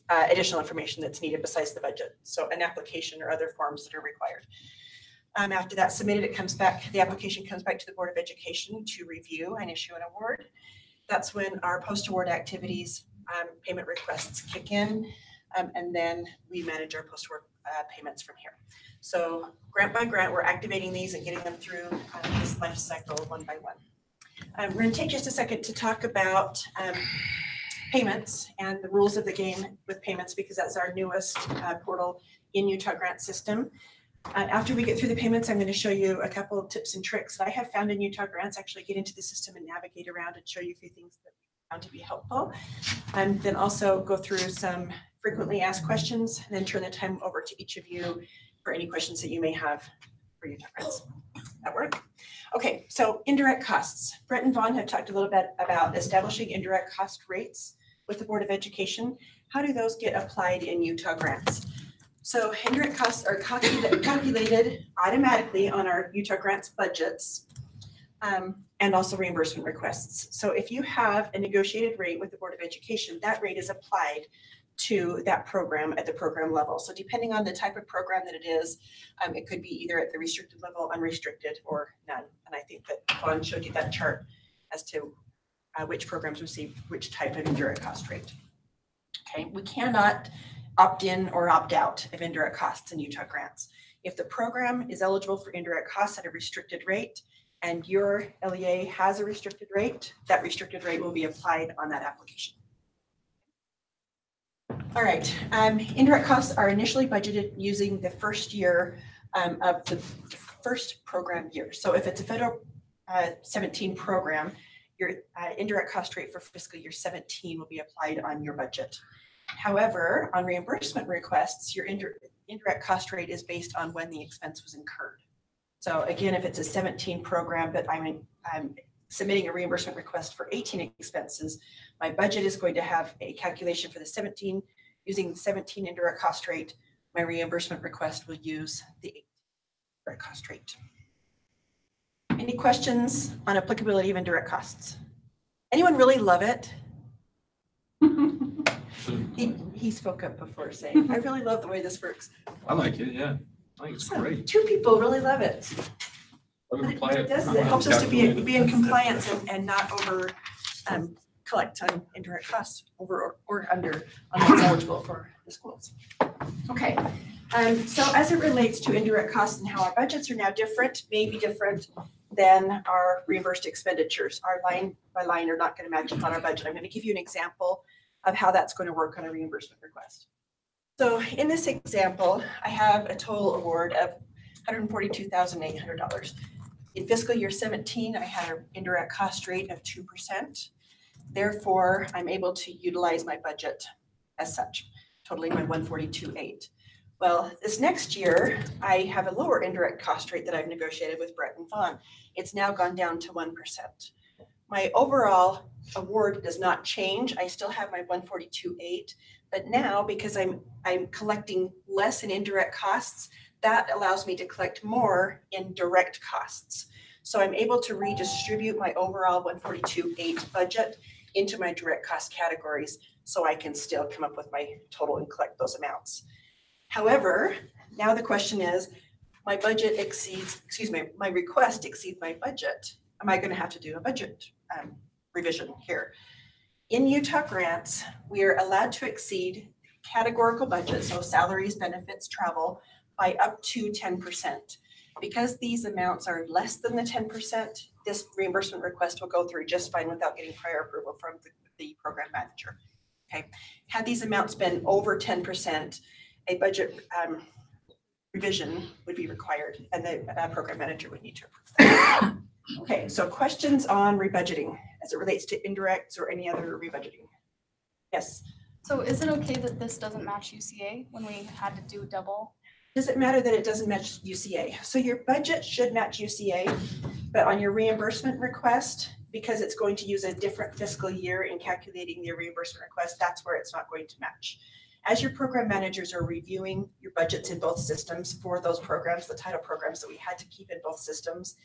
additional information that's needed besides the budget. So an application or other forms that are required. After that's submitted, it comes back, the application comes back to the Board of Education to review and issue an award. That's when our post-award activities, payment requests kick in, and then we manage our post-award payments from here. So grant by grant, we're activating these and getting them through this life cycle one by one. We're going to take just a second to talk about payments and the rules of the game with payments, because that's our newest portal in Utah grant system. After we get through the payments, I'm going to show you a couple of tips and tricks that I have found in Utah grants, actually get into the system and navigate around and show you a few things that we found to be helpful. And then also go through some frequently asked questions and then turn the time over to each of you for any questions that you may have for Utah grants. That work? Okay, so indirect costs. Brett and Vaughn have talked a little bit about establishing indirect cost rates with the Board of Education. How do those get applied in Utah grants? So indirect costs are calculated automatically on our Utah grants budgets and also reimbursement requests. So if you have a negotiated rate with the Board of Education, that rate is applied to that program at the program level. So depending on the type of program that it is, it could be either at the restricted level, unrestricted, or none. And I think that Vaughn showed you that chart as to which programs receive which type of indirect cost rate. Okay, we cannot opt in or opt out of indirect costs in Utah grants. If the program is eligible for indirect costs at a restricted rate and your LEA has a restricted rate, that restricted rate will be applied on that application. All right, indirect costs are initially budgeted using the first year of the first program year. So if it's a federal 17 program, your indirect cost rate for fiscal year 17 will be applied on your budget. However, on reimbursement requests, your indirect cost rate is based on when the expense was incurred. So again, if it's a 17 program, but I'm submitting a reimbursement request for 18 expenses, my budget is going to have a calculation for the 17 using the 17 indirect cost rate. My reimbursement request will use the 18 indirect cost rate. Any questions on applicability of indirect costs? Anyone really love it? He spoke up before saying, I really love the way this works. I like it, yeah. I think it's great. 2 people really love it. It helps us to be in compliance and not over collect on indirect costs over or under on what's eligible for the schools. Okay, so as it relates to indirect costs and how our budgets are now different, may be different than our reimbursed expenditures. Our line by line are not going to match up on our budget. I'm going to give you an example of how that's going to work on a reimbursement request. So in this example, I have a total award of $142,800. In fiscal year 17, I had an indirect cost rate of 2%. Therefore, I'm able to utilize my budget as such, totaling my 142.8. Well, this next year, I have a lower indirect cost rate that I've negotiated with Brett and Vaughn. It's now gone down to 1%. My overall award does not change. I still have my 142.8, but now because I'm collecting less in indirect costs, that allows me to collect more in direct costs. So I'm able to redistribute my overall 142.8 budget into my direct cost categories so I can still come up with my total and collect those amounts. However, now the question is, my budget exceeds, my request exceeds my budget. Am I going to have to do a budget revision here? In Utah grants, we are allowed to exceed categorical budget, so salaries, benefits, travel, by up to 10%. Because these amounts are less than the 10%, this reimbursement request will go through just fine without getting prior approval from the program manager. Okay. Had these amounts been over 10%, a budget revision would be required, and the program manager would need to approve that. Okay, so questions on rebudgeting as it relates to indirects or any other rebudgeting? Yes. So is it okay that this doesn't match UCA when we had to do double? Does it matter that it doesn't match UCA? So your budget should match UCA, but on your reimbursement request, because it's going to use a different fiscal year in calculating the reimbursement request, that's where it's not going to match. As your program managers are reviewing your budgets in both systems for those programs, the title programs that we had to keep in both systems,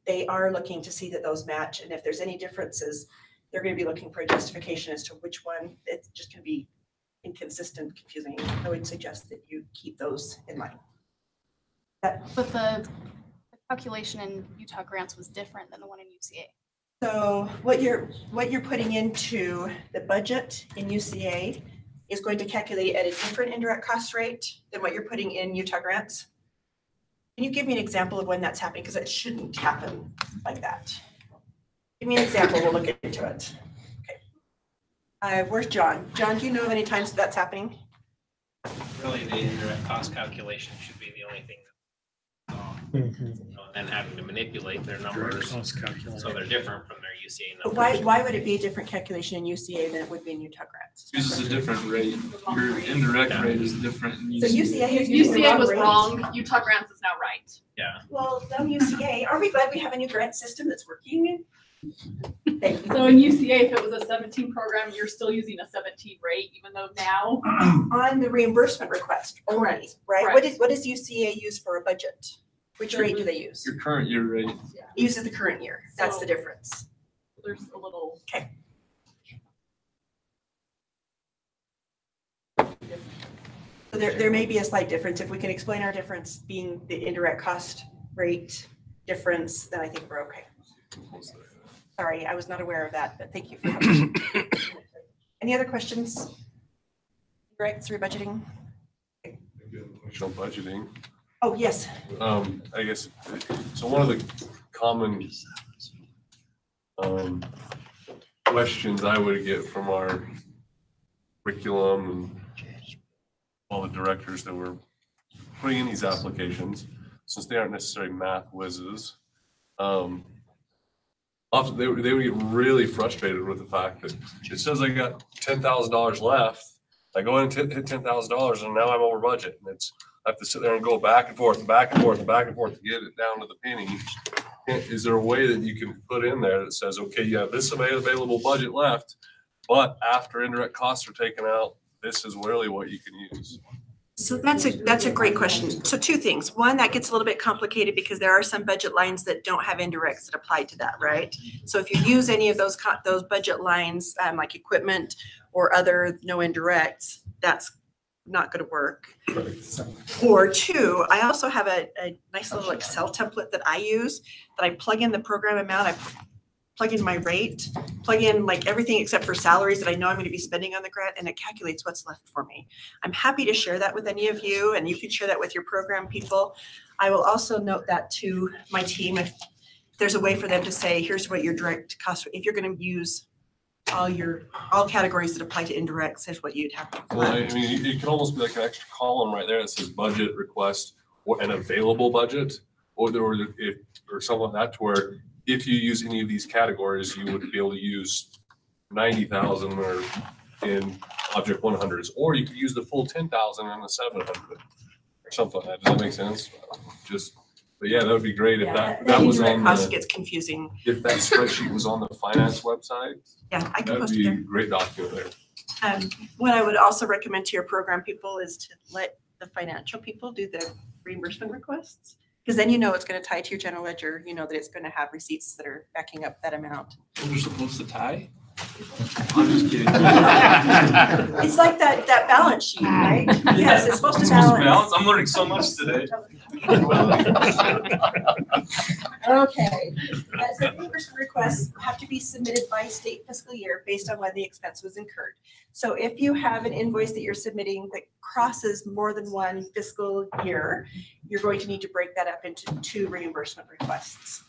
they are looking to see that those match. And if there's any differences, they're going to be looking for a justification as to which one. It's just going to be inconsistent, confusing. I would suggest that you keep those in mind. But the calculation in Utah grants was different than the one in UCA. So what you're putting into the budget in UCA is going to calculate at a different indirect cost rate than what you're putting in Utah grants. Can you give me an example of when that's happening? Because it shouldn't happen like that. Give me an example, we'll look into it. Okay. Where's John? John, do you know of any times that's happening? Really, the indirect cost calculation should be the only thing. And having to manipulate their numbers, so they're different from their UCA But numbers. why would it be a different calculation in UCA than it would be in Utah grants? It's just a different rate. Your indirect rate is different. in So UCA is UCA was rate. wrong. Utah grants is now right. Yeah. Well, dumb UCA, are we glad we have a new grant system that's working? Thank you. So in UCA, if it was a 17 program, you're still using a 17 rate, even though now. On the reimbursement request only, Correct. right? Correct. What does UCA use for a budget? Which rate do they use? Your current year rate. Uses the current year. That's the difference. There's a little. Okay. So there may be a slight difference. If we can explain our difference being the indirect cost rate difference, then I think we're okay. Sorry, I was not aware of that, but thank you for helping. Any other questions? Directs rebudgeting? Question on budgeting. Oh, yes. I guess, so one of the common questions I would get from our curriculum and all the directors that were putting in these applications, since they aren't necessarily math whizzes, often they would get really frustrated with the fact that it says I got $10,000 left. I go in and hit $10,000 and now I'm over budget, and I have to sit there and go back and forth and back and forth and back and forth to get it down to the penny. Is there a way that you can put in there that says, okay, you have this available budget left, but after indirect costs are taken out, this is really what you can use? So that's a great question. So two things. One, that gets a little bit complicated because there are some budget lines that don't have indirects that apply to that, right? So if you use any of those budget lines, like equipment or other no indirects, that's not going to work. Or two, I also have a nice little Excel template that I use that I plug in the program amount, I plug in my rate, plug in like everything except for salaries that I know I'm going to be spending on the grant, and it calculates what's left for me. I'm happy to share that with any of you, and you can share that with your program people. I will also note that to my team if there's a way for them to say, here's what your direct cost, if you're going to use all categories that apply to indirects is what you'd have to. Well, I mean, it can almost be like an extra column right there that says budget request or an available budget, or something like that, to where if you use any of these categories, you would be able to use 90,000 or in object 100s, or you could use the full 10,000 and the 700 or something like that. Does that make sense? But yeah, that would be great if that was on Cost gets confusing. If that spreadsheet was on the finance website. Yeah, I can That'd post it be a there. great document there. What I would also recommend to your program people is to let the financial people do the reimbursement requests. Because then you know it's going to tie to your general ledger. You know that it's going to have receipts that are backing up that amount. We're supposed to tie? I'm just kidding. It's like that balance sheet, right? Yes, it's supposed to balance. I'm learning so much today. Okay, so reimbursement requests have to be submitted by state fiscal year based on when the expense was incurred. So if you have an invoice that you're submitting that crosses more than one fiscal year, you're going to need to break that up into 2 reimbursement requests.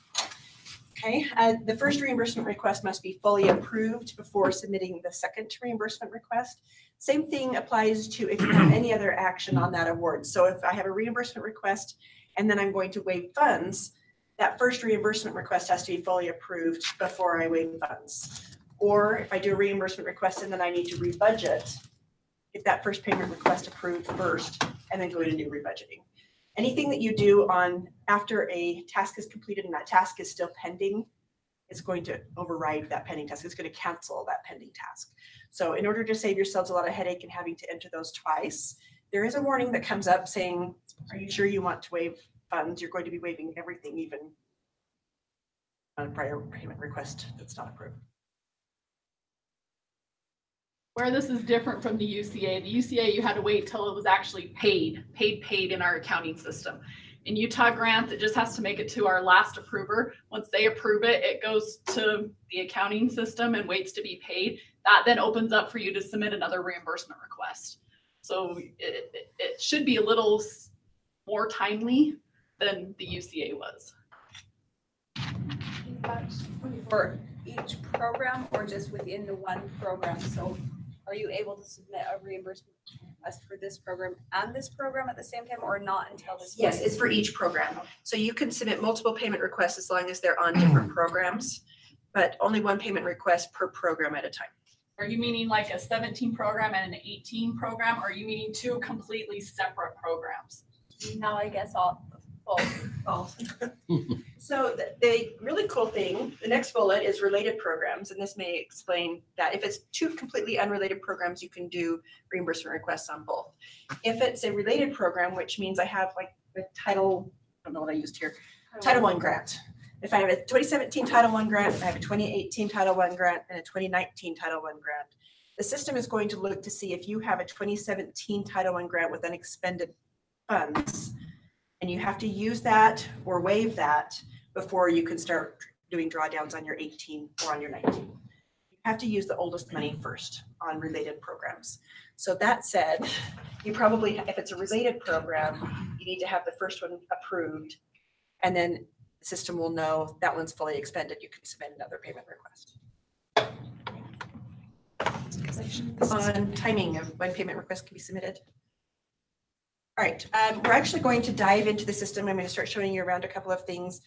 Okay, the first reimbursement request must be fully approved before submitting the second reimbursement request. Same thing applies to if you have any other action on that award. So if I have a reimbursement request and then I'm going to waive funds, that first reimbursement request has to be fully approved before I waive funds. Or if I do a reimbursement request and then I need to rebudget, get that first payment request approved first and then go into new rebudgeting. Anything that you do after a task is completed and that task is still pending, it's going to override that pending task. It's going to cancel that pending task. So in order to save yourselves a lot of headache and having to enter those twice, there is a warning that comes up saying, are you sure you want to waive funds? You're going to be waiving everything, even on a prior payment request that's not approved. Where this is different from the UCA, you had to wait till it was actually paid in our accounting system. In Utah grants, it just has to make it to our last approver. Once they approve it, it goes to the accounting system and waits to be paid. That then opens up for you to submit another reimbursement request. So it should be a little more timely than the UCA was. For each program or just within the one program? So are you able to submit a reimbursement request for this program and this program at the same time, or not until this? Yes, it's for each program. So you can submit multiple payment requests as long as they're on different programs, but only one payment request per program at a time. Are you meaning like a 17 program and an 18 program? Or are you meaning 2 completely separate programs? No, I guess both. So the really cool thing, the next bullet is related programs, and this may explain that if it's 2 completely unrelated programs, you can do reimbursement requests on both. If it's a related program, which means I have like the title, I don't know what I used here, Title I grant. If I have a 2017 Title I grant, I have a 2018 Title I grant, and a 2019 Title I grant, the system is going to look to see if you have a 2017 Title I grant with unexpended funds, and you have to use that or waive that before you can start doing drawdowns on your 18 or on your 19. You have to use the oldest money first on related programs. So that said, you probably, if it's a related program, you need to have the first one approved, and then the system will know that one's fully expended. You can submit another payment request. On timing of when payment requests can be submitted. All right, we're actually going to dive into the system. I'm going to start showing you around a couple of things.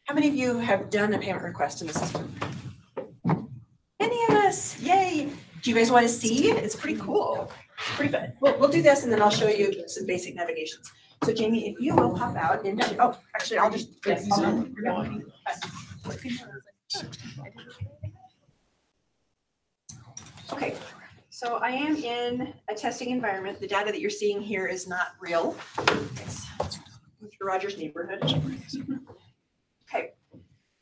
How many of you have done a payment request in the system? Any of us, yay. Do you guys want to see? It's pretty cool. Pretty fun. We'll do this and then I'll show you some basic navigations. So Jamie, if you will pop out into, oh, actually I'll just, okay. So I am in a testing environment. The data that you're seeing here is not real. It's Mr. Rogers' neighborhood. Okay,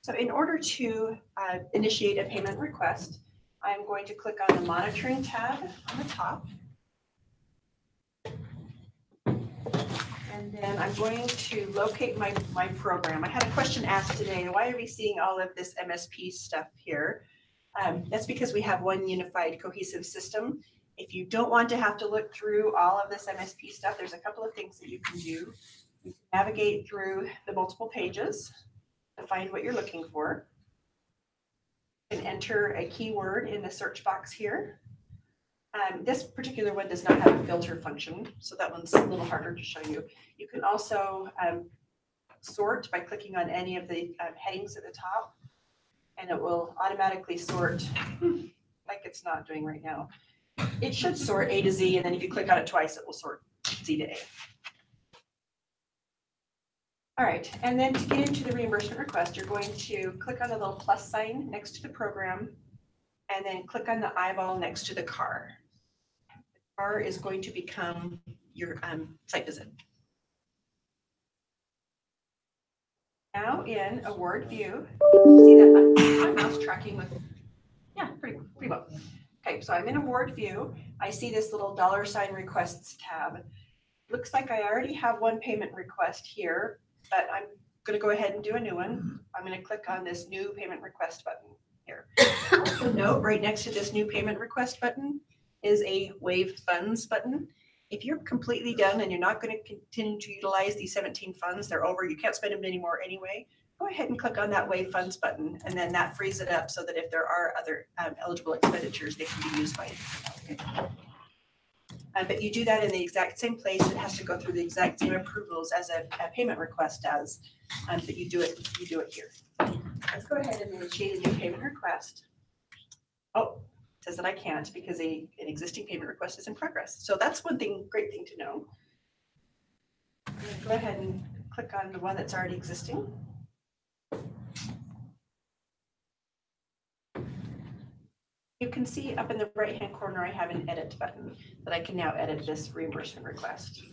so in order to initiate a payment request, I'm going to click on the monitoring tab on the top. And then I'm going to locate my program. I had a question asked today, why are we seeing all of this MSP stuff here? That's because we have one unified cohesive system. If you don't want to have to look through all of this MSP stuff, there's a couple of things that you can do. You can navigate through the multiple pages to find what you're looking for. You can enter a keyword in the search box here. This particular one does not have a filter function, so that one's a little harder to show you. You can also sort by clicking on any of the headings at the top, and it will automatically sort like it's not doing right now. It should sort A to Z, and then if you click on it twice, it will sort Z to A. All right, and then to get into the reimbursement request, you're going to click on the little plus sign next to the program, and then click on the eyeball next to the car. The car is going to become your site visit. Now in award view, see that I'm mouse tracking with, yeah, pretty well. Okay, so I'm in award view. I see this little $ requests tab. Looks like I already have one payment request here, but I'm gonna go ahead and do a new one. I'm gonna click on this new payment request button here. Also note, right next to this new payment request button is a waive funds button. If you're completely done and you're not gonna continue to utilize these 17 funds, they're over, you can't spend them anymore anyway, go ahead and click on that waive funds button, and then that frees it up so that if there are other eligible expenditures, they can be used by it. But you do that in the exact same place. It has to go through the exact same approvals as a payment request does, but you do it here. Let's go ahead and initiate a new payment request. Oh, it says that I can't because an existing payment request is in progress. So that's one thing, great thing to know. Go ahead and click on the one that's already existing. You can see up in the right-hand corner, I have an edit button that I can now edit this reimbursement request.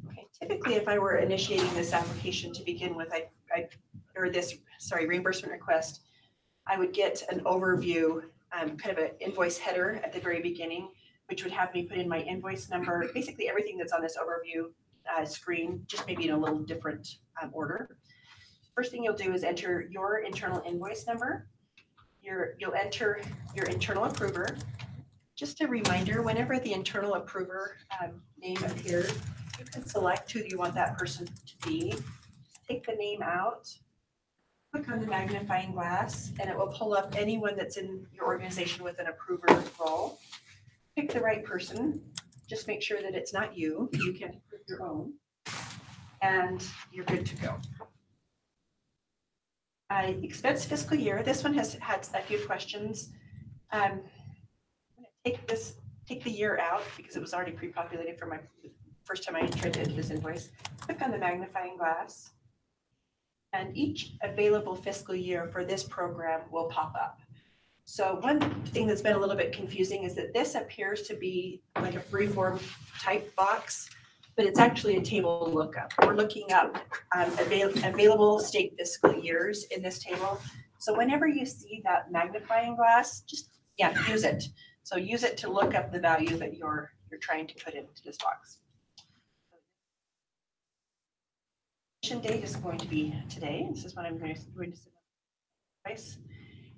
Okay, typically, if I were initiating this application to begin with, reimbursement request, I would get an overview, kind of an invoice header at the very beginning, which would have me put in my invoice number, basically everything that's on this overview screen, just maybe in a little different order. First thing you'll do is enter your internal invoice number. You'll enter your internal approver. Just a reminder, whenever the internal approver name appears, you can select who you want that person to be. Take the name out, click on the magnifying glass, and it will pull up anyone that's in your organization with an approver role. Pick the right person. Just make sure that it's not you. You can approve your own, and you're good to go. Expense fiscal year. This one has had a few questions. I'm going to take the year out because it was already pre-populated for my first time I entered into this invoice. Click on the magnifying glass, and each available fiscal year for this program will pop up. So one thing that's been a little bit confusing is that this appears to be like a freeform type box, but it's actually a table lookup. We're looking up available state fiscal years in this table. So whenever you see that magnifying glass, just, use it. So use it to look up the value that you're trying to put into this box. Submission date is going to be today. This is what I'm going to submit twice.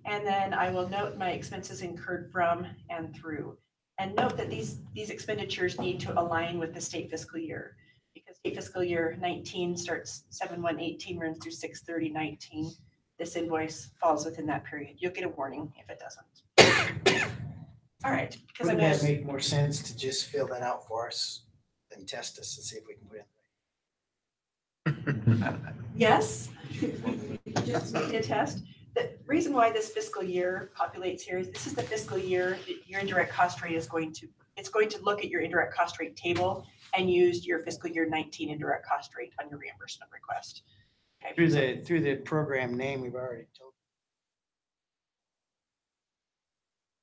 And then I will note my expenses incurred from and through. And note that these expenditures need to align with the state fiscal year, because state fiscal year 19 starts 7/1/18, runs through 6/30/19. This invoice falls within that period. You'll get a warning if it doesn't. All right. Wouldn't that make more sense to just fill that out for us than test us and see if we can put it? Yes. Just make a test. The reason why this fiscal year populates here is this is the fiscal year that your indirect cost rate is going to look at your indirect cost rate table and use your fiscal year 19 indirect cost rate on your reimbursement request. Okay. Through the program name, we've already told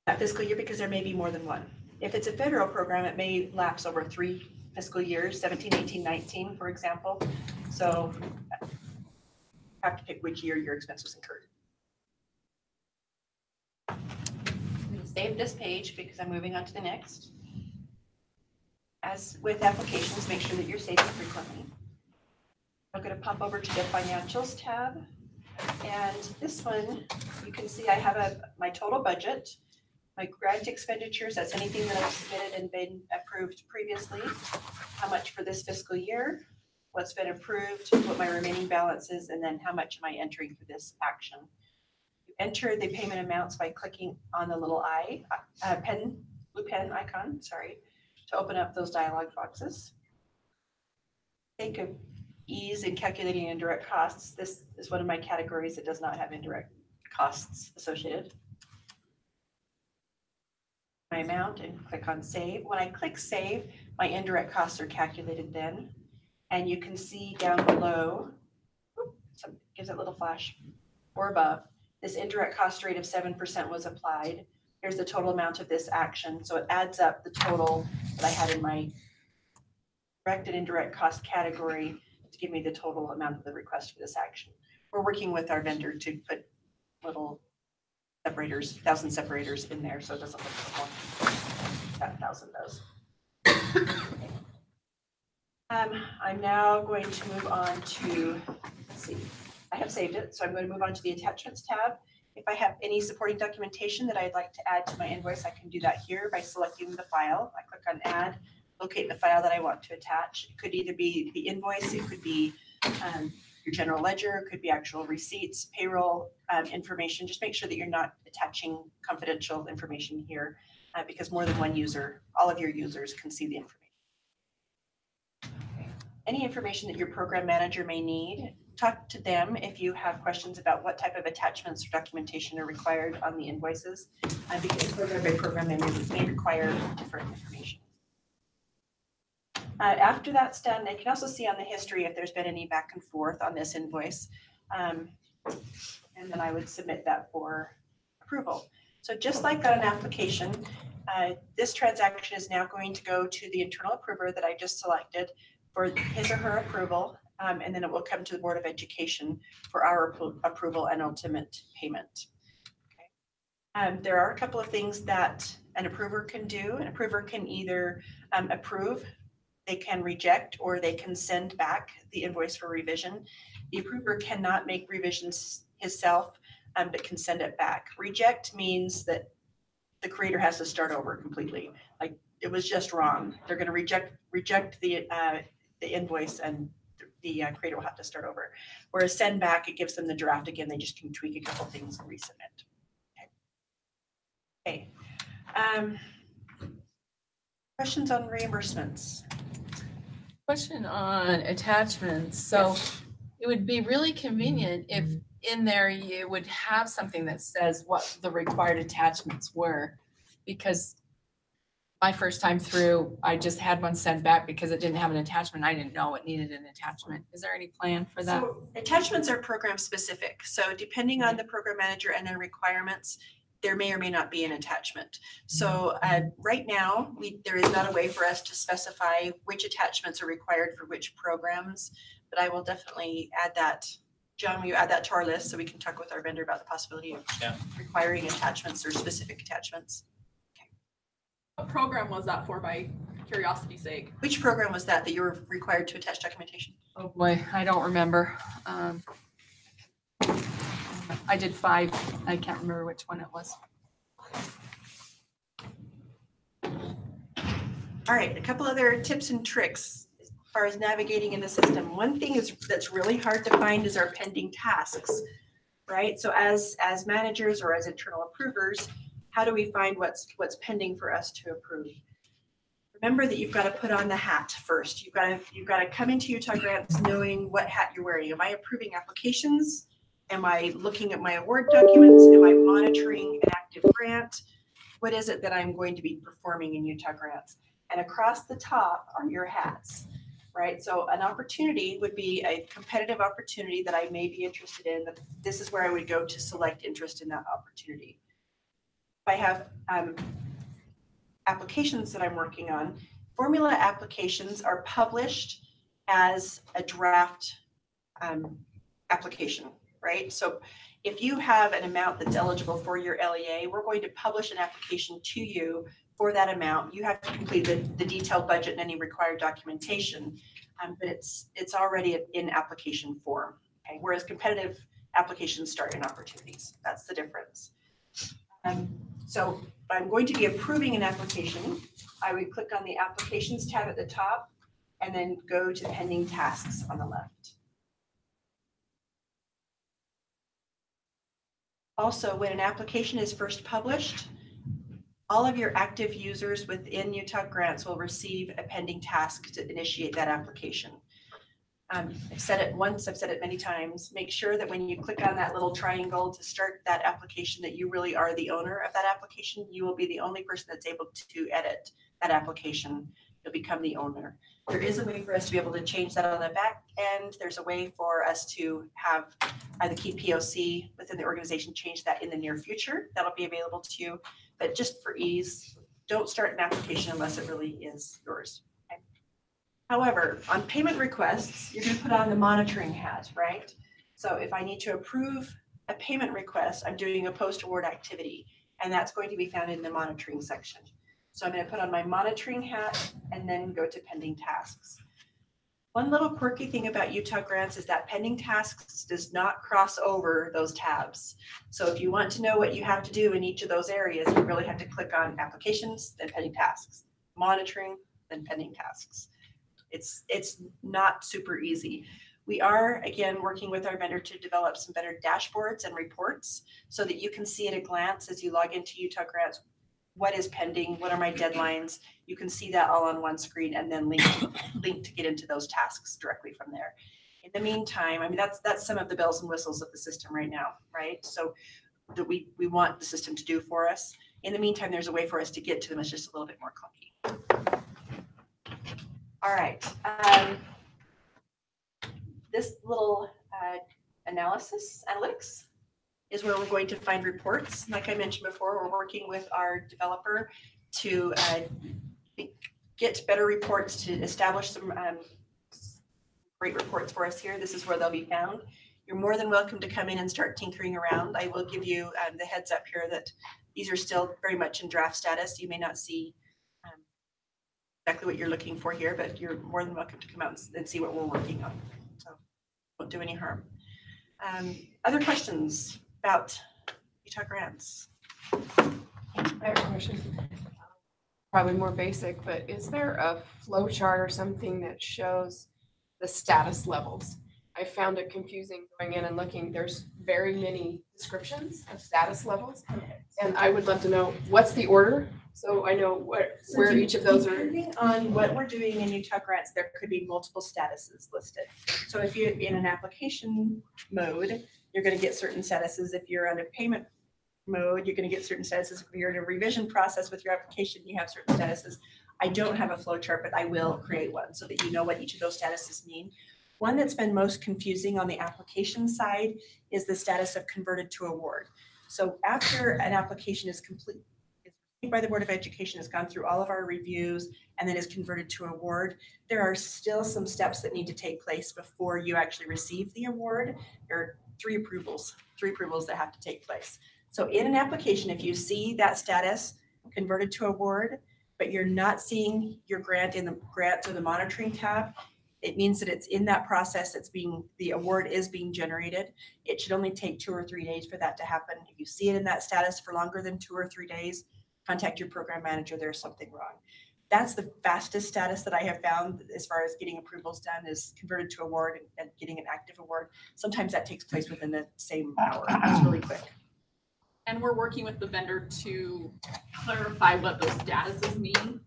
that fiscal year, because there may be more than one. If it's a federal program, it may lapse over 3 fiscal years, 17, 18, 19, for example. So you have to pick which year your expense was incurred. I'm going to save this page because I'm moving on to the next. As with applications, make sure that you're saving frequently. I'm going to pop over to the Financials tab. And this one, you can see I have my total budget, my grant expenditures, that's anything that I've submitted and been approved previously, how much for this fiscal year, what's been approved, what my remaining balance is, and then how much am I entering for this action. enter the payment amounts by clicking on the little blue pen icon, sorry, to open up those dialog boxes. Think of ease in calculating indirect costs. This is one of my categories that does not have indirect costs associated. My amount and click on save. When I click save, my indirect costs are calculated then. And you can see down below, so it gives it a little flash, or above, this indirect cost rate of 7% was applied. Here's the total amount of this action. So it adds up the total that I had in my direct and indirect cost category to give me the total amount of the request for this action. We're working with our vendor to put little separators, 1,000 separators in there, so it doesn't look like that 1,000 does. I'm now going to move on to, let's see, I have saved it, so I'm going to move on to the attachments tab. If I have any supporting documentation that I'd like to add to my invoice, I can do that here by selecting the file. I click on add, locate the file that I want to attach. It could either be the invoice, it could be your general ledger, it could be actual receipts, payroll information. Just make sure that you're not attaching confidential information here because more than one user, all of your users can see the information. Any information that your program manager may need, talk to them if you have questions about what type of attachments or documentation are required on the invoices, because program by program they may require different information. After that's done, they can also see on the history if there's been any back and forth on this invoice, and then I would submit that for approval. So just like on an application, this transaction is now going to go to the internal approver that I just selected for his or her approval, and then it will come to the Board of Education for our approval and ultimate payment. Okay. There are a couple of things that an approver can do. An approver can either approve, they can reject, or they can send back the invoice for revision. The approver cannot make revisions himself, but can send it back. Reject means that the creator has to start over completely. Like it was just wrong. They're going to reject the invoice, and the creator will have to start over. Whereas send back, it gives them the draft again. They just can tweak a couple things and resubmit. Okay. Questions on reimbursements? Question on attachments. So it would be really convenient if in there you would have something that says what the required attachments were, because my first time through, I just had one sent back because it didn't have an attachment. I didn't know it needed an attachment. Is there any plan for that? So attachments are program specific. So depending on the program manager and their requirements, there may or may not be an attachment. So right now, there is not a way for us to specify which attachments are required for which programs, but I will definitely add that. John, will you add that to our list so we can talk with our vendor about the possibility of requiring attachments or specific attachments? What program was that for, by curiosity's sake? Which program was that you were required to attach documentation? Oh boy, I don't remember. I did 5. I can't remember which one it was. All right, a couple other tips and tricks as far as navigating in the system. One thing that's really hard to find is our pending tasks, right? So as managers or as internal approvers, how do we find what's pending for us to approve? Remember that you've got to put on the hat first. You've got to come into Utah Grants knowing what hat you're wearing. Am I approving applications? Am I looking at my award documents? Am I monitoring an active grant? What is it that I'm going to be performing in Utah Grants? And across the top are your hats, right? So an opportunity would be a competitive opportunity that I may be interested in. This is where I would go to select interest in that opportunity. If I have applications that I'm working on, formula applications are published as a draft application, right? So if you have an amount that's eligible for your LEA, we're going to publish an application to you for that amount. You have to complete the detailed budget and any required documentation, but it's already in application form, okay? Whereas competitive applications start in opportunities. That's the difference. So if I'm going to be approving an application, I would click on the Applications tab at the top and then go to Pending Tasks on the left. Also, when an application is first published, all of your active users within UTUG grants will receive a pending task to initiate that application. I've said it once, I've said it many times. Make sure that when you click on that little triangle to start that application, that you really are the owner of that application. You will be the only person that's able to edit that application. You'll become the owner. There is a way for us to be able to change that on the back end. There's a way for us to have the key POC within the organization change that in the near future. That'll be available to you. But just for ease, don't start an application unless it really is yours. Okay? However, on payment requests, you're going to put on the monitoring hat, right? So if I need to approve a payment request, I'm doing a post-award activity, and that's going to be found in the monitoring section. So I'm going to put on my monitoring hat and then go to pending tasks. One little quirky thing about UTUG grants is that pending tasks does not cross over those tabs. So if you want to know what you have to do in each of those areas, you really have to click on applications, then pending tasks, monitoring, then pending tasks. It's not super easy. We are, again, working with our vendor to develop some better dashboards and reports so that you can see at a glance as you log into UTUG grants what is pending, what are my deadlines. You can see that all on one screen and then link to get into those tasks directly from there. In the meantime, I mean, that's some of the bells and whistles of the system right now, right? So that we want the system to do for us. In the meantime, there's a way for us to get to them. It's just a little bit more clunky. All right. This little analytics, is where we're going to find reports. Like I mentioned before, we're working with our developer to get better reports, to establish some great reports for us here. This is where they'll be found. You're more than welcome to come in and start tinkering around. I will give you the heads up here that these are still very much in draft status. You may not see exactly what you're looking for here, but you're more than welcome to come out and see what we're working on. So won't do any harm. Other questions about UTUG grants? I have a question. Probably more basic, but is there a flow chart or something that shows the status levels? I found it confusing going in and looking. There's very many descriptions of status levels, and I would love to know what's the order, so I know where each of those are. Depending on what we're doing in UTUG grants, there could be multiple statuses listed. So if you're in an application mode, you're going to get certain statuses. If you're on a payment mode, you're going to get certain statuses. If you're in a revision process with your application, you have certain statuses. I don't have a flow chart, but I will create one so that you know what each of those statuses mean. One that's been most confusing on the application side is the status of converted to award. So after an application is complete, it's received by the Board of Education, has gone through all of our reviews, and then is converted to award, there are still some steps that need to take place before you actually receive the award. There are three approvals that have to take place. So in an application, if you see that status converted to award, but you're not seeing your grant in the grant or the monitoring tab, it means that it's in that process. The award is being generated. It should only take 2 or 3 days for that to happen. If you see it in that status for longer than 2 or 3 days, contact your program manager. There's something wrong. That's the fastest status that I have found as far as getting approvals done, is converted to award and getting an active award. Sometimes that takes place within the same hour. It's really quick. And we're working with the vendor to clarify what those statuses mean.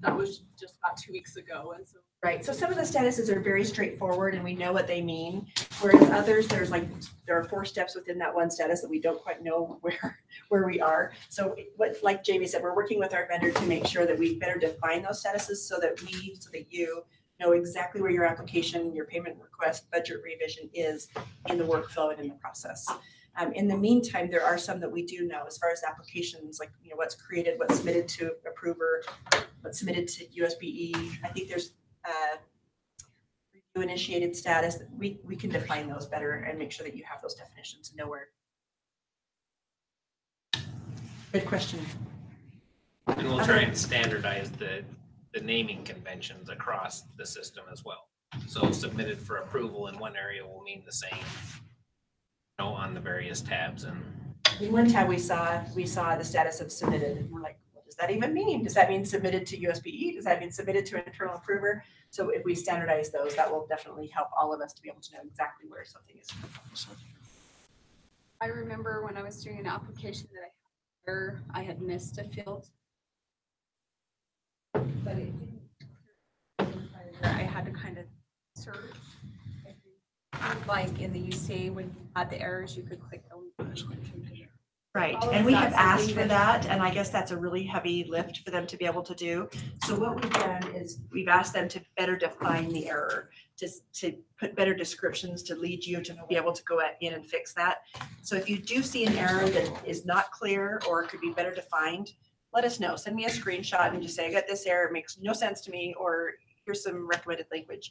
That was just about 2 weeks ago. And so right. So some of the statuses are very straightforward and we know what they mean. Whereas others, there are 4 steps within that one status that we don't quite know where we are. So like Jamie said, we're working with our vendor to make sure that we better define those statuses so that you know exactly where your application, your payment request, budget revision is in the workflow and in the process. In the meantime, there are some that we do know as far as applications, like what's created, what's submitted to approver, what's submitted to USBE. I think there's review initiated status. We can define those better and make sure that you have those definitions and know where. Good question. And we'll try and standardize the naming conventions across the system as well. So submitted for approval in one area will mean the same on the various tabs. And in one tab we saw the status of submitted, and we're like, what does that even mean? Does that mean submitted to USBE? Does that mean submitted to an internal approver? So if we standardize those, that will definitely help all of us to be able to know exactly where something is. I remember when I was doing an application that I had missed a field. But it didn't. I had to kind of search. Like in the UC, when you had the errors, you could click on. Right, Oh, and is we that have asked something for that, and I guess that's a really heavy lift for them to be able to do. So what we've done is we've asked them to better define the error, to put better descriptions to lead you to be able to go in and fix that. So if you do see an error that is not clear or could be better defined, let us know. Send me a screenshot and just say, I got this error, it makes no sense to me, or here's some recommended language.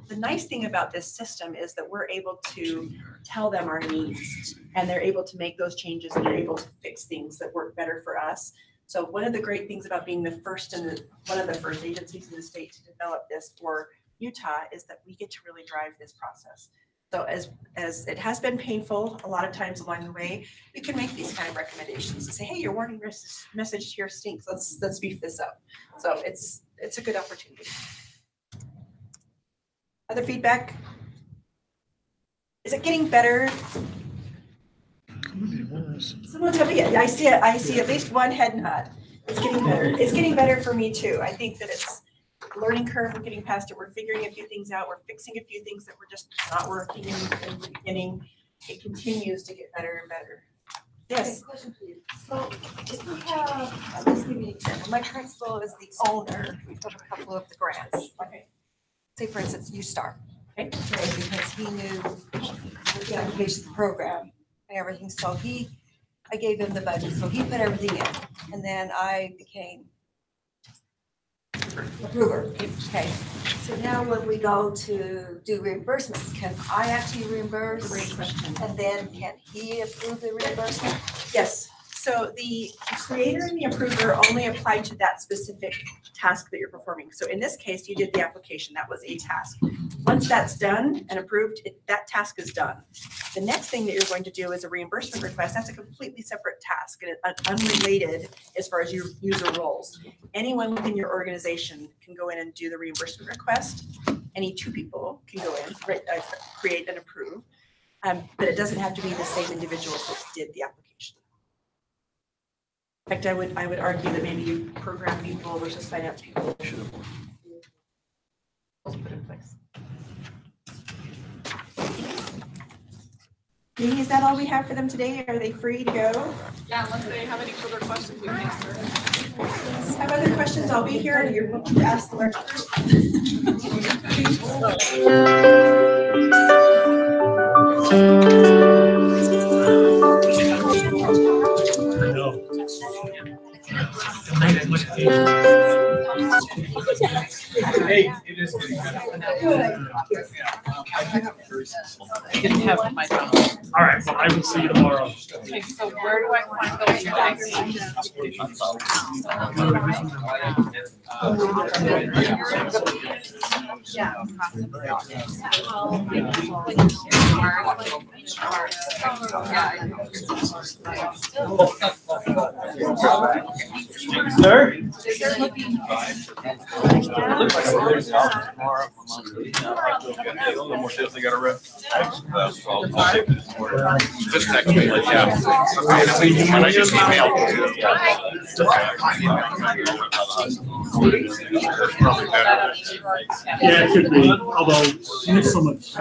The nice thing about this system is that we're able to tell them our needs, and they're able to make those changes, and they're able to fix things that work better for us. So one of the great things about being the first and one of the first agencies in the state to develop this for Utah is that we get to really drive this process. So as it has been painful a lot of times along the way, you can make these kind of recommendations and say, hey, your warning message here stinks. Let's beef this up. So it's a good opportunity. Other feedback? Is it getting better? Someone tell me. I see at least one head nod. It's getting better. It's getting better for me too. I think that it's a learning curve. We're getting past it. We're figuring a few things out. We're fixing a few things that were just not working in the beginning. It continues to get better and better. Yes. Question for you. So if we have, I'll just give you an example. My principal is the owner of a couple of the grants. Okay. Say for instance, U-Star. Okay. Because he knew the application program and everything. So I gave him the budget. So he put everything in. And then I became approver. Okay. So now when we go to do reimbursements, can I actually reimburse? Great question. And then can he approve the reimbursement? Yes. So the creator and the approver only apply to that specific task that you're performing. So in this case, you did the application. That was a task. Once that's done and approved, that task is done. The next thing that you're going to do is a reimbursement request. That's a completely separate task and unrelated as far as your user roles. Anyone within your organization can go in and do the reimbursement request. Any two people can go in, create and approve, but it doesn't have to be the same individuals that did the application. In fact, I would argue that maybe you program people versus finance people should have put in place. Is that all we have for them today? Are they free to go? Yeah, unless they have any further questions, we can answer. Have other questions? I'll be here. You're welcome to ask the lecturers. Hey, it is getting better. I didn't have my phone. All right, well, I will see you tomorrow. Okay, so where do I find those Sir? Just text me, yeah. When I just emailed probably better. Yeah, it could be, although there's so much.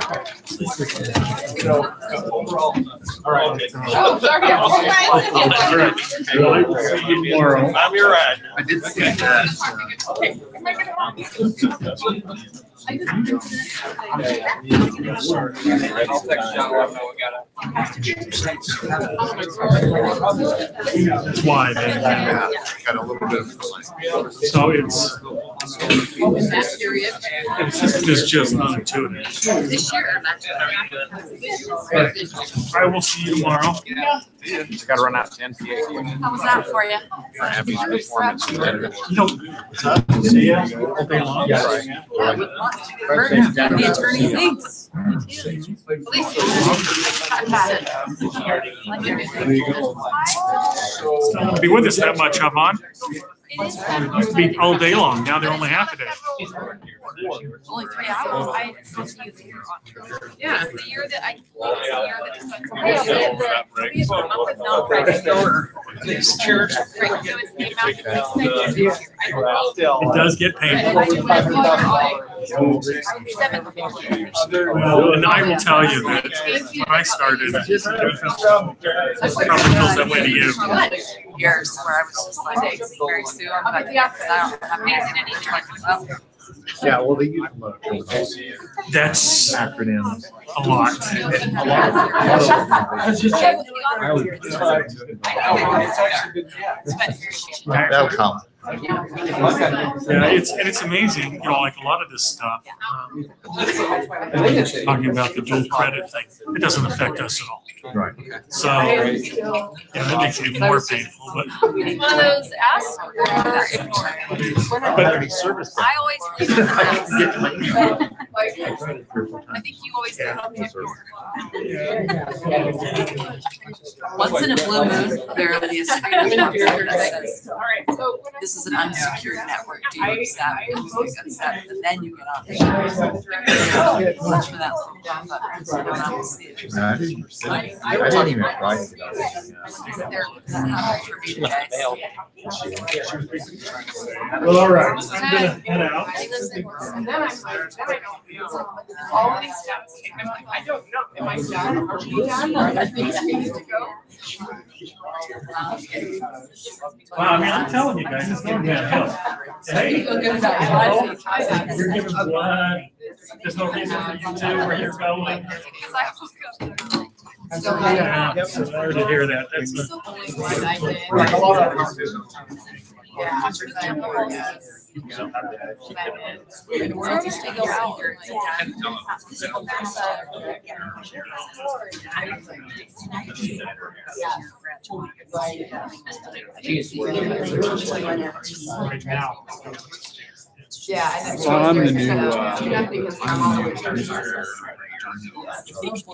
All right. Oh, sorry. All right. Well, I will see you tomorrow. I'm your ride. I did see that. Okay. I'll text John. That's why, man. Got a little bit of. So it's In that period. it's just not intuitive. This year. I will see you tomorrow. Just gotta run out 10 PA. How was that for you? For having performance. You don't see ya all day long. The attorney thinks. Still won't be with us that much, huh, Vaughn? It used to be all day long, now they're only half a day. Only 3 hours. I supposed to use it here on. Yeah. The year that I, It does get painful. Well, and I will tell you that when I started, it probably feels that way to you. Years where I was just like, hey, Mary Sue, I'm about to get this out. I'm amazing at each one. Well, Yeah, well, they use That's acronyms. a lot. That'll come. Yeah, it's amazing, you know, like a lot of this stuff. Talking about the dual credit thing, it doesn't affect us at all. Right. So, yeah, that makes it even more painful, but. one of those asks for I always leave it at like, I think you always do. Once in a blue moon, there will be a security officer that says, this is an unsecured network, do you accept? And you accept, and then you get off the show. Watch for that little pop up, so you don't always see it. No, I didn't even try to get out. That happened for me today. Well, all right, I'm gonna head out. And then I'm like, all these steps. I'm like, I don't know. Am I done? Are we done? Are there things we need to go? Wow, I mean, I'm telling you guys, it's not bad help. Hey, you're giving blood. There's no reason for you to where you're going. Yeah, sorry to hear that. That's right now. Yeah. So I'm the new,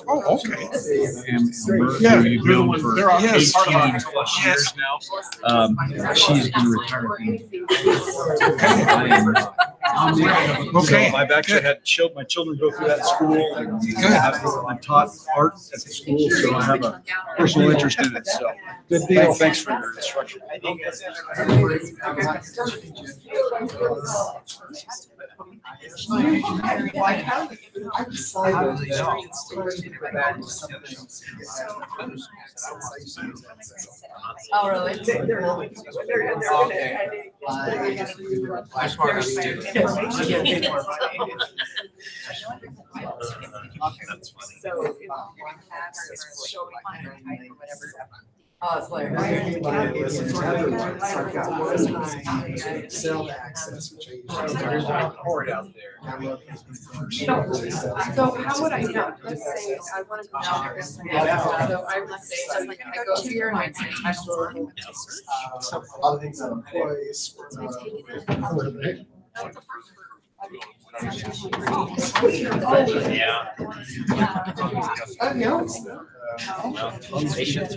Oh, okay. Yeah, You've known for they're all- yes. 18 plus years now. She's been retiring. Okay. I've actually had my children go through that school. I've taught art at the school, so I have a personal interest in it, so. Good deal. Thanks for your instruction. Oh, really? Oh, it's Cell access, which So how would I know? Let's say I want to go down there. So I would say, like, I go here and I say, some other employees. Yeah. No. Patience.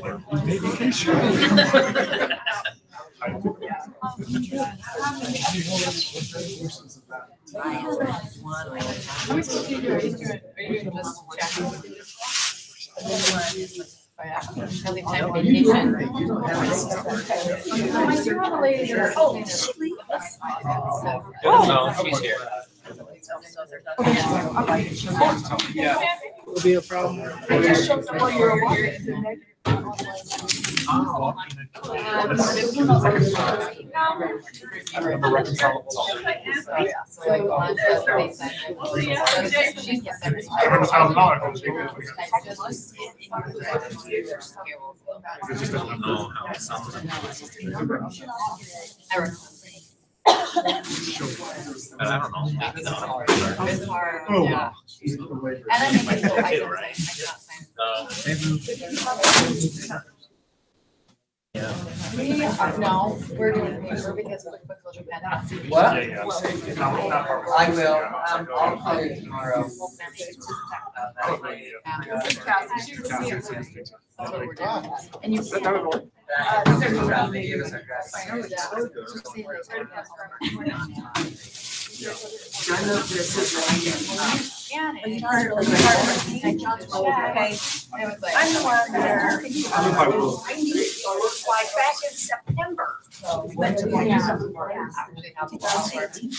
No, she's here. Yeah, will be a problem. I don't know. Yeah. And I think it's No, we're doing paper because of the quick closure pen. What? I will. I'll call you tomorrow. This is Cassie. That's what we're doing. And you. They gave us our grass. I know that. I know this is Okay. I'm the one there. I need to go like back in September. We went to one. 2018.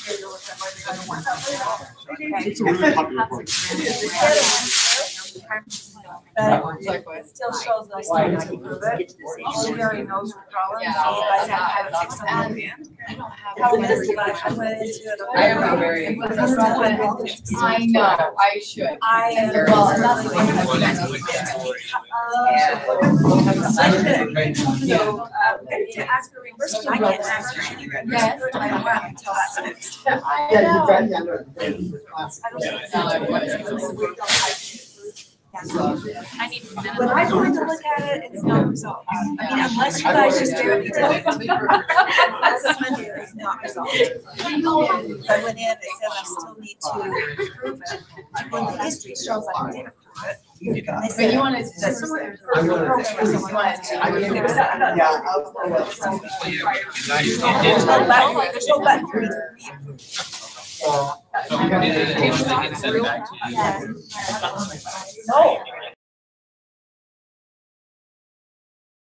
But it still shows us time to prove it. She already knows the problem, so you guys have to have it fixed on the end. How it is, I went into it. I am very. I know, I should. I am. So, to ask for reimbursement, I can't ask for any reimbursement. I don't have until that's fixed. I know. When I go in to look at it, it's not resolved. I mean, unless you guys just barely tell me. As of Monday, it's not resolved. I went in, it said I still need to prove it. When the history shows I did approve it. But you wanted to. There's no button for me to reapprove. It gets sent back to you. No.